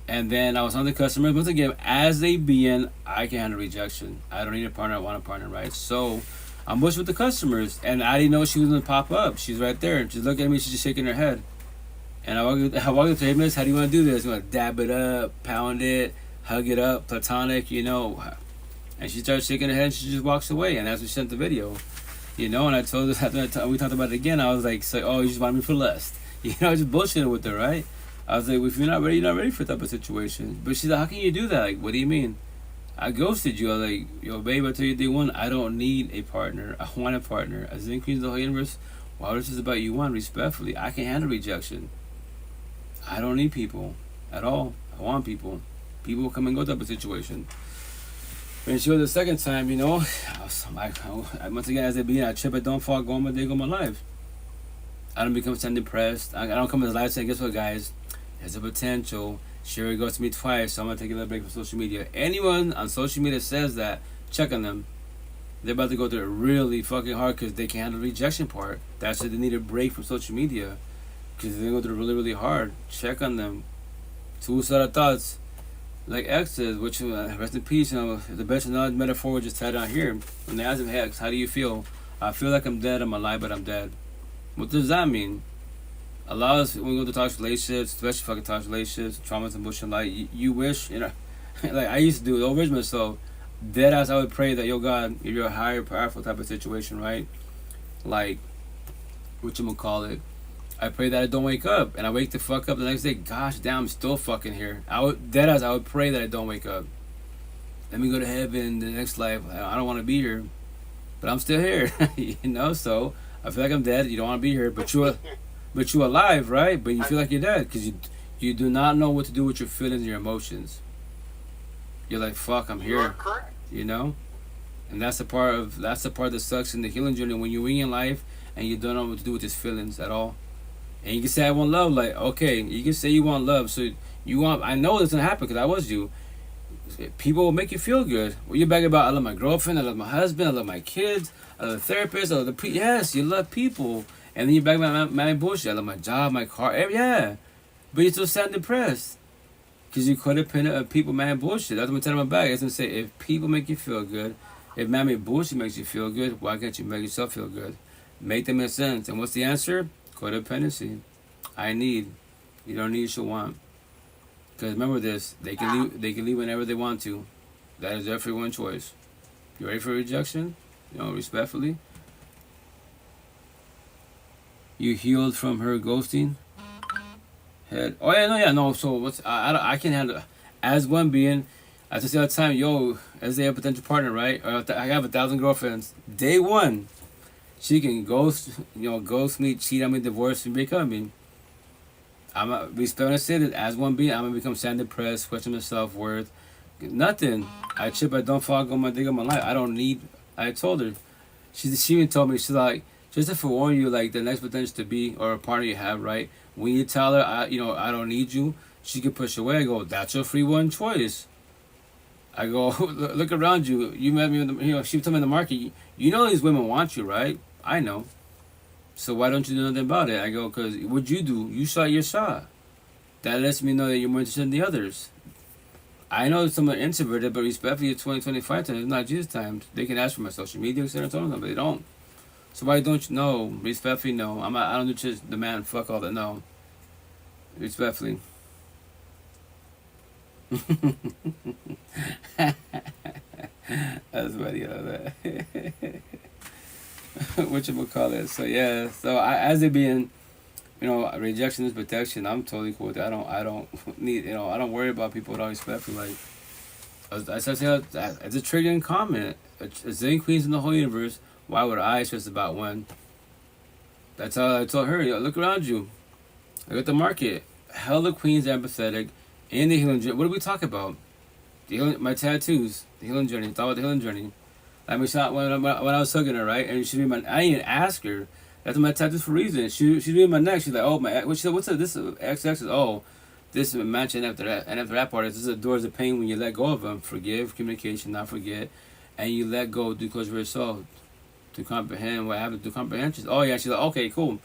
And then I was on the customers. Once again, as they being, I can handle rejection. I don't need a partner. I want a partner, right? So I'm bush with the customers, and I didn't know she was gonna pop up. She's right there. She's looking at me. She's just shaking her head. And I walked up to her. Hey, miss, how do you want to do this? You want to dab it up, pound it, hug it up, platonic, you know? And she starts shaking her head. And she just walks away, and that's what she sent the video, you know. And I told her after we talked about it again. I was like, oh, you just want me for lust, you know? Just bullshitting with her, right? I was like, well, if you're not ready for that type of situation. But she's like, how can you do that? Like, what do you mean? I ghosted you. I was like, yo, babe, I tell you day one, I don't need a partner. I want a partner. As in Queens of the whole universe, why this is about you one, respectfully. I can handle rejection. I don't need people at all. I want people. People will come and go type of situation. And she was the second time, you know, I once again, as it being, I trip, I don't fall, go on my day, go on my life. I don't become depressed. I don't come as life saying, guess what, guys? There's a potential. Sherry goes to me twice, so I'm going to take a little break from social media. Anyone on social media says that, check on them. They're about to go through it really fucking hard because they can't handle the rejection part. That's why they need a break from social media. Because they go through it really, really hard. Check on them. Suicidal thoughts. Like X says, which, rest in peace, you know, the best knowledge metaphor just tied down here. When they ask him, hey, X, how do you feel? I feel like I'm dead, I'm alive, but I'm dead. What does that mean? A lot of us, when we go to toxic relationships, especially fucking toxic relationships, traumas and bullshit, like, you wish, you know, like I used to do, over myself, dead ass, I would pray that, yo, God, if you're a higher, powerful type of situation, right? Like, whatchamacallit, I pray that I don't wake up, and I wake the fuck up the next day, gosh damn, I'm still fucking here. I would pray that I don't wake up. Let me go to heaven, the next life, I don't want to be here, but I'm still here, you know, so, I feel like I'm dead, you don't want to be here, but you're alive, right? But you feel like you're dead because you do not know what to do with your feelings and your emotions. You're like, fuck, I'm here. You're correct. You know? And that's the part that sucks in the healing journey, when you're in life and you don't know what to do with these feelings at all. And you can say I want love, like, okay, you can say you want love, so I know this gonna happen because I was you. People will make you feel good. Well, you're back about, I love my girlfriend, I love my husband, I love my kids, I love the therapist, I love yes, you love people. And then you're back about my bullshit. I love my job, my car, yeah. But you're still sad and depressed. Because you're codependent of people, man, bullshit. That's what I'm telling my back. It's going to say, if people make you feel good, if man bullshit makes you feel good, why can't you make yourself feel good? Make them make sense. And what's the answer? Codependency. I need. You don't need, you should want. Because remember this, they can leave whenever they want to. That is their free one choice. You ready for rejection? You know, respectfully. You healed from her ghosting? Head. Oh yeah, no. So I can handle, as one being, I just say all the time, yo, as a potential partner, right? Or I have 1,000 girlfriends. Day one, she can ghost me, cheat on me, divorce me, break up me. I'm respect when I say that, as one being, I'm gonna become sad, depressed, question my self-worth. Nothing. I trip, I don't fall, go my day of my life. I don't need. I told her. She even told me, she's like, just to forewarn you, like the next potential to be or a partner you have, right? When you tell her, I don't need you, she can push away. I go, that's your free one choice. I go, look around you. You met me, she told me in the market. You know these women want you, right? I know. So why don't you do nothing about it? I go, because what'd you do? You shot your shot. That lets me know that you're more interested in the others. I know some are introverted, but respectfully, it's 2025 times. It's not Jesus times. They can ask for my social media, etc. But they don't. So why don't you know? Respectfully, no. I don't do just demand fuck all that. No. Respectfully. That's funny, that. Whatchamacallit. So yeah. So as it being, rejection is protection. I'm totally cool with that. I don't need. I don't worry about people with all respect. Like, as I said, it's a triggering comment. It's the queens in the whole universe. Why would I stress about one? That's how I told her. Look around you. Look at the market. Hella queens are empathetic. In the healing journey. What do we talk about? My tattoos. The healing journey. Talk about the healing journey. I mean, when I was hugging her, right? And she did I didn't even ask her. That's my tattoos for a reason. She did my neck. She's like, oh, my. She said, what's this? This is XX. Oh, this is matching after that. And after that part, this is the doors of pain when you let go of them. Forgive, communication, not forget. And you let go, do close your soul. To comprehend what happened, to comprehension. Oh, yeah. She's like, okay, cool.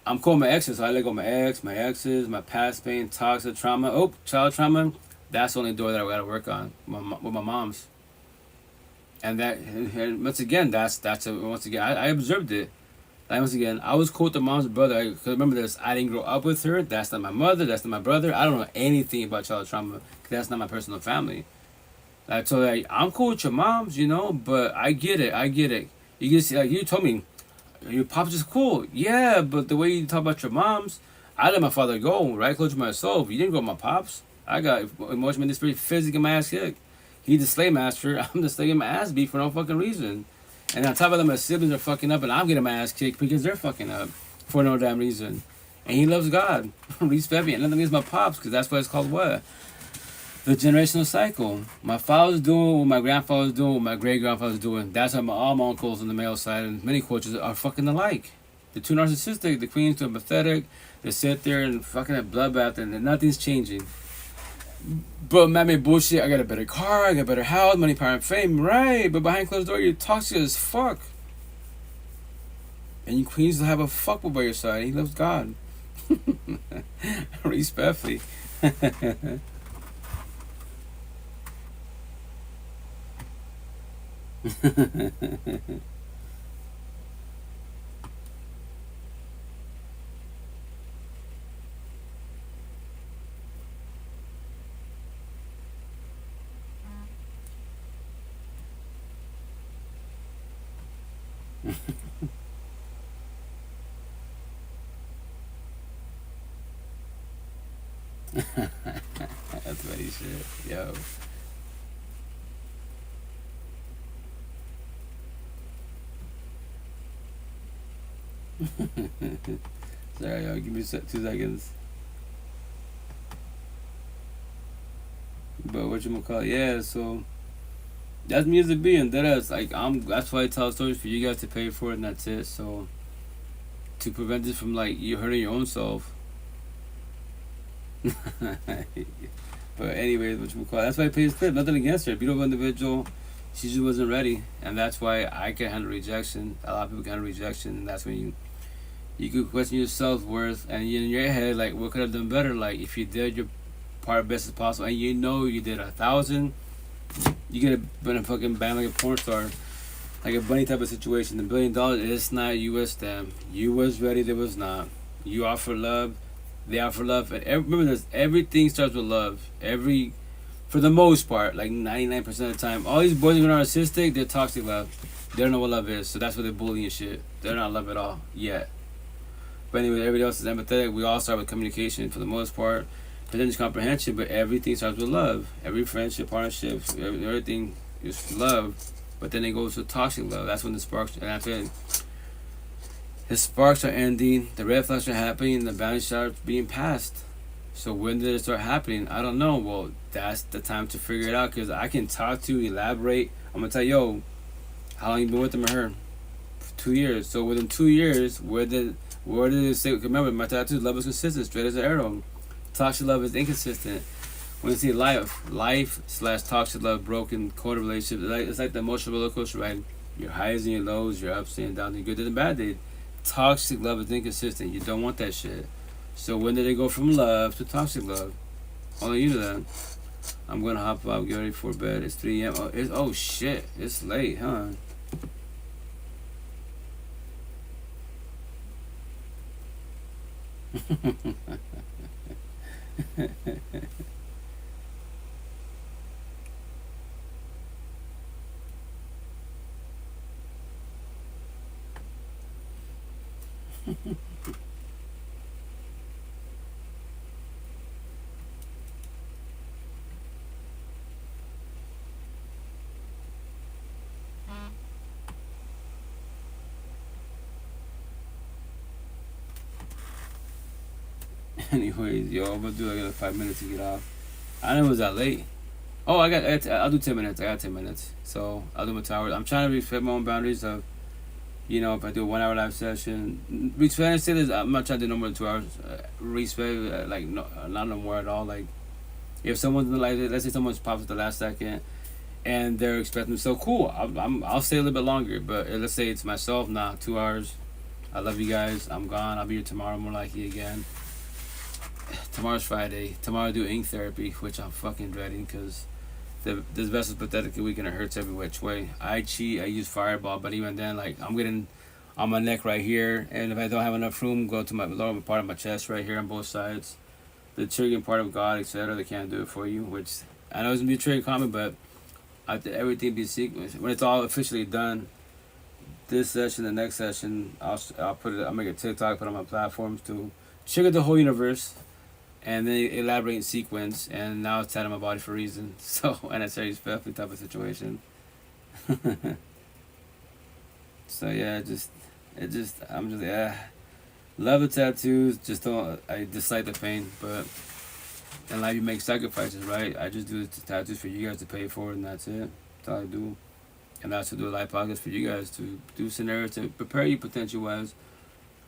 I'm cool with my exes. So I let go of my exes, my past pain, toxic trauma. Oh, child trauma. That's the only door that I got to work on with my mom's. And that, and once again, I observed it. Like, once again, I was cool with the mom's brother. Because remember this, I didn't grow up with her. That's not my mother. That's not my brother. I don't know anything about child trauma. Because that's not my personal family. I told her, I'm cool with your moms, but I get it. You can see, like, you told me, your pops is cool. Yeah, but the way you talk about your moms, I let my father go, right? Close to myself. You didn't go with my pops. I got emotional, spirit, physically my ass kicked. He's the slave master. I'm the slave my ass beat for no fucking reason. And on top of that, my siblings are fucking up, and I'm getting my ass kicked because they're fucking up for no damn reason. And he loves God. Respect me. And nothing against my pops, because that's what it's called what? The generational cycle. My father was doing what my grandfather was doing, what my great-grandfather was doing. That's how all my uncles on the male side and many cultures are fucking alike. They're too narcissistic. The queen's too empathetic. They sit there and fucking have bloodbath, and nothing's changing. But man, made bullshit. I got a better car. I got a better house, money, power, and fame. Right, but behind closed door, you're toxic as fuck. And you queens will have a fuckboy by your side. He loves God. Respectfully. That's funny shit. Yo. Sorry, yo. Give me 2 seconds. But whatchamacallit, yeah, so that's me as a being. That's that's why I tell stories for you guys to pay for it, and that's it. So to prevent this from you hurting your own self. But anyways, that's why I play this clip. Nothing against her. Beautiful individual. She just wasn't ready, and that's why I can handle rejection. A lot of people can handle rejection, and that's when you could question your self-worth, and in your head, what could I have done better? If you did your part best as possible, and you did 1,000, you could have been a fucking band like a porn star, like a bunny type of situation. $1 billion, it's not U.S. them. You was ready, they was not. You offer love, they offer love, and remember this, everything starts with love. For the most part, 99% of the time, all these boys are narcissistic, they're toxic love. They don't know what love is, so that's why they're bullying shit. They're not love at all, yet. But anyway, everybody else is empathetic. We all start with communication for the most part. Potential comprehension, but everything starts with love. Every friendship, partnership, everything is love. But then it goes to toxic love. That's when the sparks, and that's it. The sparks are ending, the red flags are happening, and the boundaries start being passed. So when did it start happening? I don't know. Well, that's the time to figure it out, because I can talk to you, elaborate. I'm going to tell you, yo, how long you been with him or her? 2 years. So within 2 years, where did it say? Remember, my tattoo, love is consistent, straight as an arrow. Toxic love is inconsistent. When you see life/toxic love, broken, coded relationship, it's like the emotional roller coaster ride. Your highs and your lows, your ups and downs, your good and bad days. Toxic love is inconsistent. You don't want that shit. So when did it go from love to toxic love? Only you know that. I'm gonna hop out, get ready for bed. It's 3 a.m. Oh shit, it's late, huh? Anyways, yo, I'm gonna do like another 5 minutes to get off. I didn't know it was that late. Oh, I'll do 10 minutes. I got 10 minutes. So I'll do my towers. I'm trying to respect my own boundaries of, you know, if I do a 1 hour live session, respect this, I'm not trying to do no more than 2 hours. Respect, like, no, not no more at all. Like, if someone's like, let's say someone's pops at the last second and they're expecting, so cool, I'll stay a little bit longer. But let's say it's myself, nah, 2 hours. I love you guys. I'm gone. I'll be here tomorrow, more likely again. Tomorrow's Friday. Tomorrow I do ink therapy, which I'm fucking dreading because this vessel's pathetic weekend. It hurts every which way. I cheat. I use Fireball, but even then, like, I'm getting on my neck right here, and if I don't have enough room, go to my lower part of my chest right here on both sides. The triggering part of God, etc. They can't do it for you, which I know it's gonna be a trigger comment, but after everything be sequenced, when it's all officially done, this session, the next session, I'll make a TikTok, put on my platforms to trigger the whole universe. And then elaborate in sequence, and now it's out of my body for a reason. So, and it's very special type of situation. So yeah, love the tattoos. Just don't. I dislike the pain, but in life you make sacrifices, right? I just do the tattoos for you guys to pay for, and that's it. That's all I do. And I also do a live podcast for you guys to do scenarios to prepare you potential wise.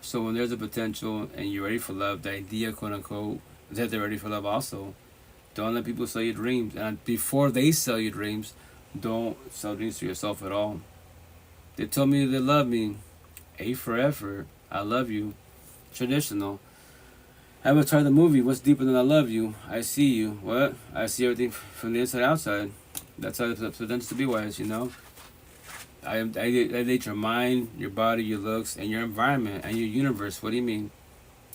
So when there's a potential and you're ready for love, the idea, quote unquote, that they're ready for love also. Don't let people sell you dreams. And before they sell you dreams, don't sell dreams to yourself at all. They told me they love me. A for effort. I love you. Traditional. Avatar the movie. What's deeper than I love you? I see you. What? I see everything from the inside outside. That's how it's supposed to be wise, you know? I date your mind, your body, your looks, and your environment, and your universe. What do you mean?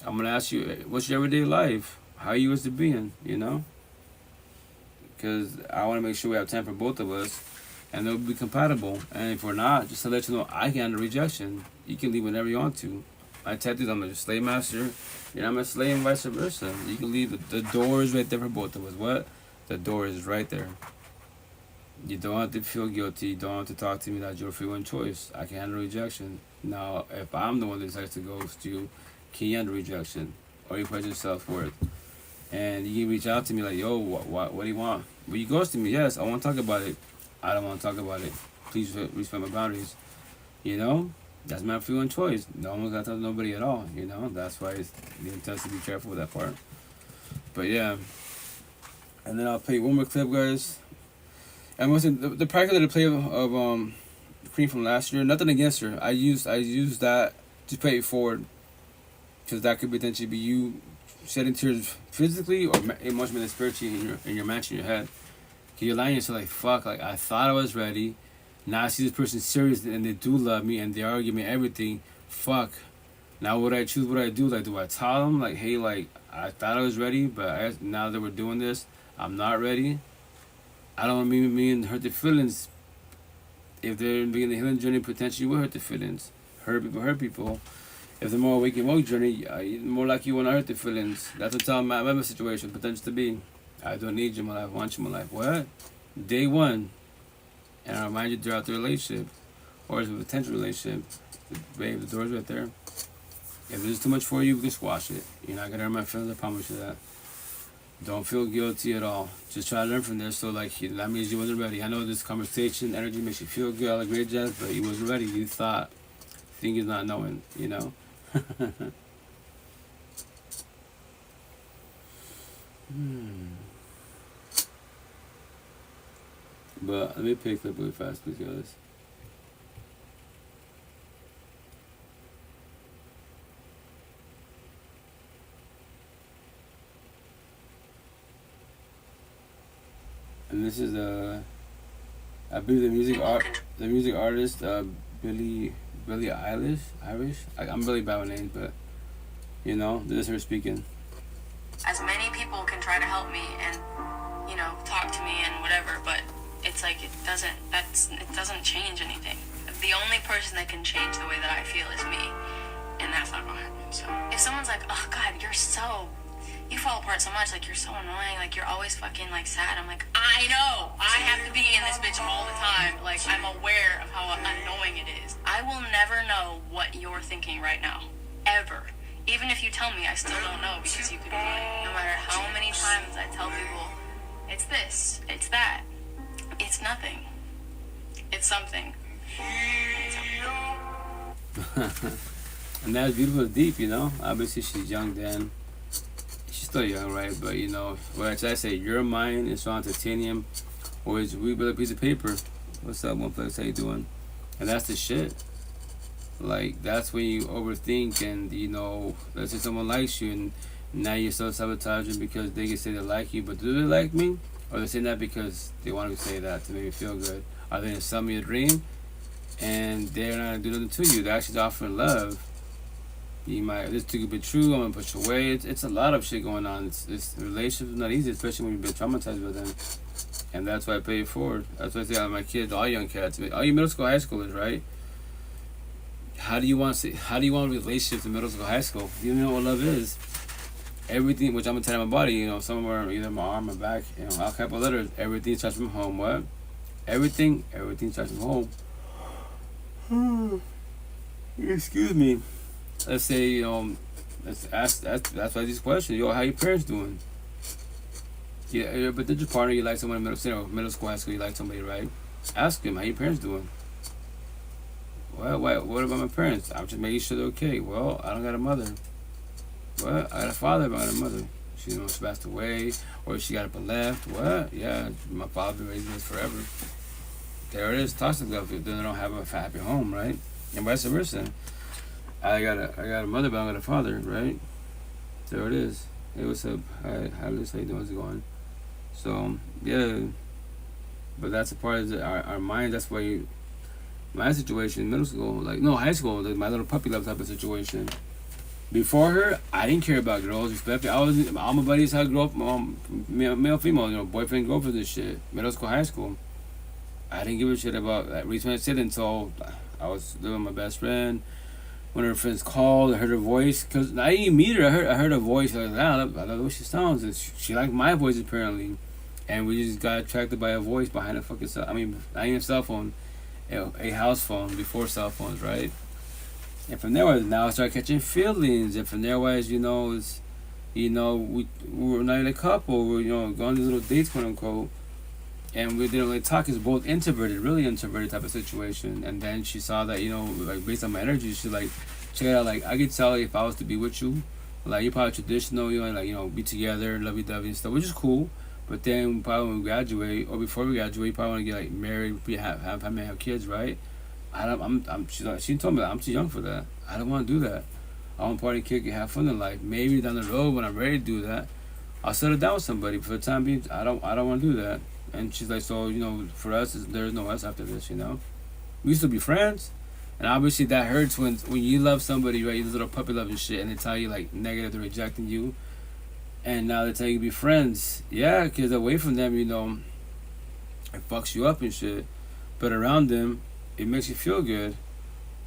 I'm going to ask you, what's your everyday life? How you was to being, you know? Because I want to make sure we have time for both of us, and they'll be compatible. And if we're not, just to let you know, I can handle rejection. You can leave whenever you want to. My tattoos, I'm a slave master, and I'm a slave and vice versa. You can leave. The door is right there for both of us. What? The door is right there. You don't have to feel guilty. You don't have to talk to me like your free one choice. I can handle rejection. Now, if I'm the one that decides to ghost you, can you handle rejection? Or you question self-worth? And you can reach out to me like, yo, what do you want? Will you ghost me? Yes, I want to talk about it. I don't want to talk about it. Please respect my boundaries. You know? That's my free one choice. No one's got to talk to nobody at all. You know? That's why it's the intent to be careful with that part. But yeah. And then I'll play one more clip, guys. And listen, the practice that I play of Queen from last year, nothing against her. I used that to pay it forward. Because that could potentially be you shedding tears physically or emotionally and spiritually in your mansion in your head. Because you're lying yourself like, fuck, like I thought I was ready. Now I see this person serious and they do love me and they argue me everything. Fuck. Now what I choose, what I do, like do I tell them like, hey, like I thought I was ready, but now that we're doing this, I'm not ready. I don't want me and hurt their feelings. If they're beginning the healing journey, potentially will hurt their feelings. Hurt people. If they're more awake and woke journey, more like you want to hurt their feelings. That's what I'm my situation potential to be. I don't need you in my life, I want you in my life. What? Day one. And I remind you throughout the relationship. Or it's a potential relationship. Babe, the door's right there. If there's too much for you, we can squash it. You're not going to hurt my feelings, I promise you that. Don't feel guilty at all. Just try to learn from this. So, like, that means you wasn't ready. I know this conversation, energy makes you feel good, all the great jazz, but you wasn't ready. You thought. Thing is not knowing, you know? But let me pick a clip really fast, please, guys. and this is I believe the music artist Billie Eilish. I'm really bad with names, but you know, this is her speaking. As many people can try to help me and, you know, talk to me and whatever, but it's like it doesn't change anything. The only person that can change the way that I feel is me, and that's not gonna happen. So if someone's like, oh God, you fall apart so much, like you're so annoying, like you're always fucking like sad, I'm like, I know, I have to be in this bitch all the time. Like I'm aware of how annoying it is. I will never know what you're thinking right now, ever. Even if you tell me, I still don't know, because you could be lying. No matter how many times I tell people, it's this, it's that, it's nothing, it's something. And that's beautiful, deep, you know. Obviously, she's young then. She's still young, right? But you know, what I say, your mind is on titanium, or it's we build a piece of paper. What's up, one place? How you doing? And that's the shit. Like that's when you overthink, and you know, let's say someone likes you, and now you're self-sabotaging because they can say they like you, but do they like me? Or they say that because they want to say that to make me feel good? Are they gonna sell me a dream? And they're not gonna do nothing to you. They're actually offering love. You might, this too could be true. I'm gonna push away. It's a lot of shit going on. It's relationships not easy, especially when you've been traumatized with them. And that's why I pay it forward. That's why I say all my kids, all young cats, all you middle school, high schoolers, right? How do you want relationships in middle school, high school? You know what love is. Everything, which I'm gonna tell my body, you know, somewhere either my arm or back, you know, all type of letters. Everything starts from home. What? Everything starts from home. Excuse me. Let's say, you know, let's ask. That's why these questions. Yo, how your parents doing? Yeah, but did your partner, you like someone in middle school, high school, you like somebody, right? Ask them, how your parents doing? Well, what about my parents? I'm just making sure they're okay. Well, I don't got a mother. Well, I got a father, but I got a mother. She, you know, she passed away, or she got up and left. What? Yeah, my father been raising us forever. There it is, toxic love. Then they don't have a happy home, right? And vice versa. I got a mother, but I got a father, right? There it is. Hey, what's up? Hi, how you doing? How's it going? So yeah, but that's a part of our mind. That's why my situation in middle school, like no high school, like my little puppy love type of situation. Before her, I didn't care about girls. Respect. All my buddies how I grew up, male, female, you know, boyfriend, girlfriend, and shit. Middle school, high school. I didn't give a shit about that. Reason I said until I was living with my best friend. When her friends called, I heard her voice. Cause I didn't even meet her. I heard her voice. I was like, I love the way she sounds. And she liked my voice apparently. And we just got attracted by a voice behind a fucking cell. I mean, not even a cell phone, a house phone before cell phones, right? And from there, now I started catching feelings. And from there, you know, we were not even a couple. We were, you know, going on these little dates, quote unquote. And we didn't really talk. It's both really introverted type of situation. And then she saw that, you know, like based on my energy, she's like, check it out. Like I could tell if I was to be with you, like you're probably traditional, you know, like you know, be together, lovey-dovey and stuff, which is cool. But then probably when we graduate or before we graduate, you probably want to get like married, have kids, right? She told me that I'm too young for that. I don't want to do that. I want to party, kick, and have fun in life. Maybe down the road when I'm ready to do that, I'll settle down with somebody. For the time being, I don't want to do that. And she's like, so, you know, for us, there's no us after this, you know? We used to be friends. And obviously that hurts when you love somebody, right? You little puppy love and shit, and they tell you, like, negative, they're rejecting you. And now they tell you to be friends. Yeah, because away from them, you know, it fucks you up and shit. But around them, it makes you feel good.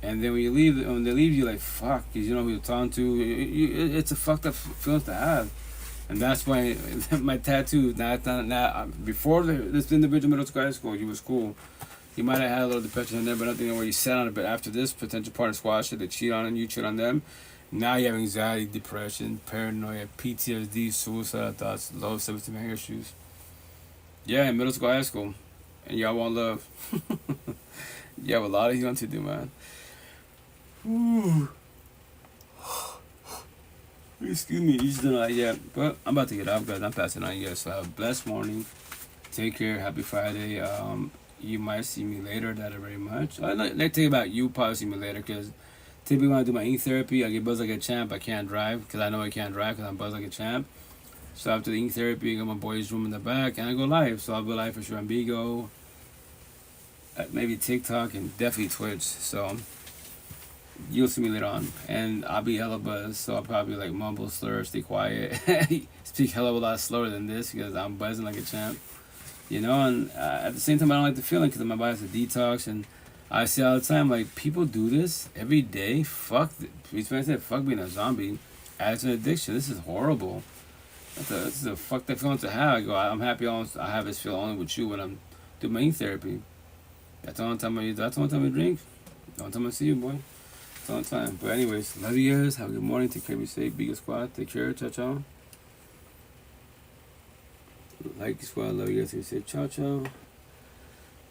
And then when they leave you, like, fuck, because you know who you're talking to. It's a fucked up feeling to have. And that's why my tattoo, before this individual middle school, high school, he was cool. He might have had a little depression in there, but nothing where you sat on it. But after this potential partner squash it, they cheat on and you cheat on them. Now you have anxiety, depression, paranoia, PTSD, suicidal thoughts, low self-esteem issues. Yeah, in middle school, high school. And y'all want love. You have a lot of healing to do, man. Ooh. Excuse me, you just don't know yet. But I'm about to get off, guys. I'm passing on you guys. So have a blessed morning. Take care. Happy Friday. You might see me later. That very much. Let's think about you probably see me later because typically when I do my ink therapy, I get buzzed like a champ. I can't drive because I know I can't drive because I'm buzzed like a champ. So after the ink therapy, I got my boys' room in the back, and I go live. So I'll go live for sure on Bigo, maybe TikTok, and definitely Twitch. So you'll see me later on, and I'll be hella buzzed. So I'll probably like mumble, slur, stay quiet, speak hella a lot slower than this because I'm buzzing like a champ. You know, and at the same time, I don't like the feeling because my body's a detox, and I see all the time like people do this every day. Fuck, fuck being a zombie. Addiction to addiction. This is horrible. This is a fucked up feeling to have. I go, I'm happy I have this feeling only with you when I'm doing my therapy. That's the only time I drink. The only time I see you, boy. That's the only time. But anyways, love you guys. Have a good morning. Take care. Be safe. Be good squad. Take care. Ciao, ciao. Like squad. Love you guys. Be safe. Ciao, ciao.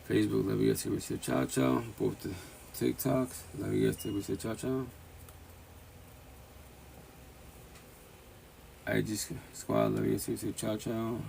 Facebook. Love you guys. Be safe. Ciao, ciao. Both the TikToks. Love you guys. Be safe. Ciao, ciao. IG squad, love you, ciao, ciao.